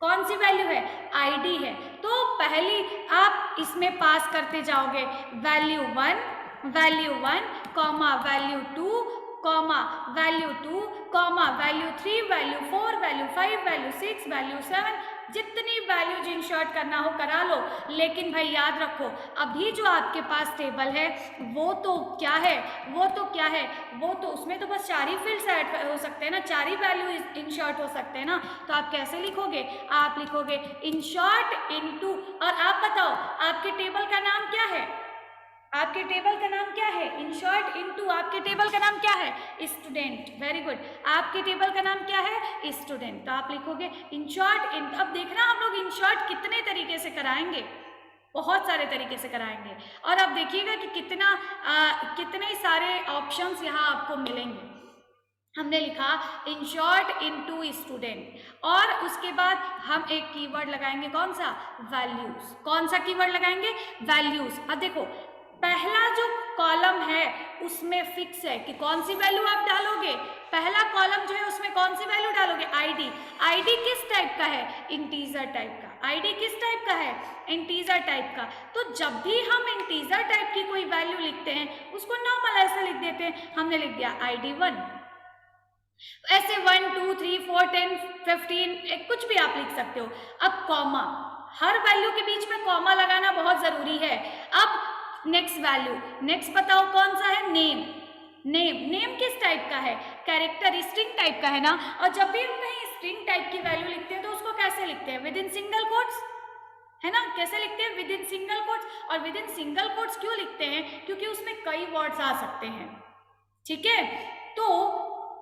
A: कौन सी वैल्यू है? आईडी है। तो पहली आप इसमें पास करते जाओगे value 1 comma value 2 comma value 2 comma value 3 value 4 value 5 value 6 value 7, जितनी वैल्यूज इंसर्ट करना हो करा लो। लेकिन भाई याद रखो अभी जो आपके पास टेबल है वो तो क्या है, वो तो उसमें तो बस 4 ही फील्ड्स ऐड हो सकते हैं ना, 4 ही वैल्यू इंसर्ट हो सकते हैं ना। तो आप कैसे लिखोगे? आप लिखोगे इंसर्ट इनटू, और आप बताओ आपके टेबल का नाम क्या है? आपके टेबल का नाम क्या है? इंसर्ट इनटू, आपके टेबल का नाम क्या है? स्टूडेंट। Very good. आपके टेबल का नाम क्या है? स्टूडेंट। तो आप लिखोगे इंसर्ट इन। अब देखना हम लोग इंसर्ट कितने तरीके से कराएंगे, बहुत सारे तरीके से कराएंगे, और अब देखिएगा कि कितने सारे ऑप्शंस यहाँ आपको मिलेंगे। हमने लिखा इंसर्ट इनटू स्टूडेंट, और उसके बाद हम एक कीवर्ड लगाएंगे, कौन सा? वैल्यूज। कौन सा कीवर्ड लगाएंगे? वैल्यूज। अब देखो पहला जो कॉलम है उसमें फिक्स है कि कौन सी वैल्यू आप डालोगे। पहला कॉलम जो है उसमें कौन सी वैल्यू डालोगे? आईडी। आईडी किस टाइप का है? इंटीजर टाइप का। आईडी किस टाइप का है? इंटीजर टाइप का। तो जब भी हम इंटीजर टाइप की कोई वैल्यू लिखते हैं उसको नॉर्मल ऐसे लिख देते हैं। हमने लिख दिया ID 1, ऐसे 1 2 3 4 10 15 कुछ भी आप लिख सकते हो। अब कॉमा, हर वैल्यू के बीच में कॉमा लगाना बहुत जरूरी है। अब नेक्स्ट वैल्यू, नेक्स्ट बताओ कौन सा है? नेम किस टाइप का है? कैरेक्टर, स्ट्रिंग टाइप का है ना। और जब भी हम कहीं स्ट्रिंग टाइप की वैल्यू लिखते हैं तो उसको कैसे लिखते हैं? विद इन सिंगल कोट्स, है ना। कैसे लिखते हैं? With in single quotes. और विद इन सिंगल कोट्स क्यों लिखते हैं? क्योंकि उसमें कई वर्ड्स आ सकते हैं, ठीक है। तो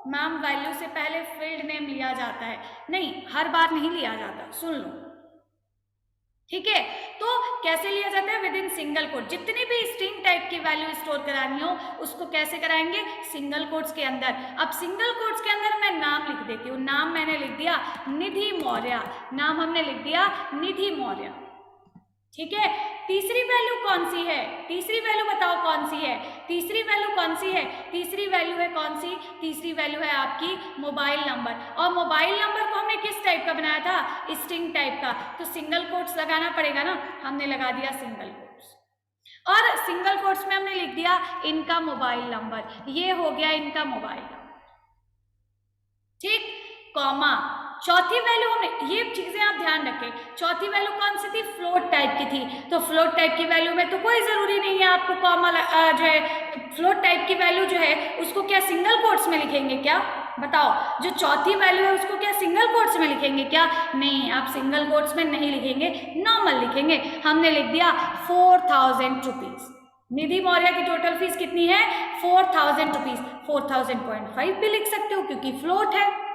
A: मैम वैल्यू से पहले फील्ड नेम लिया जाता है? नहीं, हर बार नहीं लिया जाता, सुन लो, ठीक है। तो कैसे लिया जाता है? With in single quote. जितनी भी स्ट्रिंग टाइप की वैल्यू स्टोर करानी हो उसको कैसे कराएंगे? सिंगल कोट्स के अंदर। अब सिंगल कोट्स के अंदर मैं नाम लिख देती हूँ। नाम मैंने लिख दिया निधि मौर्य, नाम हमने लिख दिया निधि मौर्य, ठीक है। तीसरी वैल्यू कौन सी है? तीसरी वैल्यू बताओ कौन सी है? तीसरी वैल्यू कौन सी है? तीसरी वैल्यू है कौन सी? तीसरी वैल्यू है आपकी मोबाइल नंबर। और मोबाइल नंबर को हमने किस टाइप का बनाया था? स्ट्रिंग टाइप का। तो सिंगल कोट्स लगाना पड़ेगा ना, हमने लगा दिया सिंगल कोट्स। और सिंगल कोट्स में हमने लिख दिया इनका मोबाइल नंबर, ये हो गया इनका मोबाइल नंबर, ठीक। कॉमा, चौथी वैल्यू हमने, ये चीजें आप ध्यान रखें, चौथी वैल्यू कौन सी थी? फ्लोट टाइप की थी। तो फ्लोट टाइप की वैल्यू में तो कोई जरूरी नहीं है आपको कॉमा जो है, फ्लोट टाइप की वैल्यू जो है उसको क्या सिंगल कोट्स में लिखेंगे क्या? बताओ, जो चौथी वैल्यू है उसको क्या सिंगल कोट्स में लिखेंगे क्या? नहीं, आप सिंगल कोट्स में नहीं लिखेंगे, नॉर्मल लिखेंगे। हमने लिख दिया 4000 रुपीज। निधि मौर्य की टोटल फीस कितनी है? 4000 रुपीज। 4000.5 भी लिख सकते हो क्योंकि फ्लोट है,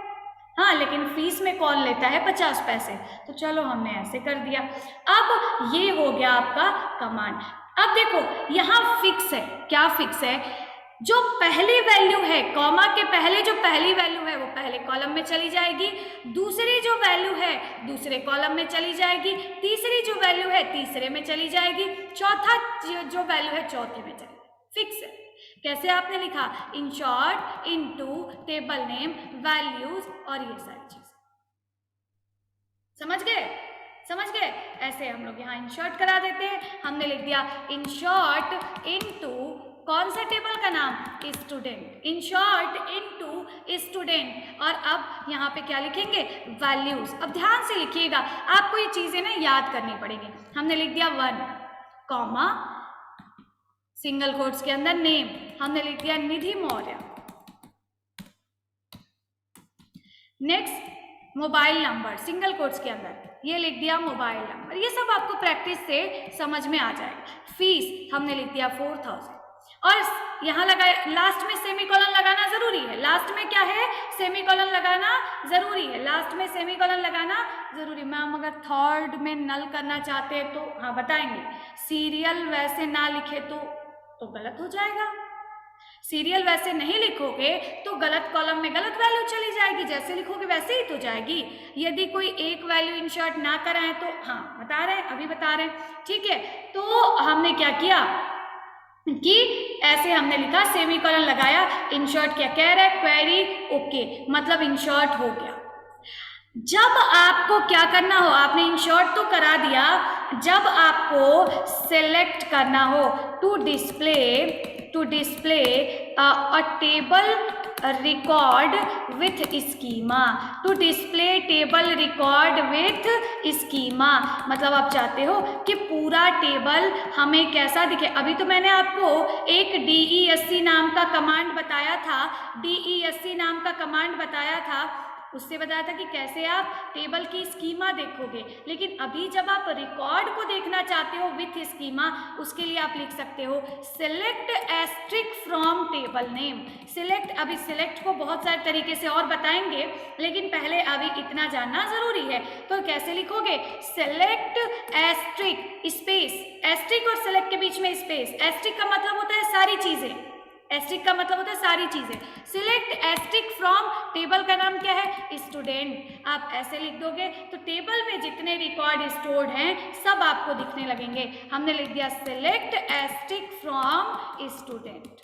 A: हाँ, लेकिन फीस में कौन लेता है? 50 पैसे। तो चलो हमने ऐसे कर दिया। अब ये हो गया आपका कमांड। अब देखो यहाँ फिक्स है, क्या फिक्स है? जो पहली वैल्यू है, कॉमा के पहले जो पहली वैल्यू है वो पहले कॉलम में चली जाएगी, दूसरी जो वैल्यू है दूसरे कॉलम में चली जाएगी, तीसरी जो वैल्यू है तीसरे में चली जाएगी, चौथा जो वैल्यू है चौथे में चलेगी। फिक्स है। कैसे आपने लिखा? Insert into table name values और ये सारी चीज, समझ गए? समझ गए? ऐसे हम लोग यहाँ इंसर्ट करा देते हैं। हमने लिख दिया इंसर्ट इनटू कौन सा टेबल का नाम? स्टूडेंट। Insert into student. और अब यहाँ पे क्या लिखेंगे? वैल्यूज। अब ध्यान से लिखिएगा, आपको ये चीजें ना याद करनी पड़ेगी। हमने लिख दिया 1 कॉमा सिंगल कोट्स के अंदर नेम, हमने लिख दिया Nidhi Maurya. Next mobile number single quotes के अंदर ये लिख दिया मोबाइल नंबर। ये सब आपको प्रैक्टिस से समझ में आ जाएगा। फीस हमने लिख दिया 4000 और यहाँ लगाया लास्ट में सेमीकोलन लगाना जरूरी है। लास्ट में क्या है, सेमीकोलन लगाना जरूरी है। लास्ट में सेमीकोलन लगाना जरूरी। मैम अगर थर्ड में नल करना चाहते हैं तो हाँ बताएंगे। सीरियल वैसे ना लिखे तो गलत हो जाएगा। सीरियल वैसे नहीं लिखोगे तो गलत कॉलम में गलत वैल्यू चली जाएगी, जैसे लिखोगे वैसे ही तो जाएगी। यदि कोई एक वैल्यू इंसर्ट ना कराए तो हाँ बता रहे हैं, अभी बता रहे हैं, ठीक है। तो हमने क्या किया कि ऐसे हमने लिखा, सेमीकोलन लगाया, इंसर्ट क्या कह रहा है, क्वेरी ओके, मतलब इंसर्ट हो गया। जब आपको क्या करना हो, आपने इंसर्ट तो करा दिया, जब आपको सेलेक्ट करना हो to display a table record with schema, to display table record with schema, मतलब आप चाहते हो कि पूरा टेबल हमें कैसा दिखे। अभी तो मैंने आपको एक DESC नाम का कमांड बताया था, DESC नाम का कमांड बताया था, उससे बताया था कि कैसे आप टेबल की स्कीमा देखोगे। लेकिन अभी जब आप रिकॉर्ड को देखना चाहते हो विथ स्कीमा, उसके लिए आप लिख सकते हो select asterisk from table name. Select, अभी सिलेक्ट को बहुत सारे तरीके से और बताएंगे, लेकिन पहले अभी इतना जानना जरूरी है। तो कैसे लिखोगे, सेलेक्ट एस्ट्रिक स्पेस, एस्ट्रिक और सेलेक्ट के बीच में स्पेस। एस्ट्रिक का मतलब होता है सारी चीजें, एस्ट्रिक का मतलब होता है सारी चीजें। सिलेक्ट एस्ट्रिक फ्रॉम, टेबल का नाम क्या है, स्टूडेंट। आप ऐसे लिख दोगे तो टेबल में जितने रिकॉर्ड स्टोर्ड हैं सब आपको दिखने लगेंगे। हमने लिख दिया सिलेक्ट एस्ट्रिक फ्रॉम स्टूडेंट।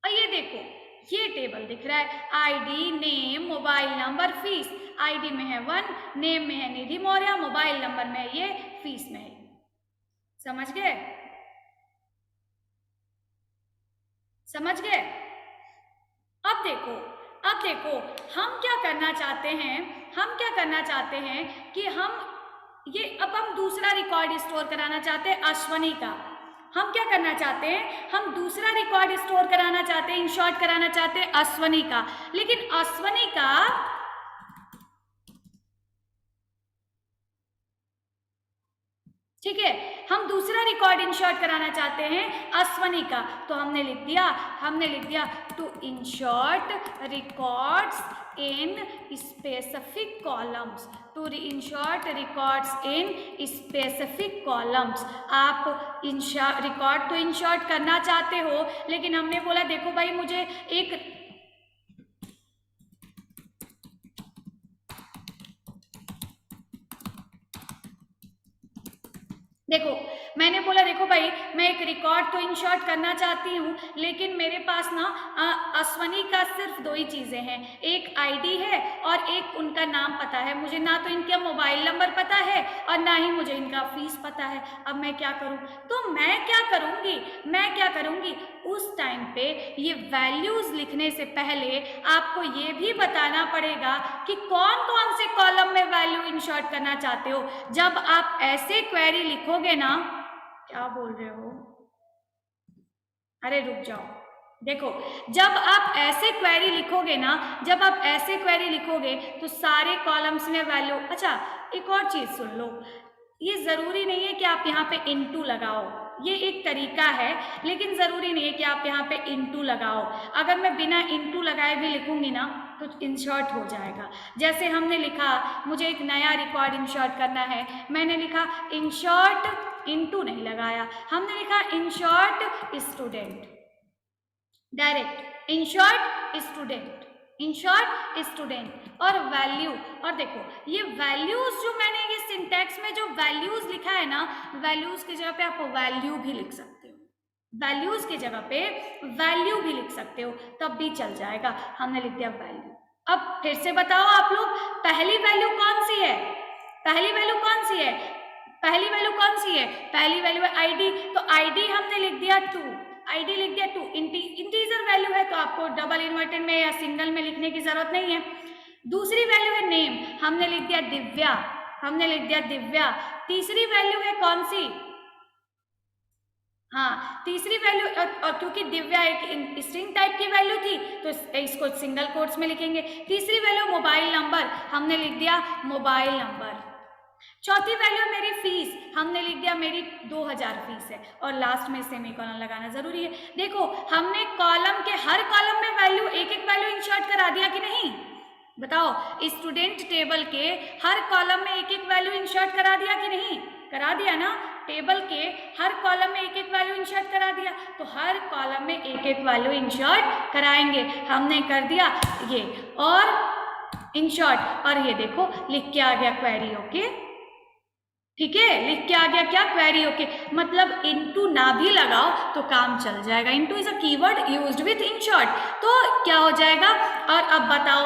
A: और ये देखो ये टेबल दिख रहा है, ID, name, mobile number, fees. ID में है 1, नेम में है निधि मौर्य, मोबाइल नंबर में है ये, फीस में है। समझ गए, समझ गए। अब देखो हम क्या करना चाहते हैं, हम क्या करना चाहते हैं कि अब हम दूसरा रिकॉर्ड स्टोर कराना चाहते हैं अश्वनी का। हम क्या करना चाहते हैं, हम दूसरा रिकॉर्ड स्टोर कराना चाहते हैं, इंसर्ट कराना चाहते हैं अश्वनी का। लेकिन अश्वनी का ठीक है, हम दूसरा रिकॉर्ड इंसर्ट कराना चाहते हैं अश्वनी का। तो हमने लिख दिया to insert records in specific columns, to insert records in specific columns. आप रिकॉर्ड तो इंसर्ट करना चाहते हो, लेकिन हमने बोला देखो भाई मुझे एक देखो मैंने बोला देखो भाई मैं एक रिकॉर्ड तो इंसर्ट करना चाहती हूँ, लेकिन मेरे पास ना अश्वनी का सिर्फ 2 ही चीज़ें हैं, एक आईडी है और एक उनका नाम पता है। मुझे ना तो इनका मोबाइल नंबर पता है और ना ही मुझे इनका फीस पता है। अब मैं क्या करूँ, तो मैं क्या करूँगी उस टाइम पे ये वैल्यूज़ लिखने से पहले आपको ये भी बताना पड़ेगा कि कौन कौन से कॉलम में वैल्यू इंसर्ट करना चाहते हो। जब आप ऐसे क्वेरी लिखोगे ना, क्या बोल रहे हो, अरे रुक जाओ, देखो जब आप ऐसे क्वेरी लिखोगे तो सारे कॉलम्स में वैल्यू। अच्छा एक और चीज सुन लो, ये जरूरी नहीं है कि आप यहाँ पे इनटू लगाओ, ये एक तरीका है, लेकिन जरूरी नहीं है कि आप यहाँ पे इनटू लगाओ। अगर मैं बिना इनटू लगाए भी लिखूंगी ना तो इंसर्ट हो जाएगा। जैसे हमने लिखा मुझे एक नया रिकॉर्ड इंसर्ट करना है, मैंने लिखा इंसर्ट, इनटू नहीं लगाया, हमने लिखा insert student, direct insert student और वैल्यू। और देखो ये वैल्यूज जो मैंने ये सिंटैक्स में जो वैल्यूज लिखा है ना, वैल्यूज की जगह पे आप वैल्यू भी लिख सकते हो, वैल्यूज की जगह पे वैल्यू भी लिख सकते हो, तब भी चल जाएगा। हमने लिख दिया वैल्यू। अब फिर से बताओ आप लोग, पहली वैल्यू कौन सी है, पहली वैल्यू कौन सी है, पहली वैल्यू कौन सी है, पहली वैल्यू है आईडी। तो आईडी हमने लिख दिया 2, आईडी लिख दिया 2, इंटीजर वैल्यू है तो आपको डबल इन्वर्टेड में या सिंगल में लिखने की जरूरत नहीं है। दूसरी वैल्यू है नेम, हमने लिख दिया दिव्या, हमने लिख दिया दिव्या। तीसरी वैल्यू है कौन सी, हाँ, तीसरी वैल्यू और क्योंकि दिव्या एक स्ट्रिंग टाइप की वैल्यू थी तो इसको सिंगल कोट्स में लिखेंगे। तीसरी वैल्यू मोबाइल नंबर, हमने लिख दिया मोबाइल नंबर। चौथी वैल्यू मेरी फीस, हमने लिख दिया मेरी 2000 फीस है, और लास्ट में सेमीकोलन लगाना जरूरी है। देखो हमने कॉलम के हर कॉलम में वैल्यू एक एक वैल्यू इंसर्ट करा दिया कि नहीं, बताओ। स्टूडेंट टेबल के हर कॉलम में एक एक वैल्यू इंसर्ट करा दिया कि नहीं, करा दिया ना। टेबल के हर कॉलम में एक एक वैल्यू इंसर्ट करा दिया, तो हर कॉलम में एक एक वैल्यू इंसर्ट कराएंगे, हमने कर दिया ये और इंसर्ट। और ये देखो लिख के आ गया क्वेरी ओके, ठीक है, लिख के आ गया क्या, क्वेरी ओके। मतलब इनटू ना भी लगाओ तो काम चल जाएगा, into is a keyword used with in short, तो क्या हो जाएगा। और अब बताओ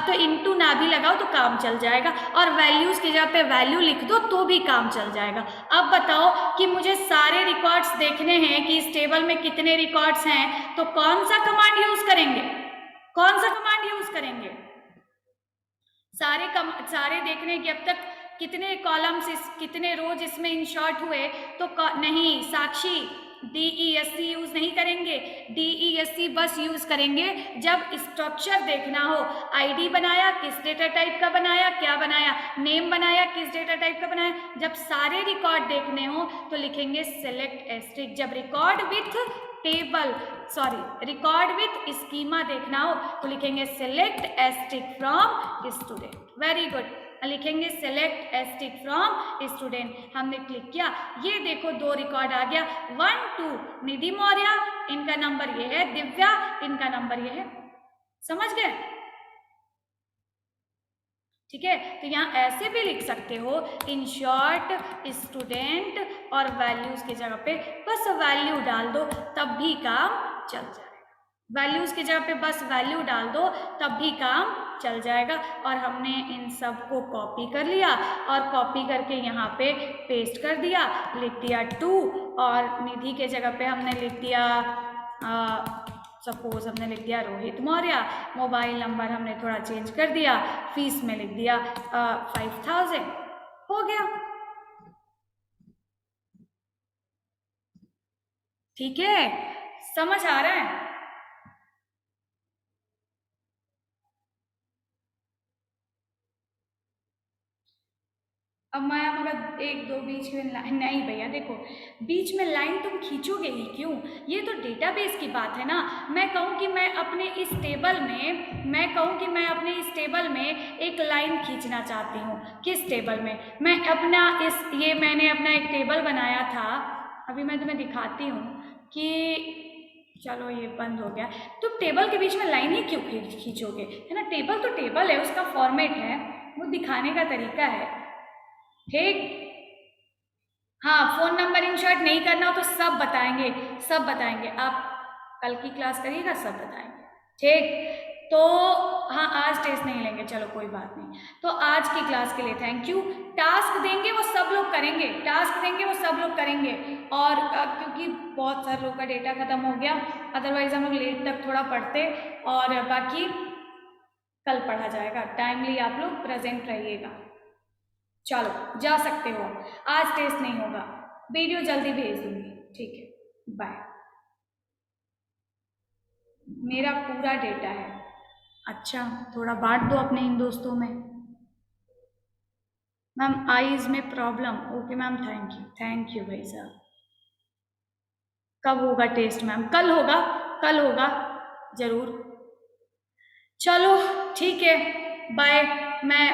A: तो इनटू ना भी लगाओ तो काम चल जाएगा, और वैल्यूज की जगह पे वैल्यू लिख दो तो भी काम चल जाएगा। अब बताओ कि मुझे सारे रिकॉर्ड्स देखने हैं कि इस टेबल में कितने रिकॉर्ड्स हैं, तो कौन सा कमांड यूज करेंगे, कौन सा कमांड यूज करेंगे। सारे देखने कि अब तक कितने कॉलम्स कितने रोज इसमें इंसर्ट हुए, तो नहीं साक्षी DESC यूज नहीं करेंगे, DESC बस यूज करेंगे जब स्ट्रक्चर देखना हो। आईडी बनाया, किस डेटा टाइप का बनाया, क्या बनाया, नेम बनाया, किस डेटा टाइप का बनाया। जब सारे रिकॉर्ड देखने हो तो लिखेंगे सेलेक्ट एस्ट्रिक। जब record with table record with schema देखना हो तो लिखेंगे select asterisk from student. Very good, लिखेंगे सेलेक्ट एस्ट्रिक फ्रॉम स्टूडेंट। हमने क्लिक किया, ये देखो 2 रिकॉर्ड आ गया, 1 2 निधि मौर्य इनका नंबर ये है, दिव्या इनका नंबर ये है, समझ गए, ठीक है। तो यहाँ ऐसे भी लिख सकते हो इन शॉर्ट स्टूडेंट और वैल्यूज की जगह पे बस वैल्यू डाल दो तब भी काम चल जाएगा, वैल्यूज की जगह पे बस वैल्यू डाल दो तब भी काम चल जाएगा। और हमने इन सब को कॉपी कर लिया और कॉपी करके यहाँ पे पेस्ट कर दिया, लिख दिया 2 और निधि के जगह पे हमने लिख दिया सपोज हमने लिख दिया रोहित मौर्य, मोबाइल नंबर हमने थोड़ा चेंज कर दिया, फीस में लिख दिया 5000, हो गया, ठीक है, समझ आ रहा है। अब मैं मगर 1 2 बीच में नहीं भैया देखो, बीच में लाइन तुम खींचोगे ही क्यों, ये तो डेटाबेस की बात है ना। मैं कहूँ कि मैं अपने इस टेबल में एक लाइन खींचना चाहती हूँ, किस टेबल में, मैं अपना मैंने अपना एक टेबल बनाया था, अभी मैं तुम्हें दिखाती हूँ कि चलो ये बंद हो गया। तुम टेबल के बीच में लाइन ही क्यों खींचोगे, है ना, टेबल तो टेबल है, उसका फॉर्मेट है, वो दिखाने का तरीका है, ठीक। हाँ, फोन नंबर इंसर्ट नहीं करना हो तो सब बताएंगे, आप कल की क्लास करिएगा, सब बताएंगे, ठीक। तो हाँ, आज टेस्ट नहीं लेंगे, चलो कोई बात नहीं। तो आज की क्लास के लिए थैंक यू। टास्क देंगे वो सब लोग करेंगे, और क्योंकि बहुत सारे लोग का डेटा खत्म हो गया, अदरवाइज हम लोग लेट तक थोड़ा पढ़ते, और बाकी कल पढ़ा जाएगा, टाइमली आप लोग प्रेजेंट रहिएगा। चलो जा सकते हो, आज टेस्ट नहीं होगा, वीडियो जल्दी भेज दूंगी, ठीक है, बाय। मेरा पूरा डेटा है, अच्छा थोड़ा बांट दो अपने इन दोस्तों में। मैम आईज में problem, okay ma'am, thank you भाई साहब। कब होगा टेस्ट मैम, कल होगा जरूर। चलो ठीक है, बाय। मैं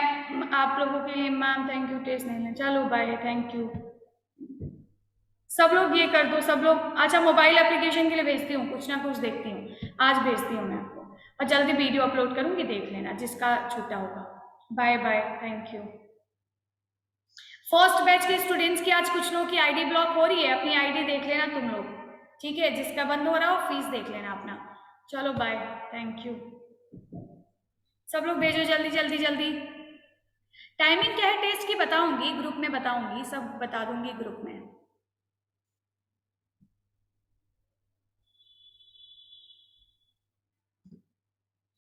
A: आप लोगों के लिए मैम थैंक यू, टेस्ट नहीं लें, चलो बाय, थैंक यू। सब लोग ये कर दो, सब लोग, अच्छा मोबाइल एप्लीकेशन के लिए भेजती हूँ, कुछ ना कुछ देखती हूँ, आज भेजती हूँ मैं आपको, और जल्दी वीडियो अपलोड करूँगी, देख लेना जिसका छूटा होगा। Bye bye, thank you. First batch के स्टूडेंट्स की आज कुछ लोगों की आईडी ब्लॉक हो रही है, अपनी आईडी देख लेना तुम लोग, ठीक है, जिसका बंद हो रहा हो फीस देख लेना अपना। चलो बाय, थैंक यू। सब लोग भेजो जल्दी। टाइमिंग क्या है टेस्ट की बताऊंगी, ग्रुप में बताऊंगी, सब बता दूंगी ग्रुप में।